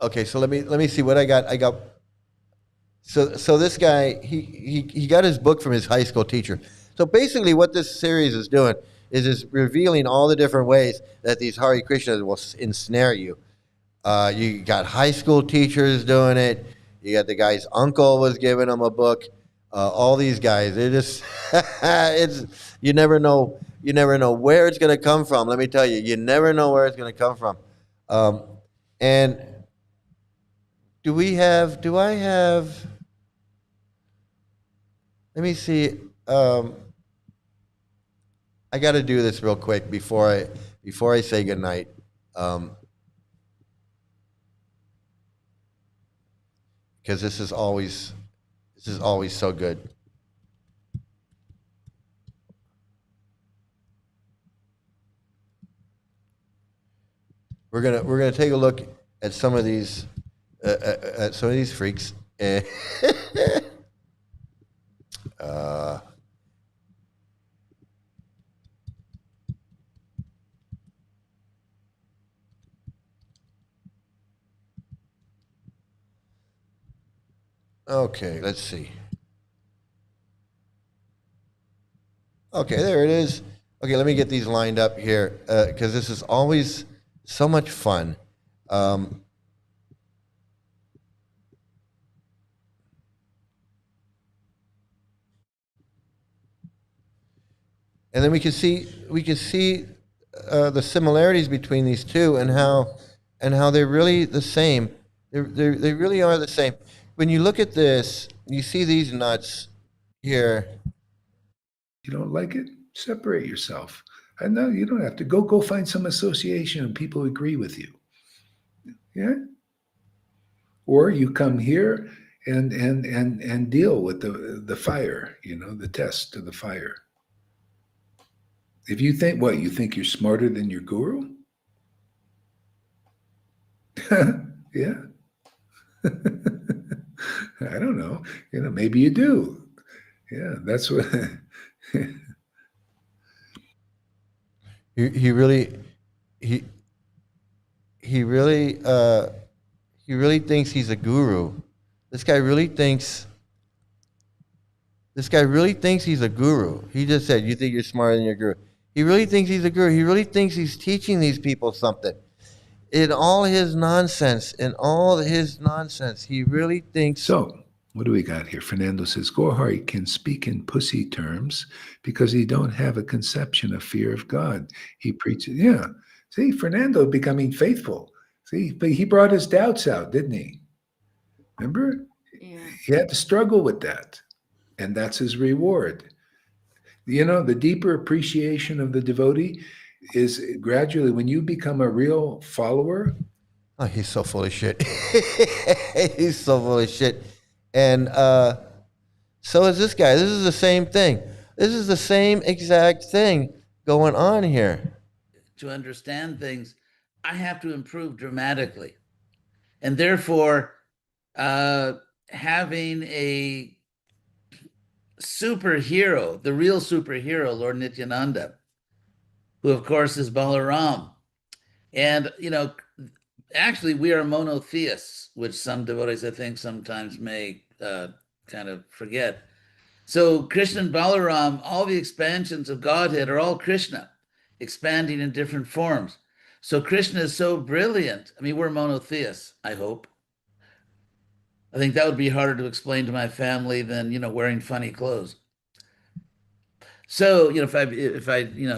S1: Okay, so let me see what I got. So this guy, he got his book from his high school teacher. So basically, what this series is doing is revealing all the different ways that these Hare Krishnas will ensnare you. You got high school teachers doing it. You got the guy's uncle was giving him a book. All these guys, it just you never know where it's going to come from. Let me tell you, you never know where it's going to come from. And do I have? Let me see. I got to do this real quick before I say goodnight. Because this is always so good. We're gonna take a look at some of these freaks. Okay, let's see. Okay, there it is. Okay, let me get these lined up here because this is always so much fun. And then we can see the similarities between these two and how they're really the same. They really are the same. When you look at this, you see these nuts here.
S14: You don't like it? Separate yourself. I know you don't have to go find some association of people who agree with you. Yeah. Or you come here and deal with the fire, the test of the fire. If you think you think you're smarter than your guru? Yeah. I don't know. Maybe you do. Yeah, that's what
S1: he really thinks he's a guru. This guy really thinks he's a guru. He just said, "You think you're smarter than your guru." He really thinks he's a guru. He really thinks he's teaching these people something. In all his nonsense, he really thinks.
S14: So, what do we got here? Fernando says, Gohari can speak in pussy terms because he don't have a conception of fear of God. He preaches, yeah. See, Fernando becoming faithful. See, but he brought his doubts out, didn't he? Remember? Yeah. He had to struggle with that. And that's his reward. The deeper appreciation of the devotee is gradually when you become a real follower.
S1: Oh, he's so full of shit. He's so full of shit. And so is this guy. This is the same thing. This is the same exact thing going on here.
S15: To understand things, I have to improve dramatically. And therefore, having a superhero, the real superhero, Lord Nityananda, who of course is Balaram. And, actually we are monotheists, which some devotees, I think, sometimes may kind of forget. So Krishna and Balaram, all the expansions of Godhead are all Krishna, expanding in different forms. So Krishna is so brilliant. I mean, we're monotheists, I hope. I think that would be harder to explain to my family than, wearing funny clothes. So, if I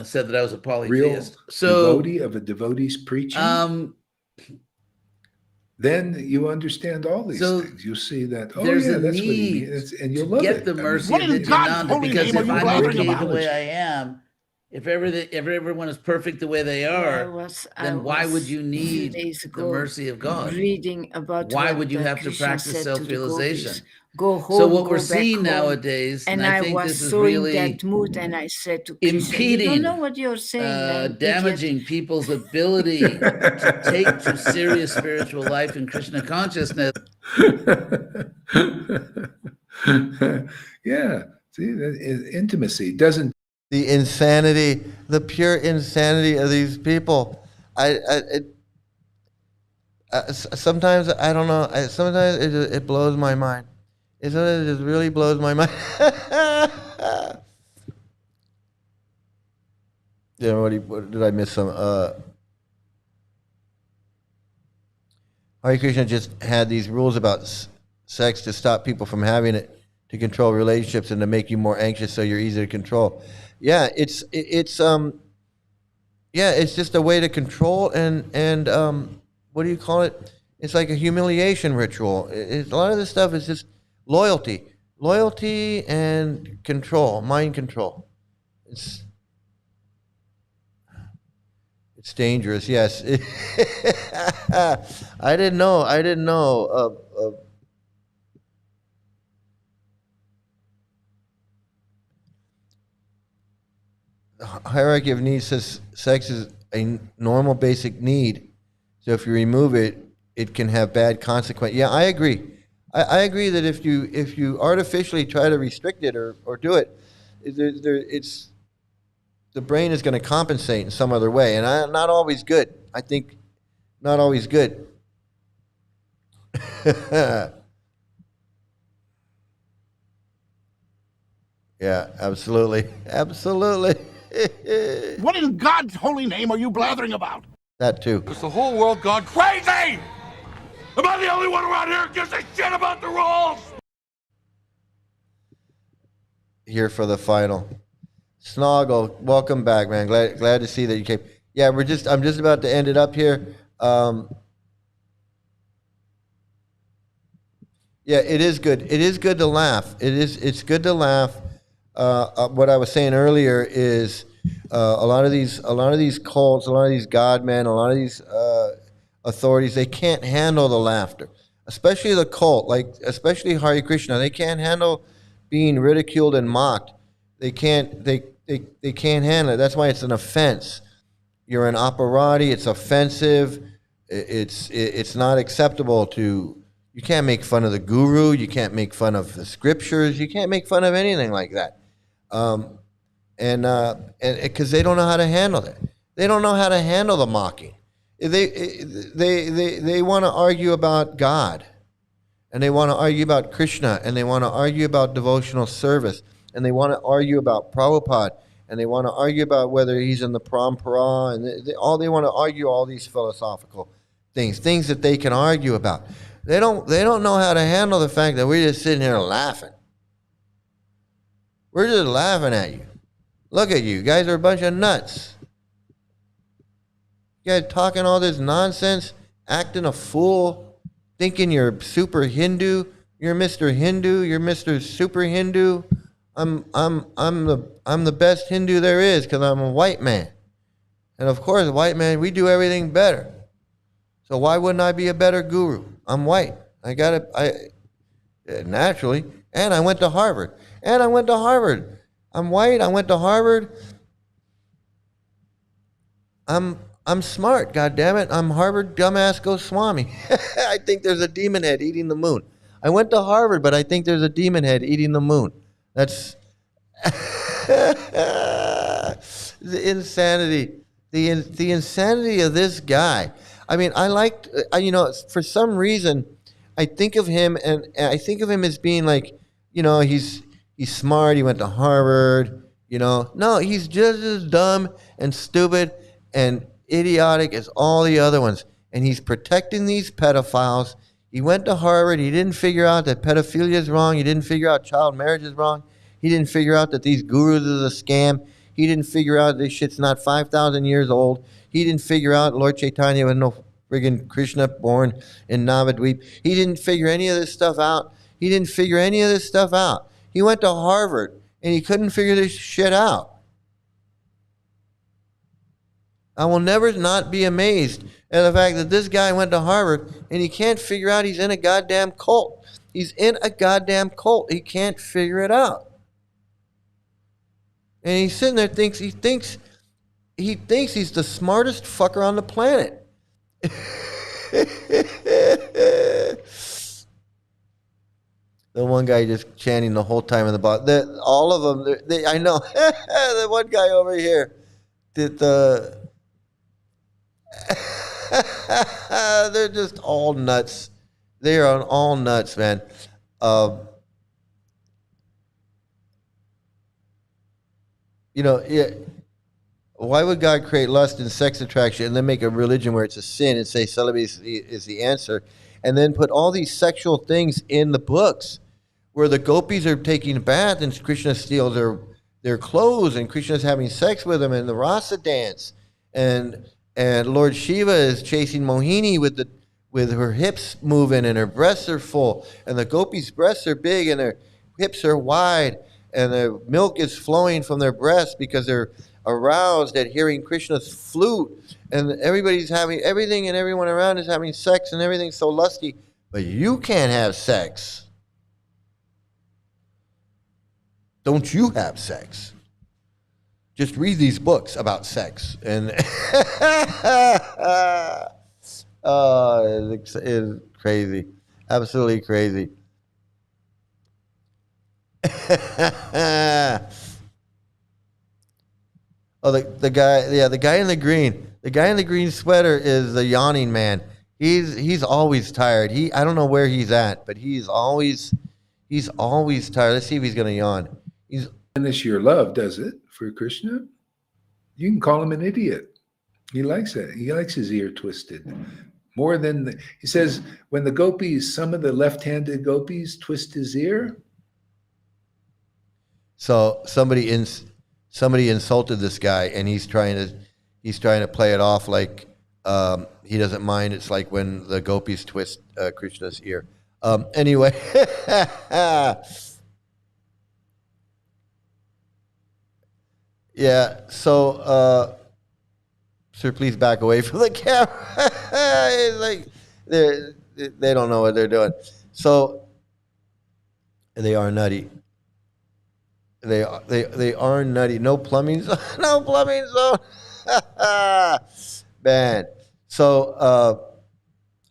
S15: said that I was a polytheist.
S14: Real devotee of a devotee's preaching, then you understand all these things. You see that,
S15: there's a
S14: that's
S15: need
S14: what he means, and you'll love
S15: get
S14: it.
S15: the mercy of Nityananda, because if I'm okay the way I am, if everyone is perfect the way they are, then why would you need the mercy of God?
S16: Reading about
S15: why would you have
S16: Krishna
S15: to practice self-realization?
S16: Go home,
S15: so what we're
S16: go
S15: seeing
S16: back home.
S15: nowadays,
S16: And
S15: I
S16: I
S15: think
S16: was
S15: this is
S16: so
S15: really
S16: in that mood, and I said to Krishna,
S15: impeding,
S16: you don't know what you're saying,
S15: damaging people's ability to take to serious spiritual life and Krishna consciousness.
S14: Yeah, see, intimacy doesn't.
S1: The insanity, the pure insanity of these people. Sometimes I don't know. Sometimes it blows my mind. It just really blows my mind. Yeah, what did I miss some? Hare Krishna just had these rules about sex to stop people from having it, to control relationships and to make you more anxious so you're easy to control. Yeah, it's just a way to control and what do you call it? It's like a humiliation ritual. A lot of this stuff is just loyalty and control, mind control. It's dangerous. Yes. I didn't know. The hierarchy of needs says sex is a normal basic need. So if you remove it, it can have bad consequences. Yeah, I agree. I agree that if you artificially try to restrict it or do it, it's the brain is going to compensate in some other way, and not always good. I think not always good. Yeah, absolutely. Absolutely.
S8: What in God's holy name are you blathering about?
S1: That too.
S8: Is the whole world gone crazy? Am I the only one around here who gives a shit about the rules?
S1: Here for the final. Snoggle, welcome back, man. Glad to see that you came. Yeah, I'm just about to end it up here. Yeah, it is good. It is good to laugh. It's good to laugh. What I was saying earlier is a lot of these cults, a lot of these God men, a lot of these authorities, they can't handle the laughter, especially the cult, especially Hare Krishna. They can't handle being ridiculed and mocked. They can't handle it. That's why it's an offense. You're an operati. It's offensive. It's not acceptable to. You can't make fun of the guru. You can't make fun of the scriptures. You can't make fun of anything like that. And because they don't know how to handle that. They don't know how to handle the mocking. They want to argue about God, and they want to argue about Krishna, and they want to argue about devotional service, and they want to argue about Prabhupada, and they want to argue about whether he's in the parampara, and they want to argue all these philosophical things that they can argue about. They don't know how to handle the fact that we're just sitting here laughing. We're just laughing at you. Look at you. You guys are a bunch of nuts. You guys talking all this nonsense, acting a fool, thinking you're super Hindu. You're Mr. Hindu. You're Mr. Super Hindu. I'm the best Hindu there is because I'm a white man. And of course, white man, we do everything better. So why wouldn't I be a better guru? I'm white. Naturally. And I went to Harvard. I'm white. I went to Harvard. I'm smart, goddammit. I'm Harvard dumbass go Swami. I think there's a demon head eating the moon. I went to Harvard, but I think there's a demon head eating the moon. That's the insanity. The insanity of this guy. I mean, for some reason, I think of him and I think of him as being like, he's smart. He went to Harvard. No, he's just as dumb and stupid and idiotic as all the other ones. And he's protecting these pedophiles. He went to Harvard. He didn't figure out that pedophilia is wrong. He didn't figure out child marriage is wrong. He didn't figure out that these gurus is a scam. He didn't figure out this shit's not 5,000 years old. He didn't figure out Lord Chaitanya was no friggin' Krishna born in Navadvip. He didn't figure any of this stuff out. He went to Harvard, and he couldn't figure this shit out. I will never not be amazed at the fact that this guy went to Harvard, and he can't figure out he's in a goddamn cult. He's in a goddamn cult. He can't figure it out. And he's sitting there, he thinks he's the smartest fucker on the planet. The one guy just chanting the whole time in the bottom. All of them, I know. The one guy over here did they're just all nuts. They are all nuts, man. Why would God create lust and sex attraction and then make a religion where it's a sin and say celibacy is the answer, and then put all these sexual things in the books where the gopis are taking a bath and Krishna steals their clothes and Krishna's having sex with them and the rasa dance and Lord Shiva is chasing Mohini with her hips moving and her breasts are full and the gopis' breasts are big and their hips are wide and the milk is flowing from their breasts because they're aroused at hearing Krishna's flute, and everybody's having everything and everyone around is having sex and everything's so lusty, but you can't have sex. Don't you have sex? Just read these books about sex and it's crazy, absolutely crazy. Oh, the guy in the green sweater is the yawning man. He's always tired. I don't know where he's at, but he's always tired. Let's see if he's gonna yawn.
S14: your love, does it, for Krishna? You can call him an idiot. He likes it. He likes his ear twisted. More than, he says, when the gopis, some of the left-handed gopis twist his ear.
S1: So somebody insulted this guy, and he's trying to play it off like he doesn't mind. It's like when the gopis twist Krishna's ear. Anyway, yeah. So, sir, please back away from the camera. It's like they don't know what they're doing. So they are nutty. They are nutty. No plumbing zone. No plumbing zone. Man. So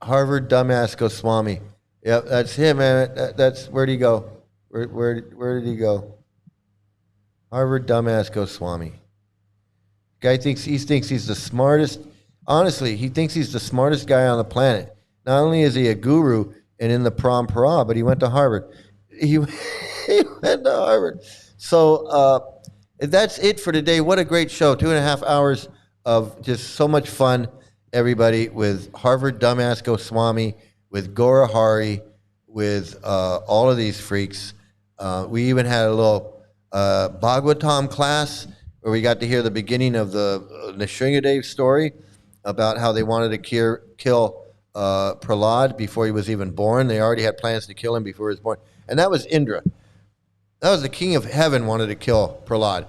S1: Harvard dumbass Goswami. Yep, that's him, man. That's where'd he go? Where did he go? Harvard dumbass Goswami. Guy thinks he's the smartest. Honestly, he thinks he's the smartest guy on the planet. Not only is he a guru and in the parampara, but he went to Harvard. He went to Harvard. So that's it for today. What a great show. 2.5 hours of just so much fun, everybody, with Harvard dumbass Goswami, with Gora Hari, with all of these freaks. We even had a little Bhagavatam class where we got to hear the beginning of the Nrsimhadev story about how they wanted to kill Prahlad before he was even born. They already had plans to kill him before he was born. And that was Indra. That was the king of heaven wanted to kill Prahlad.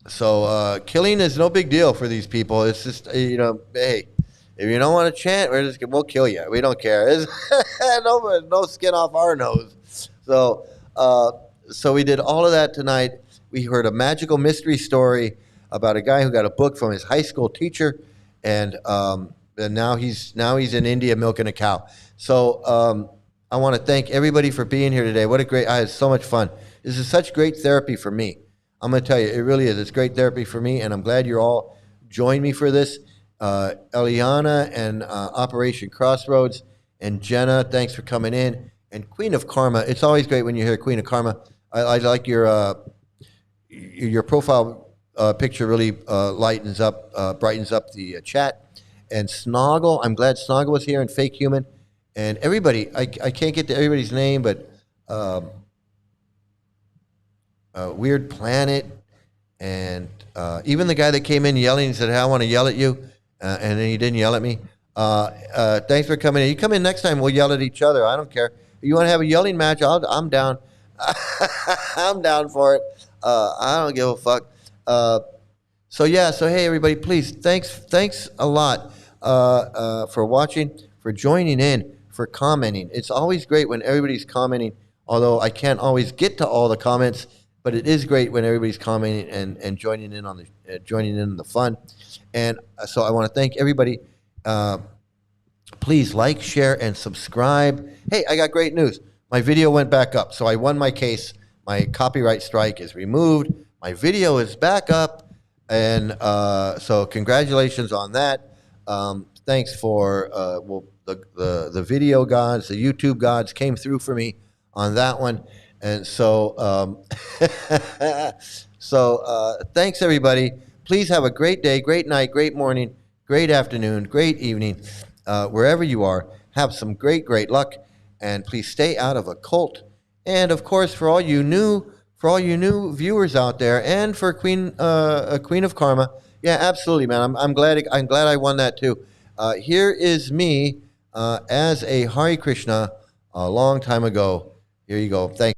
S1: So killing is no big deal for these people. It's just, hey, if you don't want to chant, we'll kill you. We don't care. No skin off our nose. So we did all of that tonight. We heard a magical mystery story about a guy who got a book from his high school teacher, and now he's in India milking a cow. So I want to thank everybody for being here today. I had so much fun. This is such great therapy for me. I'm going to tell you, it really is. It's great therapy for me, and I'm glad you're all joined me for this. Eliana and Operation Crossroads and Jenna, thanks for coming in. And Queen of Karma, it's always great when you hear Queen of Karma. I like your profile picture really brightens up the chat. And Snoggle, I'm glad Snoggle was here, and Fake Human. And everybody, I can't get to everybody's name, but Weird Planet, and even the guy that came in yelling and said, hey, I want to yell at you, and then he didn't yell at me. Thanks for coming in. You come in next time, we'll yell at each other. I don't care. If you want to have a yelling match, I'm down. I'm down for it. I don't give a fuck. So hey, everybody, please, thanks a lot for watching, for joining in, for commenting. It's always great when everybody's commenting, although I can't always get to all the comments, but it is great when everybody's commenting and joining in on the fun. And so I want to thank everybody. Please like, share, and subscribe. Hey, I got great news. My video went back up, so I won my case. My copyright strike is removed. My video is back up, and so congratulations on that. Thanks for the video gods, the YouTube gods came through for me on that one, and so thanks everybody. Please have a great day, great night, great morning, great afternoon, great evening, wherever you are. Have some great luck, and please stay out of a cult. And of course, for all you new viewers out there, and for Queen of Karma, yeah, absolutely, man. I'm glad I won that too. Here is me as a Hare Krishna a long time ago. Here you go. Thanks.